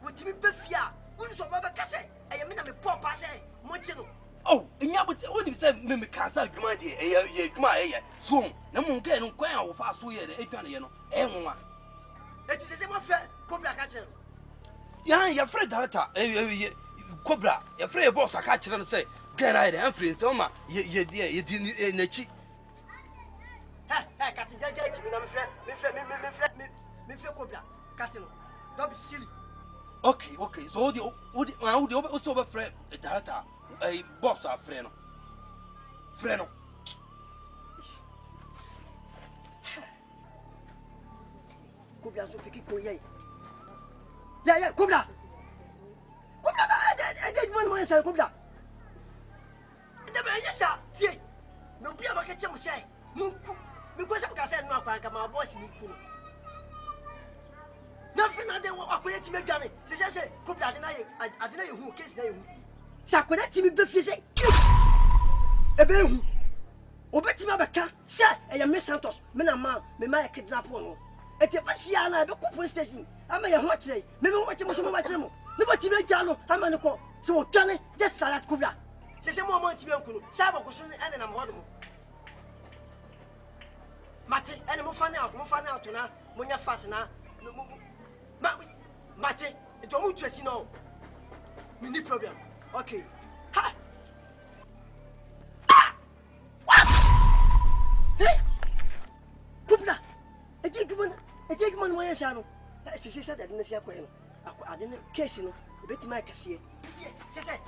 Wotimi befia. Woni so baba kase. E me na me pop pase. Mo chi no. Oh, nyabotre, woni se me kasa adwuma de ye adwuma ye. So, na mo nka no kwan a wo fa so ye de adwane ye no. E nwa. Eti se mo fe Cobra ka che. Ya Fred director Cobra ya Fred boss aka kire no say Ghana dey influence to ma ye na chi Kati jaji mi na me fe Cobra Kati no don't be silly. Okay so who so be Fred director boss a Fred no Cobra so fiki ko ye. Yeah, Cobra. I one more say Cobra. The man yes sir. No be aba ke chemo say. Me go say no akwan ka ma boss ni ku. Na fina de akoye ti me dwane. Say Cobra de na ye hu case na ye hu. Sa akoye ti me be fi say. Ebe hu. Obeti ma beka say e me Santos me na ma me ma kidnap no. Eti pasia na be ku police station. Ama ye ho kire. Me ho kire mo so mo ba kire mo. Ne ba ti me jalo ama ne ko. Se wo dwane just like Cobra. Se mo ti be nkunu. CYBORG so ene na mo hodo mo. Mate, ene mo fa na out na. Mo nya fast na. Mate, e do mo twesi no. Me ni problem. Okay. Ha. Hey! Cobra. E man mo yesa no. Se that na sia kweno. Ade ne case no, e beti ma kase. Se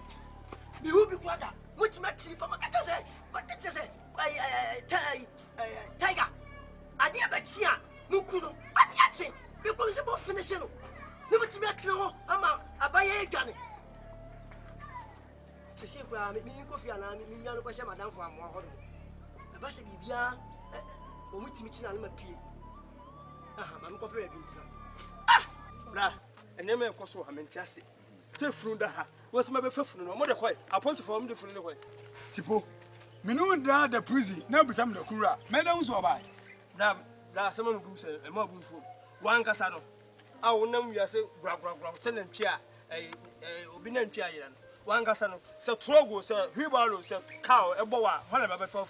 mi hu bi kwada. Mo ti ma tiri pa ma ka se. Ma ka se. Tiger. Ade ba ti a, no ku no. Ade ati. Bi ko se bo finish no. Ne mo ti ma tiri ho ama abaye edwane. Se kwa mi ko fi ana mi nwa no ko she madam fo amo ho no. E ba se bibia o mu ti mi ti na le ma pie. Aha, ma mi ko pre bi ntina. Bra, ene me ko so ha me ntiase. Se furu da ha. What's my before no more the quite. I post from the full way. Tipo, me no the prison, no be some the kura. Madam so by. That someone who say a mob food. One casano. I will know you say grab, send and chair, a obedient chair. One casano, so trouble, sir, Hibalo, sir, cow, a boa, one of my before.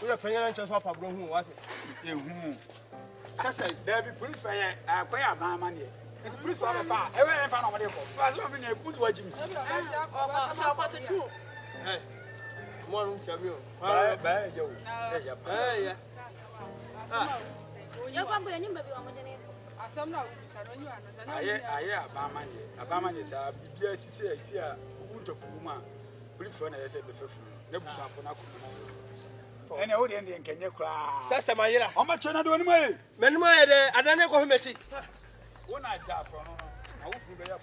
We are paying attention to what who was it. I said, there be police fire, I pay a man money. And the police for the fire, every fan of the book. I was loving a good watching. Hey, one tell you. Bye, Joe. Hey, You're going to be on the Abaman is a BSC here, wood of woman. Police for I said the fifth. Never saw for now. And I would end in Kenya cry. Sasa Mayra. How much are you doing? Meanwhile, I don't know how much. One night, I will figure out.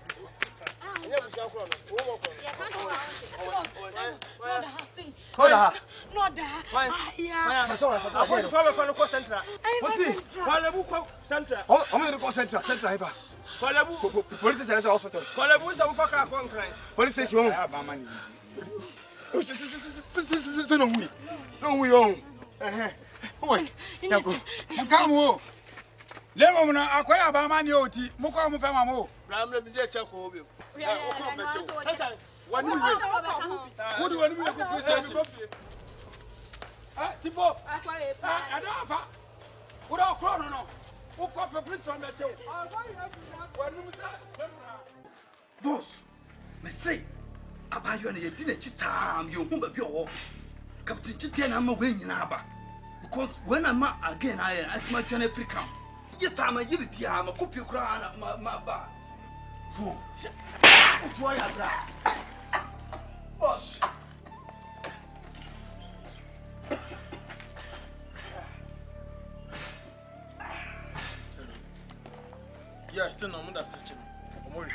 Lemon, I acquire by my yoti, Mokam Famamo. Ram, let me get your home. What do you want me to do? Tipo, I don't know. What are chrono? Who caught the prince on the show? Boss, me say, about you and your dinner, Chisam, you whom be your Captain Chitian, I'm a winning abba. Because when I'm again, I at my John African. Yes, I'm a Yippee, I'm a coffee crown at my bar. Fool, why I drive? Boss. Yeah, still no more such a more.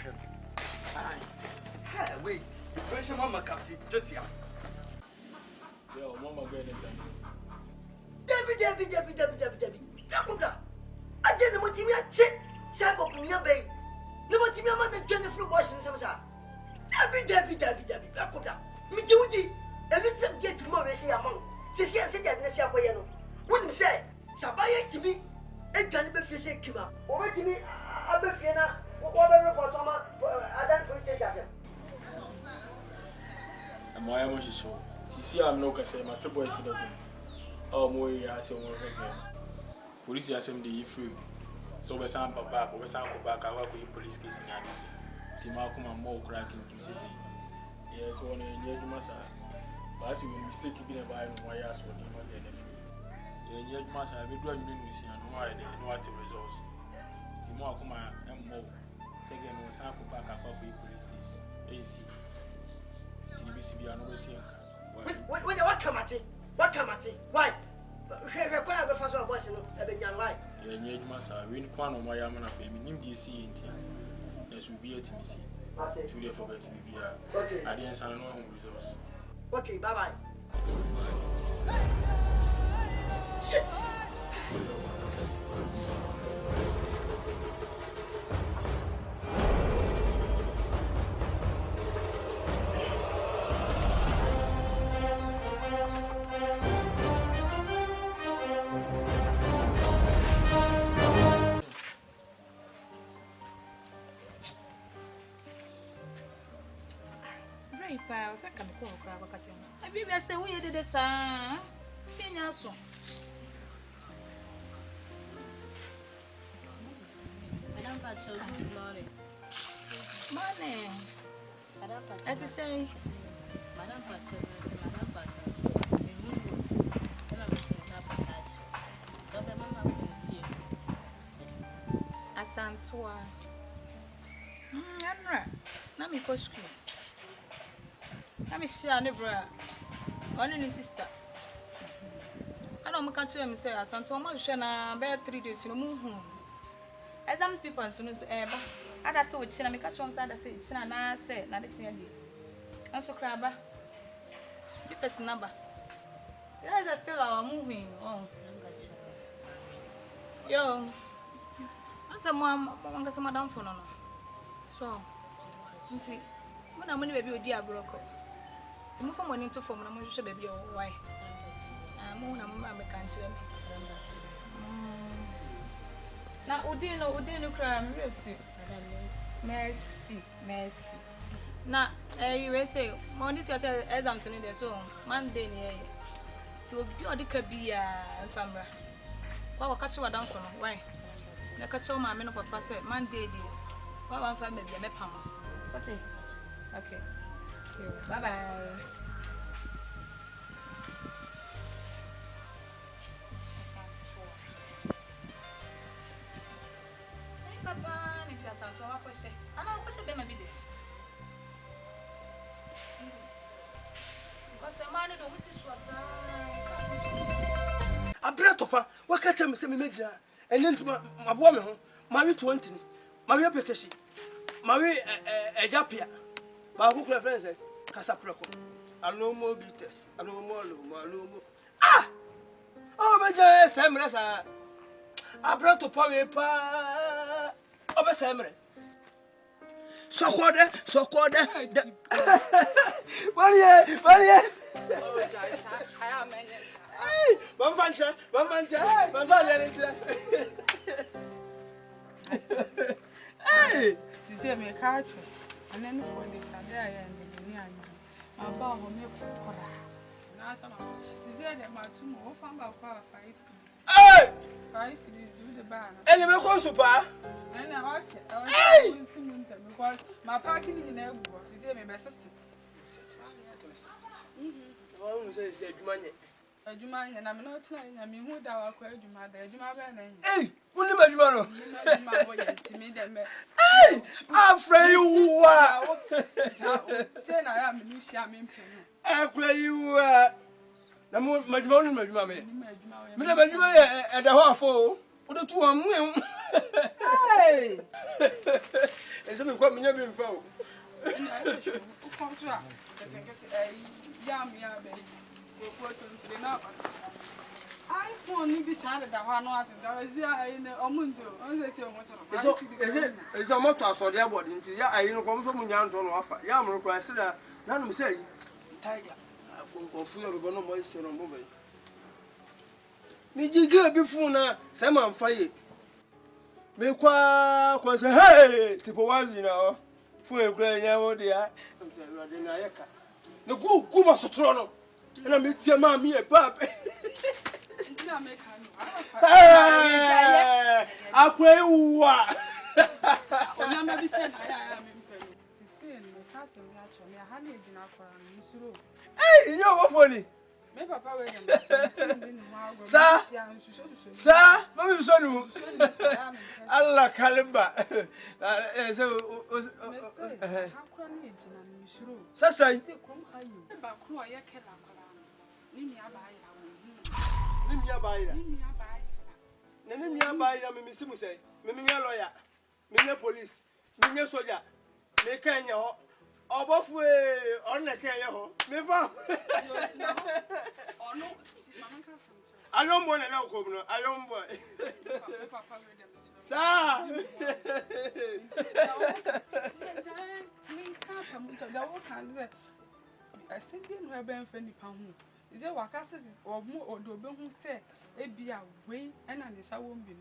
Wait, pressure Mamma Captain Jotia. Yo, Mamma, Debbie. I didn't want to be a chick. Shut up, your baby. No, what's your man and Jennifer Boys and Samsa? Debbie. Bacoda. Me duty. And it's a get tomorrow here among. She has said that Neshapoyano. Wouldn't say. Sabaya to me. And can be physic him up. Over to me, I'm a Fiona. Whatever for summer, I don't police station. And why am I so? See, I'm no Cassam, my two boys in the room. Oh, more, I say, police has him the free. So we sound back, we sound back. I work with police case in Timalcom and more cracking to see. Yeah, it's one in your massa. But as you mistake you been by why I asked what you want to free. Yeah, your massa, we do a new and why they know what the results. Timalcom and more. Second, we sound back. I work with police case. AC. TBCB, I know what you What come at it? What come at it? Why? Require the first one was in a young life. Yeah, Massa, we can't know my Yamana family. Nim DC in Tia. There should be a TBC. To the forget to be here. Okay. I didn't sign no resource. Okay, bye bye. Shit! I can call Crabacatcher. I be say we did the sun. Pinaso. Madame Patcho, money. Money. Madame Patcho. I just say, Madame Patcho, Madame Patcho. And I was in Napatach. So the mamma will feel. I sang swan. I'm right. Let me go school. Let me share neighbor. Only sister. I don't come to him say, I sent to my shana about 3 days in the moon. As some people as soon as ever. I just saw China make a chance and I say, China, I said, not the China. I saw Crabber. The person number. You guys are still our moving. Oh, yo. That's a mom, I'm going to madam for no. So, Muna money baby odi agroko. Ti mu fo money to fo na mo hwehwe baby o why. Mo na mama me kan kire me. Na odi no kra me refi. Merci. Na you say Monday to say exams in there so Monday ni ti obi odi ka bia famra. Wa ka chi wadan fo no why? Na ka chi o ma me no papa say Monday di. Wa wan fa me bia me pam. Okay. Bye bye. Papa, ni tia santo wa kwese. Ana kwese be ma bi de. Kwese ma ni do musi suasa. Abra topa, wa ka tell me say me megira. Ene ntuma mabo me ho. Ma wi 20 ni. Ma wi peteshi. Ma wi ejapia. Ba ku kula friends kasa proko. Alomo bites. Alomo. Ah! Oh meja semre sa. Abra topa we pa. Obe semre. Sokode. Waliye. Oh, Joyce, I am many. Hey, Mamfancha. Hey, you see me catch and then for this and there and the near my bow me for now some you see that my two more from about 5 cities. Hey! 5 cities do the bar. And you go super. And I watch it. I was because my parking in the neighborhood. You see me best sister. One says money. A Juman and I'm not telling I mean who thou are quite Juma, the Juma Banning. Hey, what do you want? Hey, I'm afraid you are. Say I am a new shaman. I'm afraid you are. The moon, my morning, my mammy. And the half full. What the 2 am will. Hey, and something quite me never found. Yam, baby. I won't be sad that one not in a mundo. It's a motor so their body. I come from young to offer. Yam requires that none say, Tiger. I won't go free of no more son of mobile. Me jigger before now, some on fire. Me qua say, hey, tipo was you know, for a great young dear. No go, come to Toronto. And I meet your mammy a pup. I pray you are. I never said I am in pain. See, and my cousin, naturally, I had it in our room. Hey, you know funny. Maybe Papa Sir, Mammy son, Allah Caliba. So, Sasa, Mimi Simu say, Mimi lawyer, Mimi police, Mimi soldier, me Kenya, or both way on the Kenya, me found. I don't want to know, I don't want. I said, didn't have been friendly pound. Is there what casses or more or do who say, a be away and an is a woman.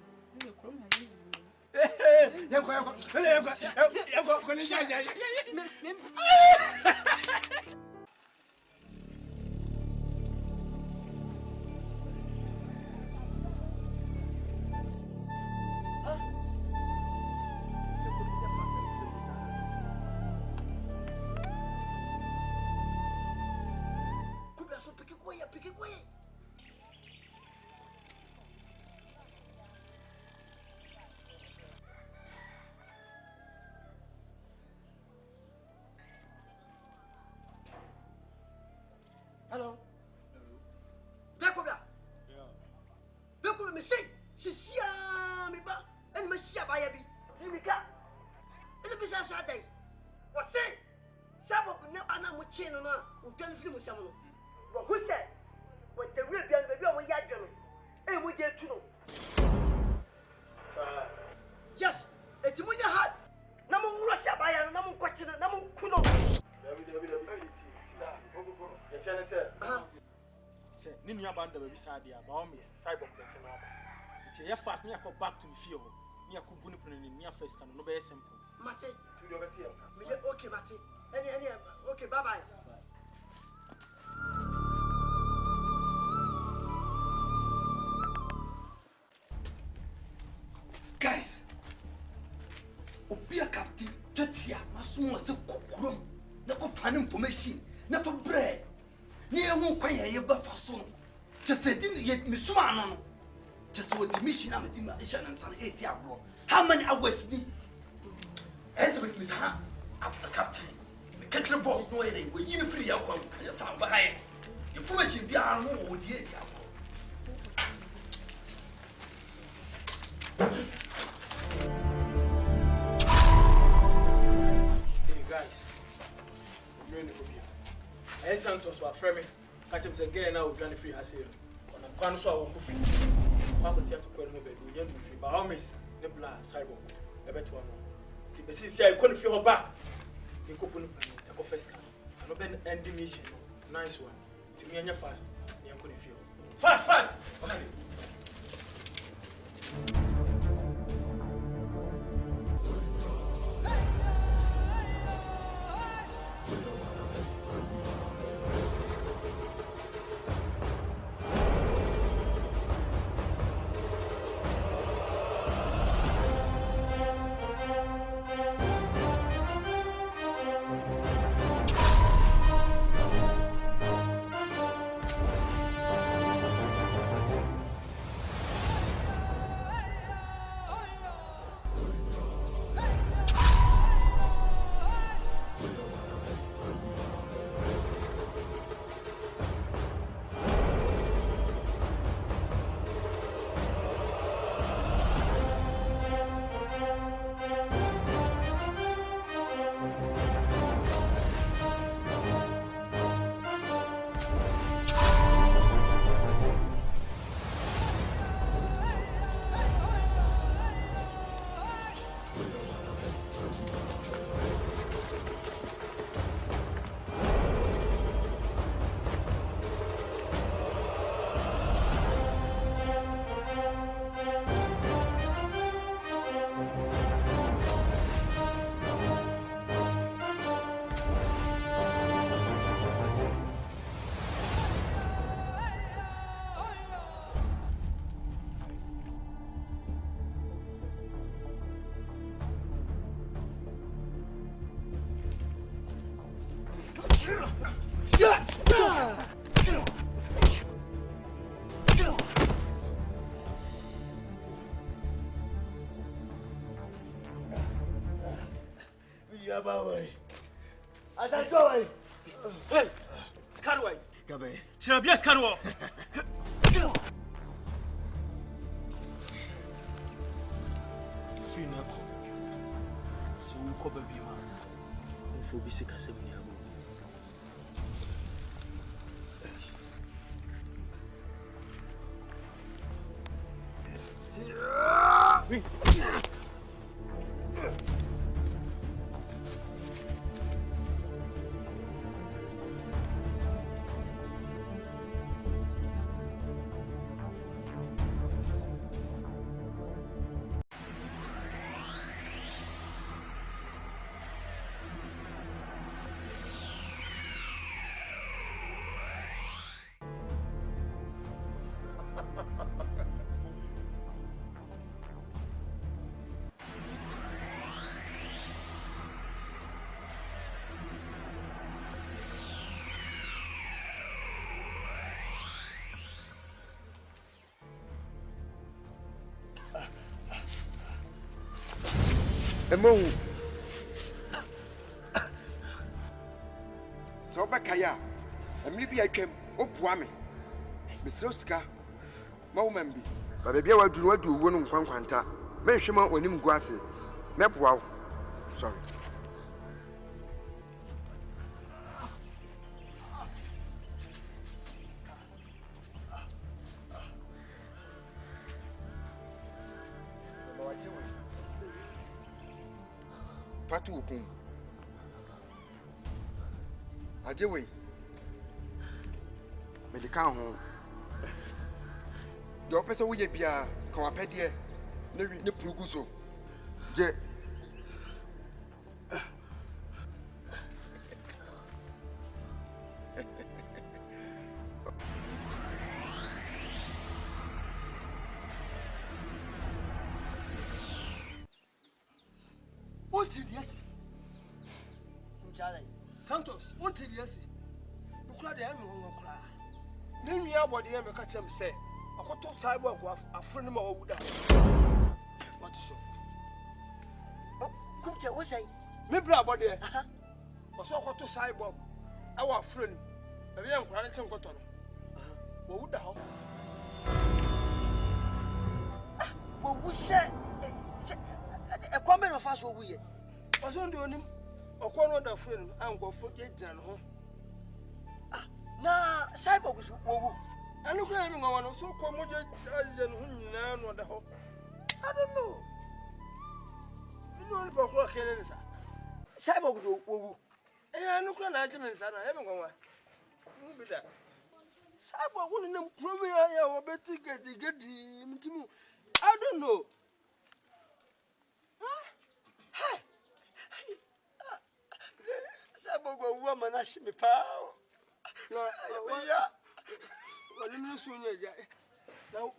Hello. Black Cobra. Yeah. Black Cobra, me say, me ba, and me see by abi. Me ka. Ele be sa day. What say? Shabo ku ne ana mu chi no na, o twan film sam no. But who said? What the real girl baby o ya dwo no. E mu je tu no. Yes, eti mu ya hard. Na mu rush abaya no, na mu kwachi no, na mu ku no. band baby sadia ba o me cyborg be no aba it's here fast me go back to me feel me akubuni punu ni me first kan no be simple Mate to your be feel me okay Mate any okay bye bye guys obia captain twatia maso se kokurom na ko fan information na fa bread ni ehu kwan ye ba fa so no chese din ye misuma no no chese wo di mission am di ma isha nan san 8 abro how many hours ni as with miss ha captain me catch boss no ye we yin free ya kwan ya san ba haye information bi a no wo di abro guys, I'm really good here. I Santos were framing. Catch him say, "Get now, we're going to free herself." On a plan, so I will coffee. How could you have to call him? We don't free. But how miss the blood cyborg? I bet one. The see, I couldn't feel her back. You could put a confess can. I'm not ending mission. Nice one. To me and your fast. You couldn't feel. Fast. Okay. Hey, Scarway. Gabe. Sirabia Scarwo. Finako. So ko baby ma. Fo bi se kase mi abo. Emo. So bakaya. Emli bi atwam opua me. Mesro sika. Ma wo mambi. Ba bia wadu wo no nkwankwanta. Menhwe ma onim gu ase. Mepoa wo. Sorry. Patu okun. Ajewe. Medika ho. The opposite way be a come up here. Ne puguso. Je. What did you say? Santos, what did you say? You cried the enemy on your cry. Name me about the enemy catch him say. I got to cyborg a friend of mine. What is it? Oh, come to what's it? Maybe about there. Was so got to cyborg. Our friend. A young granite and cotton. What would the hell? Well, who said a comment of us? What we was on doing him? Or one of the friend and go forget Jan home. Nah, cyborg is woo. I look at him, I want to so come with you and what the hell. I don't know. You know about what can it is. Cyborg woo. I look at Agents and I haven't gone. Be that. Cyborg wouldn't know from me. I will bet to get him to me. I don't know. Hey. Cyborg woman, I see me power. No, yeah. Well, you soon, now,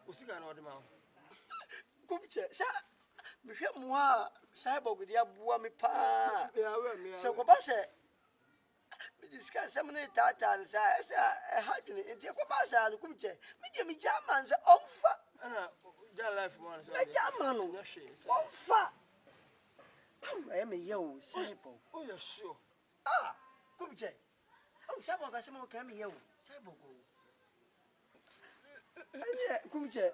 Usikano, the man. Kupche, sir, me hear moi, cyborg with the abuami pa. So, Kobasa, we discuss some of the Tatans. I had to eat a Kobasa and Kupche. Me, Germans, offer. And I life once. A German, offer. I am a young cyborg. Oh, you're sure. Ah, Kupche. Oh, cyborg has some come here. Cyborg. Yeah, Kumche.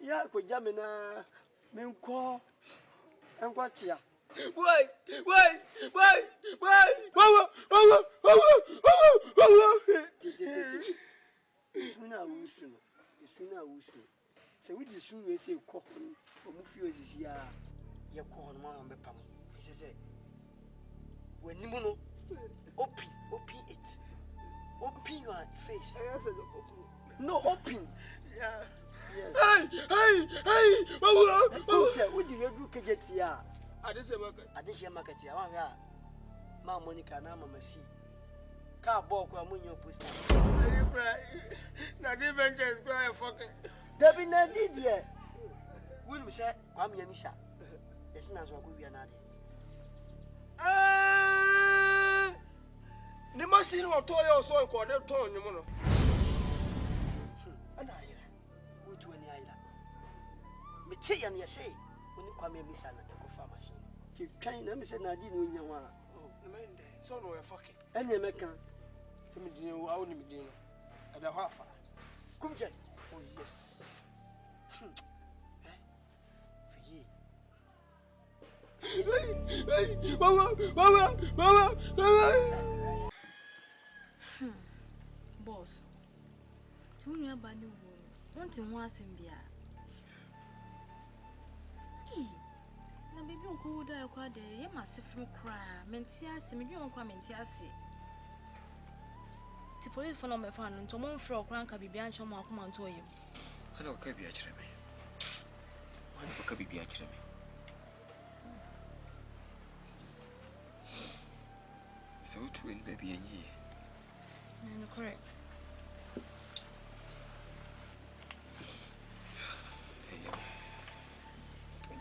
Yeah, could Jamina Minko and what's ya? Why? So we just soon say cock or Mufio is here. Your corn, Mamma Pam. He says, when Nimono open it. Open your face. No, open. Yeah. Hey! What do you do? Get here. I this market here. Ma Monica, now, Mamma, see. Car walk or moon your poster. You cry. Not even just cry fucking. There be no did yet. Will we say, I'm Yanisa? Yes, that's what we are not. The machine will toy your soul called the tone, you know. And I would to any island. Me and you say, when you come here, Miss Anna, the coffee machine. You can't let me say, I didn't win your one. Oh, the man there, so no, a fucking. And you make a to me, you know, I only be dinner at the half. Come, Jack. Oh, yes. Boss, tell me about you. Want to once and be na baby on cool die quite a massive from cry, Mentias, and you won't come Mentias. The police for no me found until one frog crank be behind your mouth. Come on, to you. I know Cabby actually. Why do Cabby be actually? So to win baby and ye. No, correct.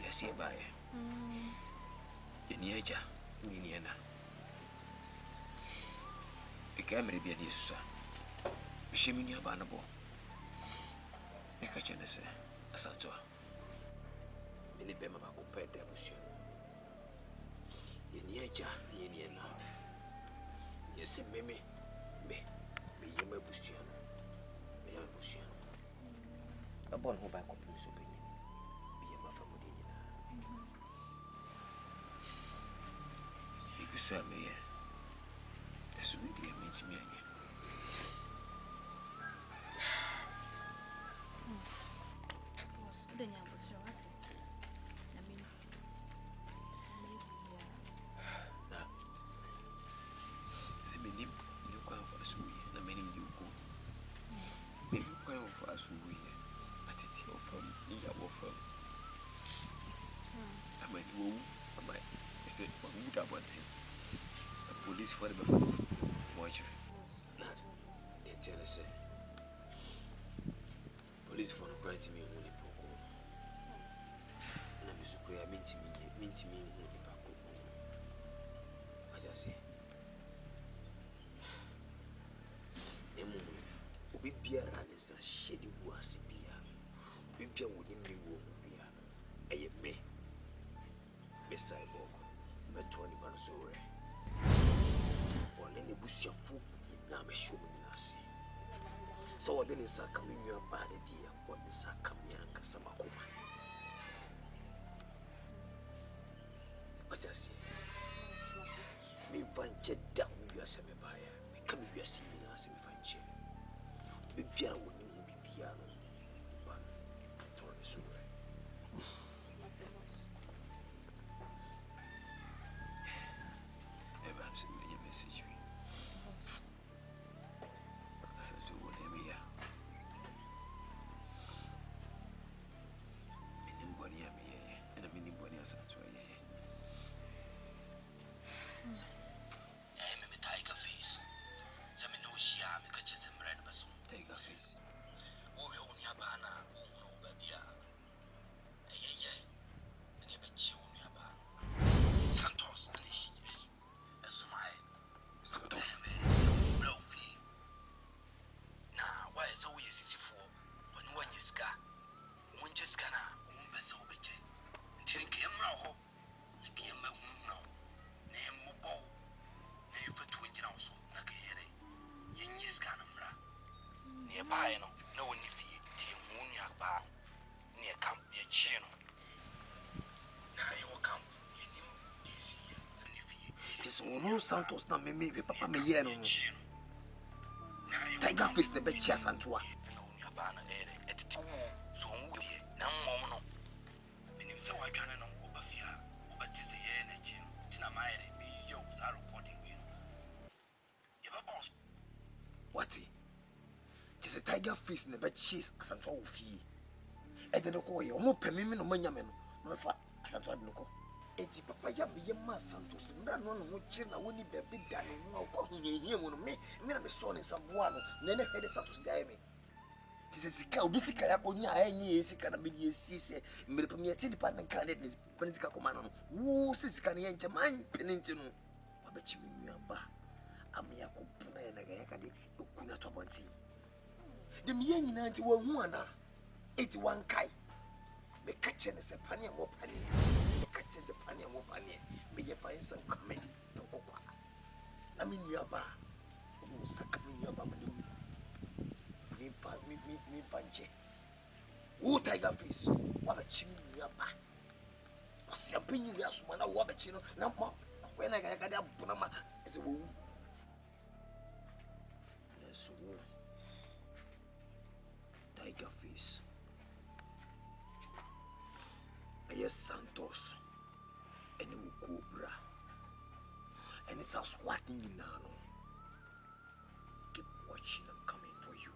Yes, you buy. In Yaja, Niniana. A camera be a niece. She mean your banable. A catcher, a sato. In the Bema compared to Bushion. In Yaja, Niniana. Yes, Mimi, me, Yama Bushian. Yama Bushian. A born who by companies opinion. So me, that's what it means me again. Boss, then you was your answer. That means maybe you go for the school, and many you go. so we atiti ofam iya wofam amani wo amai say we da bonti the police for the watch na they tell us police for no quite me only poko na me so prayer minti me only poko as I say obi biara ne sa hyede wu ase bia obi bia wo ni me wo bia eye me CYBORG me toni man so re one ne busuafo na me show me na ase so wo de ne sa ka me nwa ba de dia wo ne sa ka me anka sama koma Ajasi me vanche da wi ase me ba ya me ka me wi ase ni na ase me vanche bibiara woni mu bibiara no ba to ne so re eba am send me a message me asa so woni me ya minim boni ya me ye na minim boni asa so ye me tiger face me no shia me ka chese mra na baso tiger face wo we oni abana wo no ba bia ye ne be chi oni aba Santos ani shi esumai Santos bro fi na why so we siti fo when one yeska mun jeska na mun be so be je ntin ke mra ho ne ke ma mun no ne mo bo ne fa 20 na so na ke yere yin yeska na mra ne ba no na woni fi ti mun ya ba ne kam ye chi no na yo kam ye nim yesi ne fi just one Santos na me papa me ye no tiger face the be chia santoa na woni aba na ere etiti so nwu ye na mmom no menim se wa dwane no oba fia oba tise ye na chi tina maire mi yo za recording we ye ba boss what just a tiger face the be cheese santoa wo fie e de no ko ye o mo pemi me no manya me no no fa santoa de no ko eti papa ya be ma Santos mra no no chi na woni bebe da no ko hunyehie mu no me na me so ne saboa no na ne hede Santos da me sisi sika obi sika ya ko nya enye sika na me di esise mre pam ya ti department candidate ne sika ko ma no wo sika ne enche man penenti no wabachi me nua ba am ya ko puna ya na ga ya ka de okuna to bonti de me nyina nti wo hu ana eti wan kai me kache ne se pani wo pani catches a penny and whooping me ye find some coming to cocoa. I mean, you are who suck me your bammy. Me fanche. Who tiger face? What a chimney you are back. Was something you are one of what you know, no more. When I got up, Bonama is a woo. Let's woo. Tiger face. Yes, Santos. And Cobra. And it's a squatting now. Keep watching, I'm coming for you.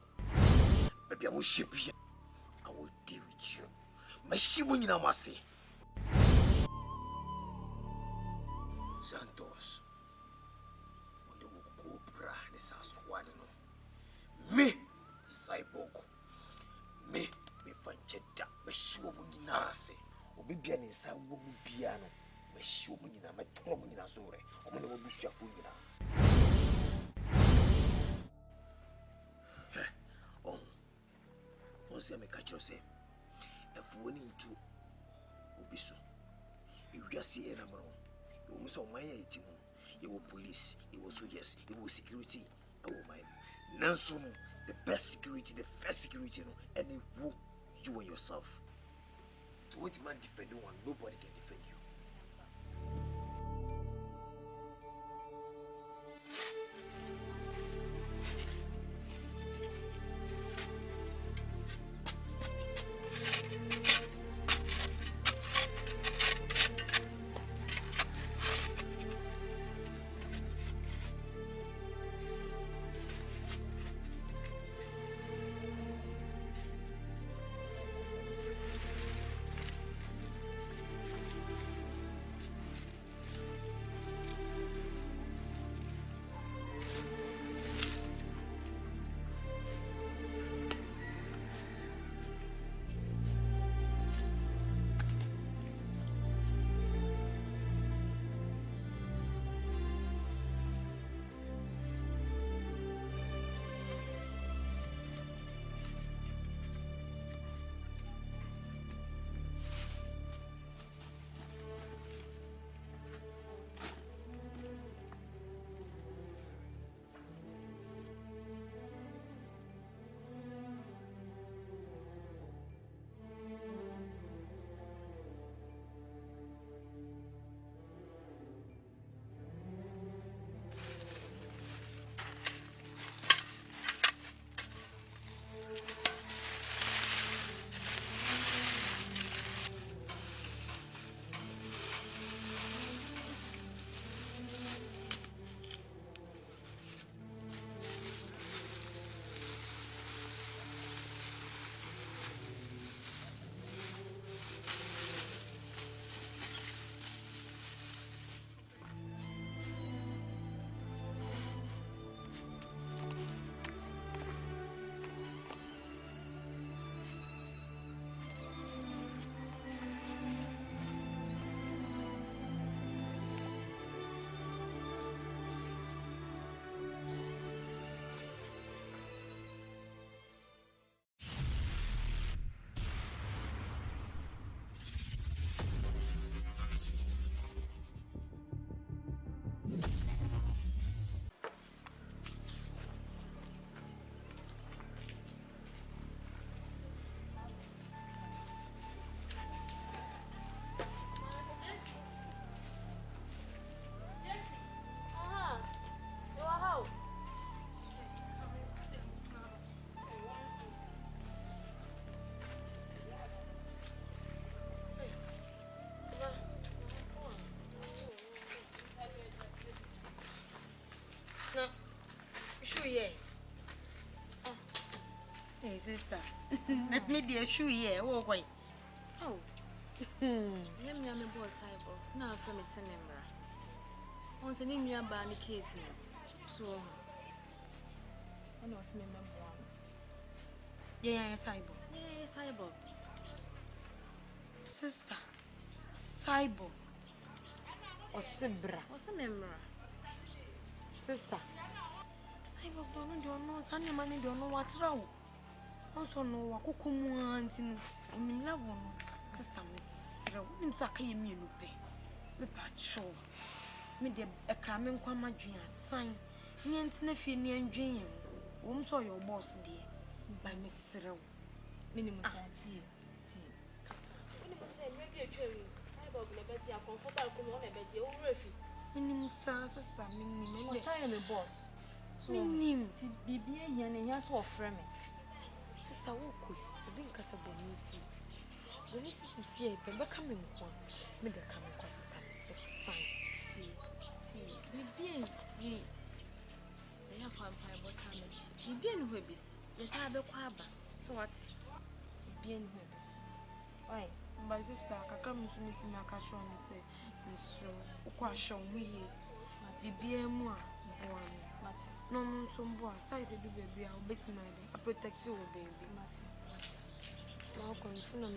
Baby, I will ship you. I will deal with you. My shimon in Amasi. Santos. When the Cobra is a squatting. Me, CYBORG. Me find Jeddah. My shimon in Amasi. Obi bia ne sa wo mu bia no ma hio mu nyina ma toro mu nyina so re o mo ne wo busuafo nyina on se me ka kiro se efu ni ntu obi so ewiase e na mro e wo so man ya etimu ye wo police ye wo soldiers ye wo security e wo man nanso no the best security the first security no and wo you and yourself. What man defend one, nobody can defend you. sister. Me dear shoe here. Walk away. Oh. Yemi ame boss cyborg. Na afre me senemra. On se ni nua ba ni case no. So ana wase me membo. Yeah, cyborg. Yeah, cyborg. Sister. Cyborg. Osebra. Wase memra. Sister. Cyborg don't know. Sunny money don't know what's wrong. Also no wakukumu auntie no. I'm love one. Sister Miss Saka me lupe. Me patrol. Me de a coming kwama dream sign. Me and Sniffy near dream. Saw your boss dear. By Miss Row. Minimum tea. Minimum say maybe a cherry. Cyborg never a comfortable come on a bed. You refuse. Minimum sister, minimum. I am a boss. So Minim. Bibi and yes or frame. Sister Woku, the big Casabonisi. When this is here, but coming one, made the coming sister, sign. Tea. Bibi and see. They have vampire what damage. Bibi and Webis. Yes, I have a quaba. So what's Bibi and Webis? Why, my sister, I come to meet my catch on and say, Miss Uquashaw, me, the BMA, boy. No, some boy, start to do baby, I'll bet my day. I protect you, baby. Now, confirm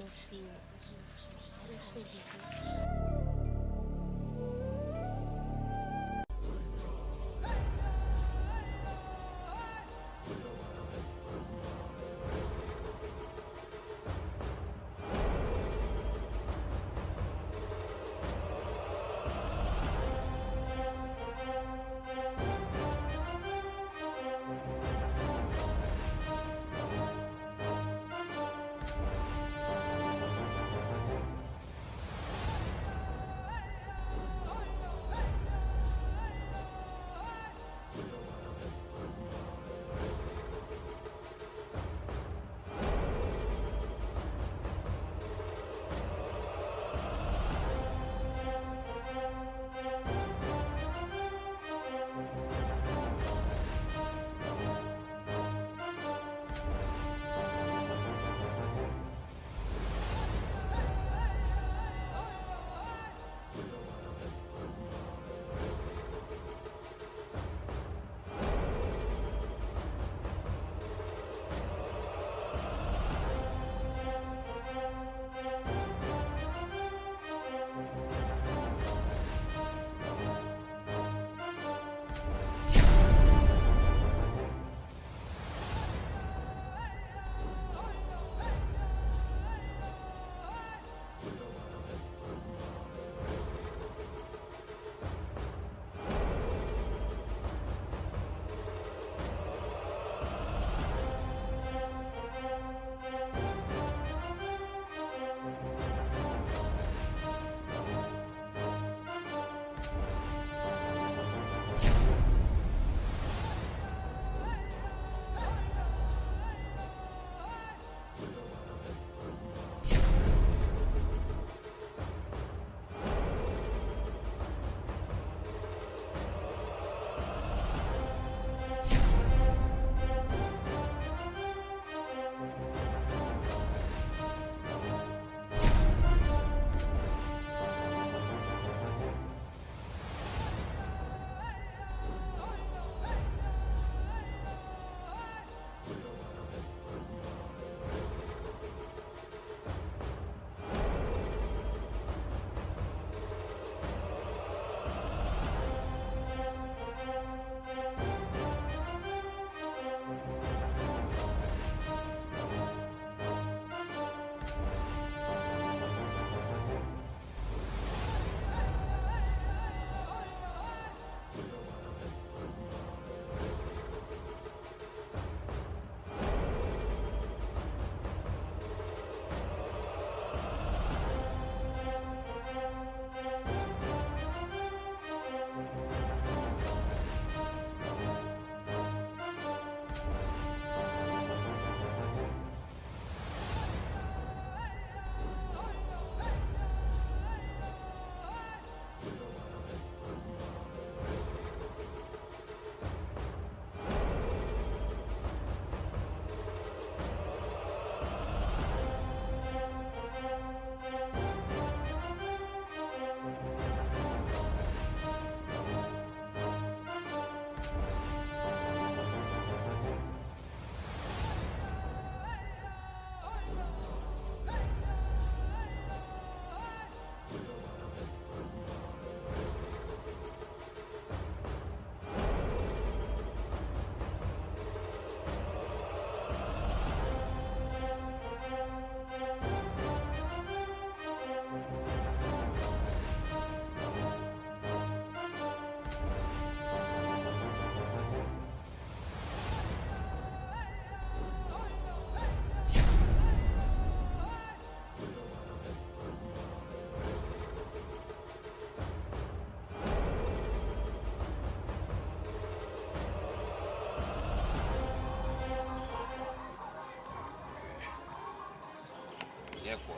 yɛkɔ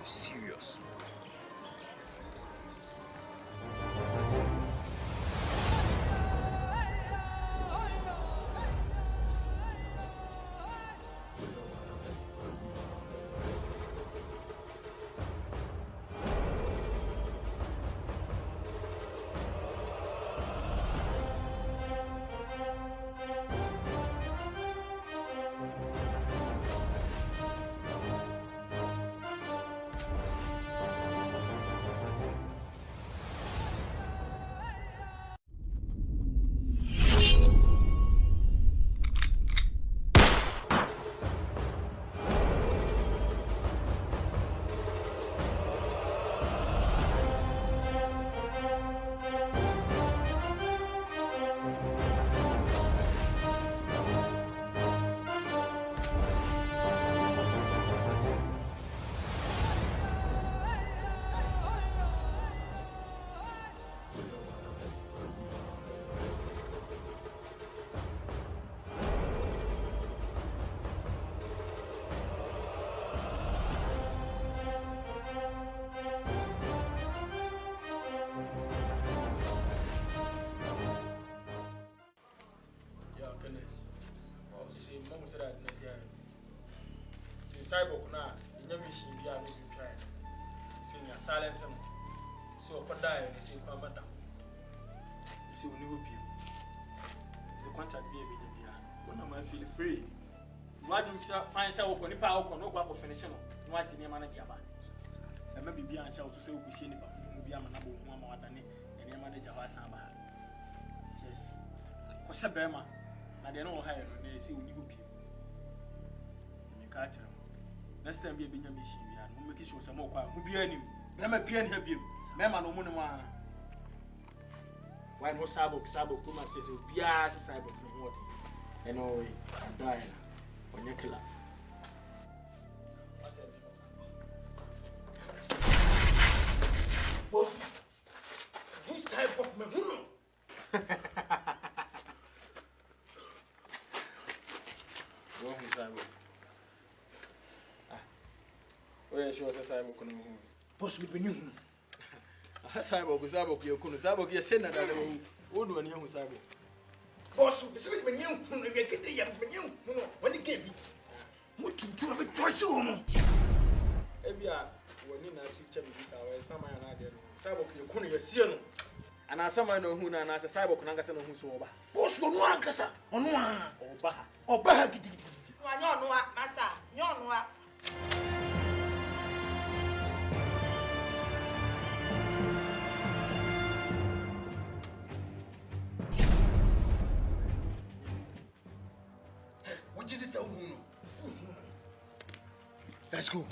serious. CYBORG na nya mission bia no bi try senior silence him so okoda e say kwa madam so we no be the contact be bia wona ma feel free what do you find say okoni pa okon no kwa finish no no ati ne ma na dia ba e ma bibia an sha so say okusie ni ba no bia ma na bo hu ama wadane ne ma na ja ba san ba yes ko se be ma na de no wo ha e no ne say we no be me ka tell next time be nya mission bia no make sure say mo kwa hu bia nim na ma pia ni ha bia me ma no mu no ma why no CYBORG kuma say so bia CYBORG no what e no we die na onye killer boss this CYBORG me hu wo hu CYBORG oye sure say CYBORG no hu boss me be ni hu CYBORG ye kunu CYBORG ye send na da wo do ani hu CYBORG boss me ni hu no be kete ya me ni hu no wani ke bi mututu me tochi wo mo ebia woni na picture bi bisa wa sama ya na de no CYBORG ye kunu ye sie no ana sama na hu na na CYBORG na ngasa na hu so oba boss no ankasa ono a oba gidigidi wa nyo a masa nyo a let's go.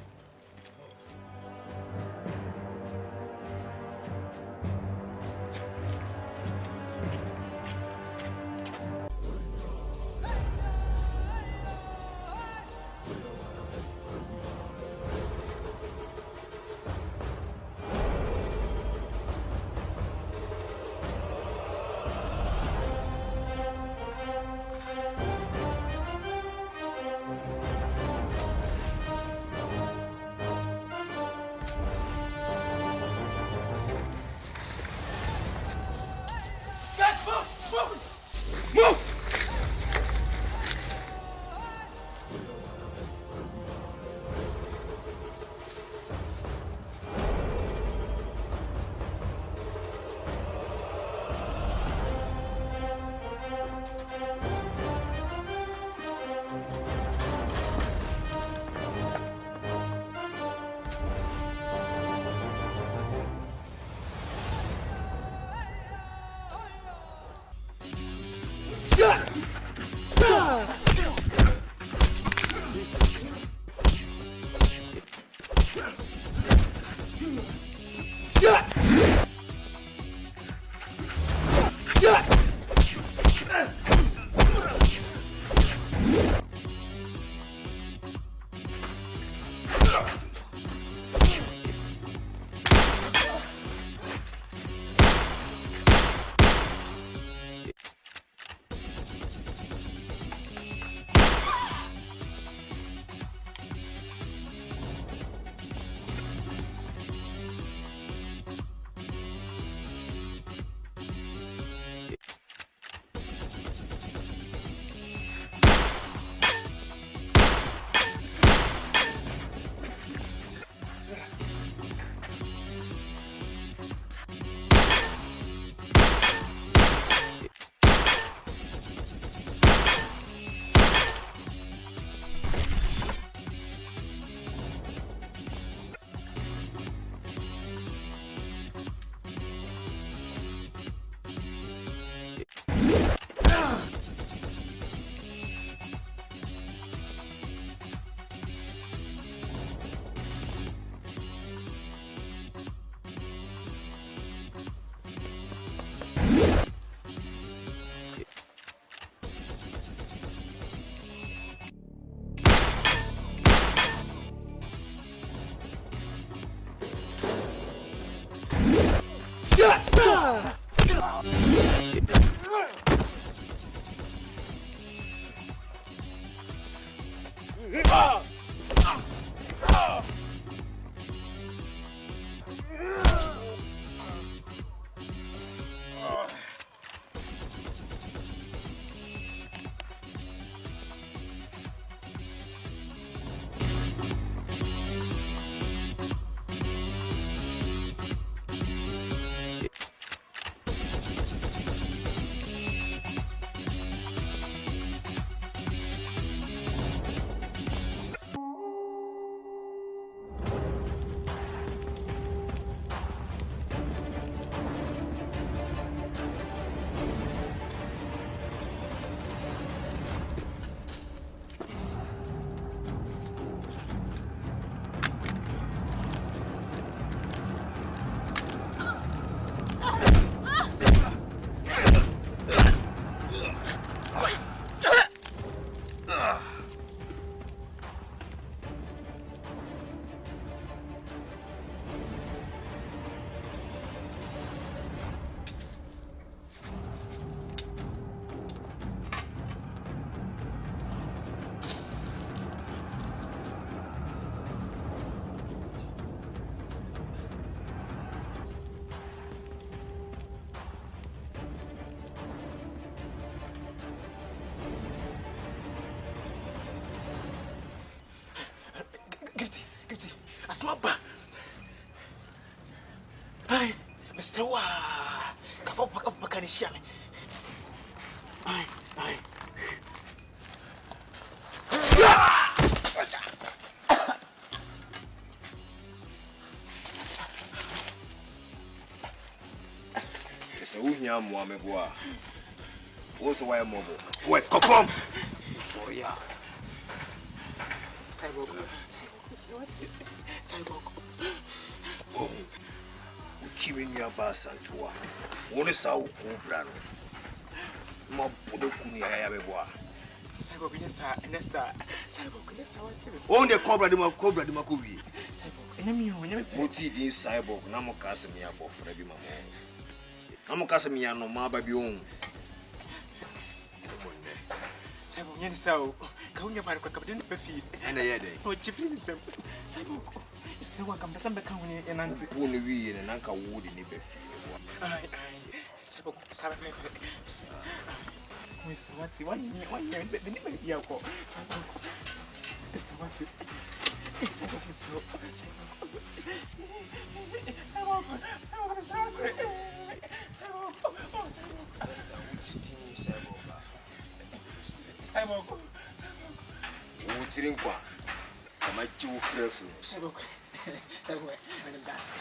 Asmaba. Ai, Mr. Wa. Kafa pakanishia me. Ai. Esa uhia mo ameboa. Wo so why mobo. Wait, confirm. Sorry. CYBORG. CYBORG. Oh. Ukimenya basantua. Wone sa ukubra no. Ma bodo kuni ya beboa. CYBORG yesa, enesa. CYBORG yesa wati. On the cobra de makobi. CYBORG, enemi ho, enemi. Moti din CYBORG na mo kase me abofra bi mamo. Na mo kase me no ma ba bi on. CYBORG yensa o. Ka unya ba ko kabde no pefi. Ena ye dey. O chifri ni sem. CYBORG. Ese wa kam pesa mbeka woni enanti. Po no wi ne nanka wo de ne befi. Ai. CYBORG sabe me. What's what you need to go. It's what's it. It's CYBORG. Utirimpa. Kama chiwu krefu. CYBORG, I'm gas.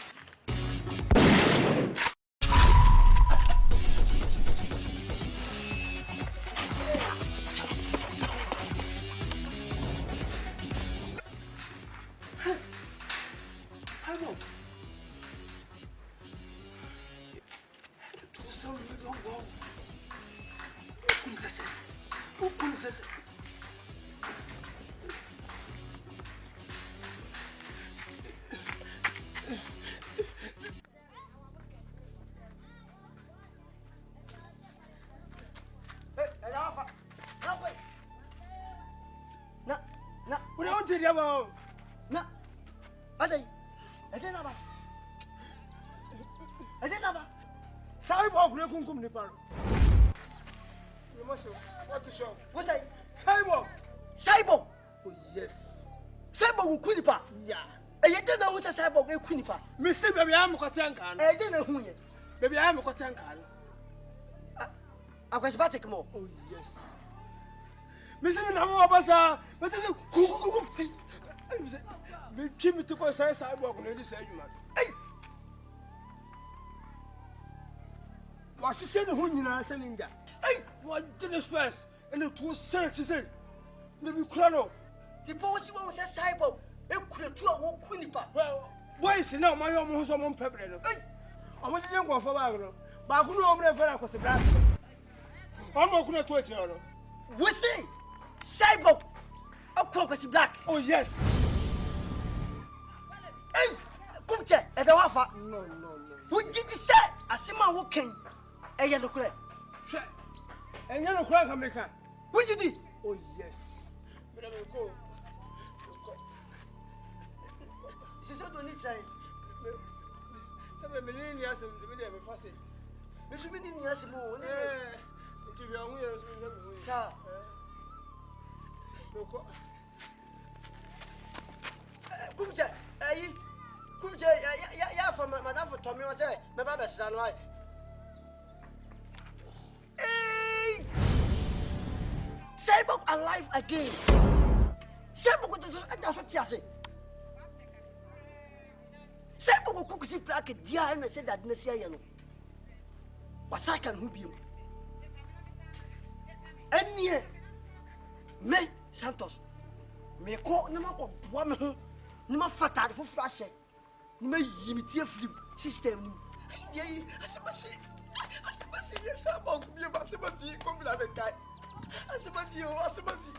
What to show? What's that? CYBORG. CYBORG. Oh yes. CYBORG Kunipa. Yeah. E ye dey na who say CYBORG e Kunipa. Me see baby am kotenka no. E dey na hu ye. Baby am kotenka no. Akwasibatik mo. Oh yes. Me see na mo obasa. Me say kukukukum. Me say me kimi to ko say CYBORG no dey say you man. Hey. Wasi say no hu nyina say ninja. Hey, what did this first? And it was said to say, maybe Crano. The policy won't say CYBORG. It could have two or Kunipa. Well, boys, now my own was on pepper. I want to go for Bagro. But I couldn't over there for the black. I'm not going to touch you. We see CYBORG. A crocus black. Oh, yes. Hey, come check at the wafer. No. What did you say? I see my walking. A yellow crack. And you're a crack American. What did you do? Oh, yes. But I will go. Mini has him to be there before say. Mr. Mini has him more. Into your wheels, sir. Kumja, yeah, for Madame for Tommy was there. My brother's son, right? Hey! CYBORG alive again. CYBORG that's what you say. CYBORG cook see black dear and said that Nessia yellow. But I can who be you. And ye me Santos me call no more woman no more fatal for flash. You may imitate flip system. Yes, I'm going to be a massive come like a guy. As a massive.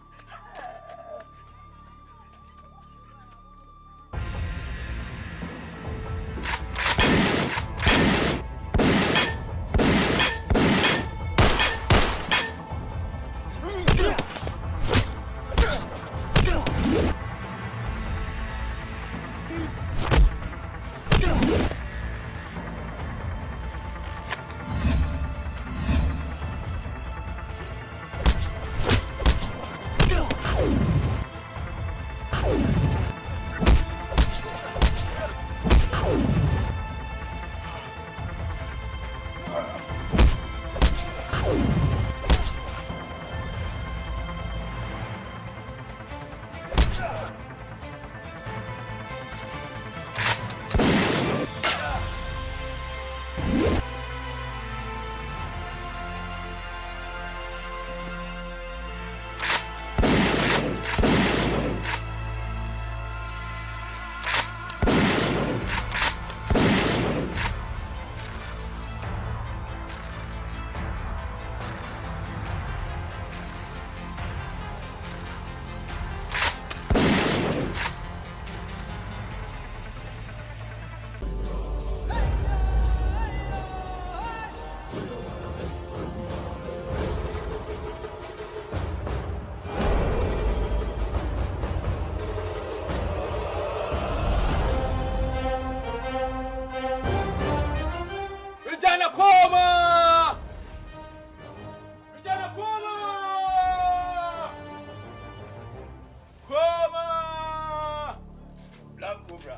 Black Cobra.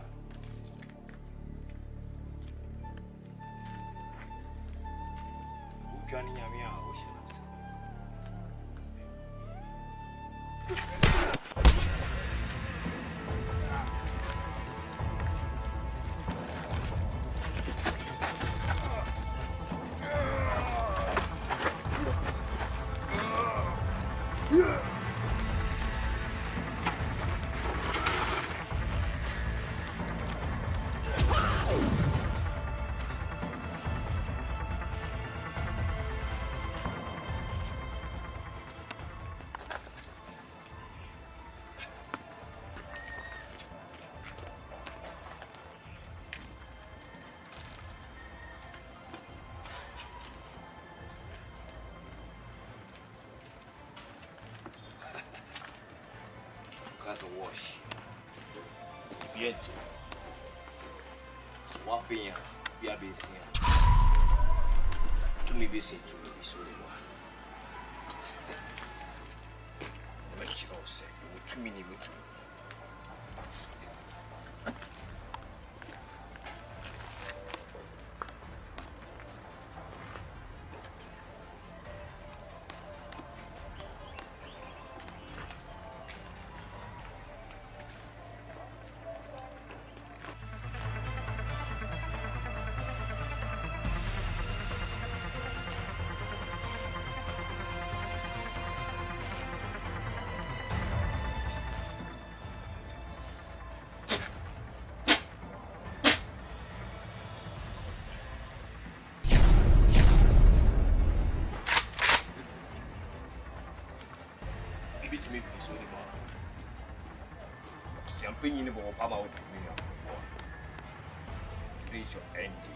Ukani yamia oshanasa. As a wash. Yet, swapping be a bit to me, be seen to be so. Make sure say, you 2 minutes with you. To me, so the more. Champagne in the ball, Pama will be today's your end day.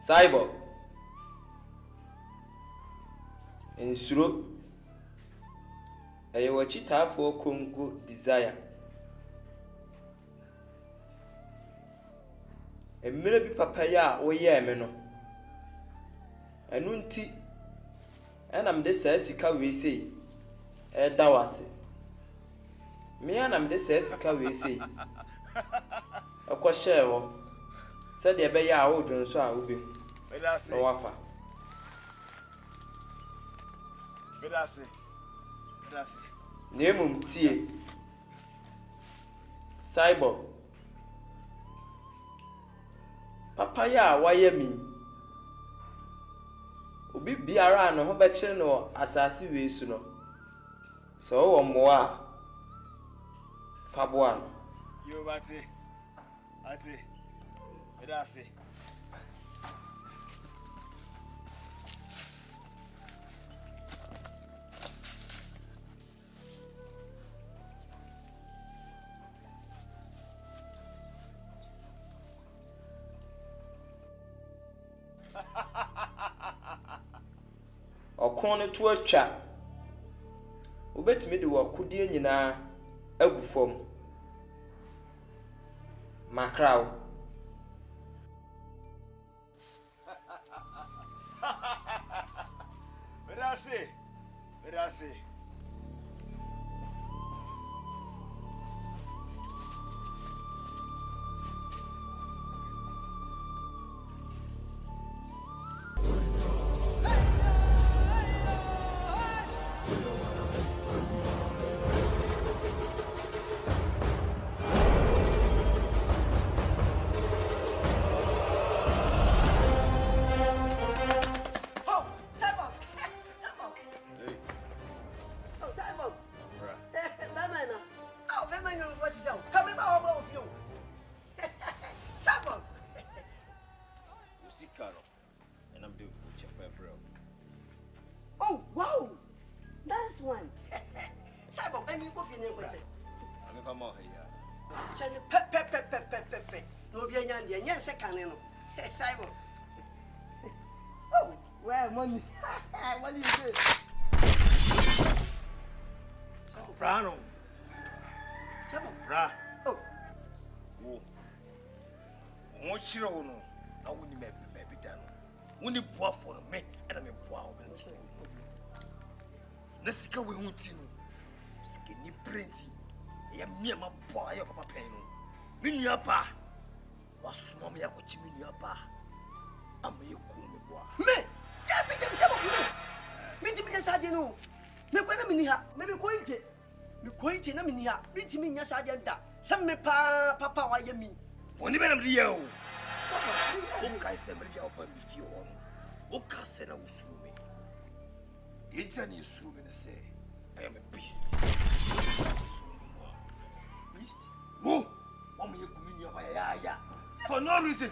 Cyborg. Nsuro. Ayewa chitafo Congo desire. Emire bi papa ya woye me no. Enu nti ana mde saa sika we sei da wase. Me ana mde saa sika we sei. Akwa shewo. Said the be ya wo dun so a wo be. Medase. No wafa. Medase. Nemum tie. Cyborg. Papa ya waye mi. Obi biara no ho be kire no asase we su no. So wo moa. Faboa no. Yo bati. Ati. Medase. Okon ne to atwa. Obetimi de wakudie nyina agu fom. Makraw. Medase. Oh, wow! That's one. Cyborg, and you go for your question. I'm from out here. Tell you, pep. No, be a yan, second. Cyborg. Oh, well, money. What do you say? Cyborg, Brano. Cyborg, Bra. Oh, Whoa. What you know? I wouldn't make baby done. When you pour for me, and I'm a poor woman. Nasika we huntinu. Skinny printy. Ya me ma boy ya papa pen no. Me nua pa. Wasoma me yakochi me nua pa. Am ye ku me boa. me. Ya be dem Cyborg me. Me ti me saje no. Me kwa na me ni ha. Me ko nje. Me ko nje na me ni ha. Me ti me nya saje nda. Sem me pa papa wa ye mi. Woni be na me ye o. O kai se me dia oba mi fie ho no. O ka se na usuru me. Yetani usuru me say I am a beast. Beast? Who? What me you come in your ya? For no reason.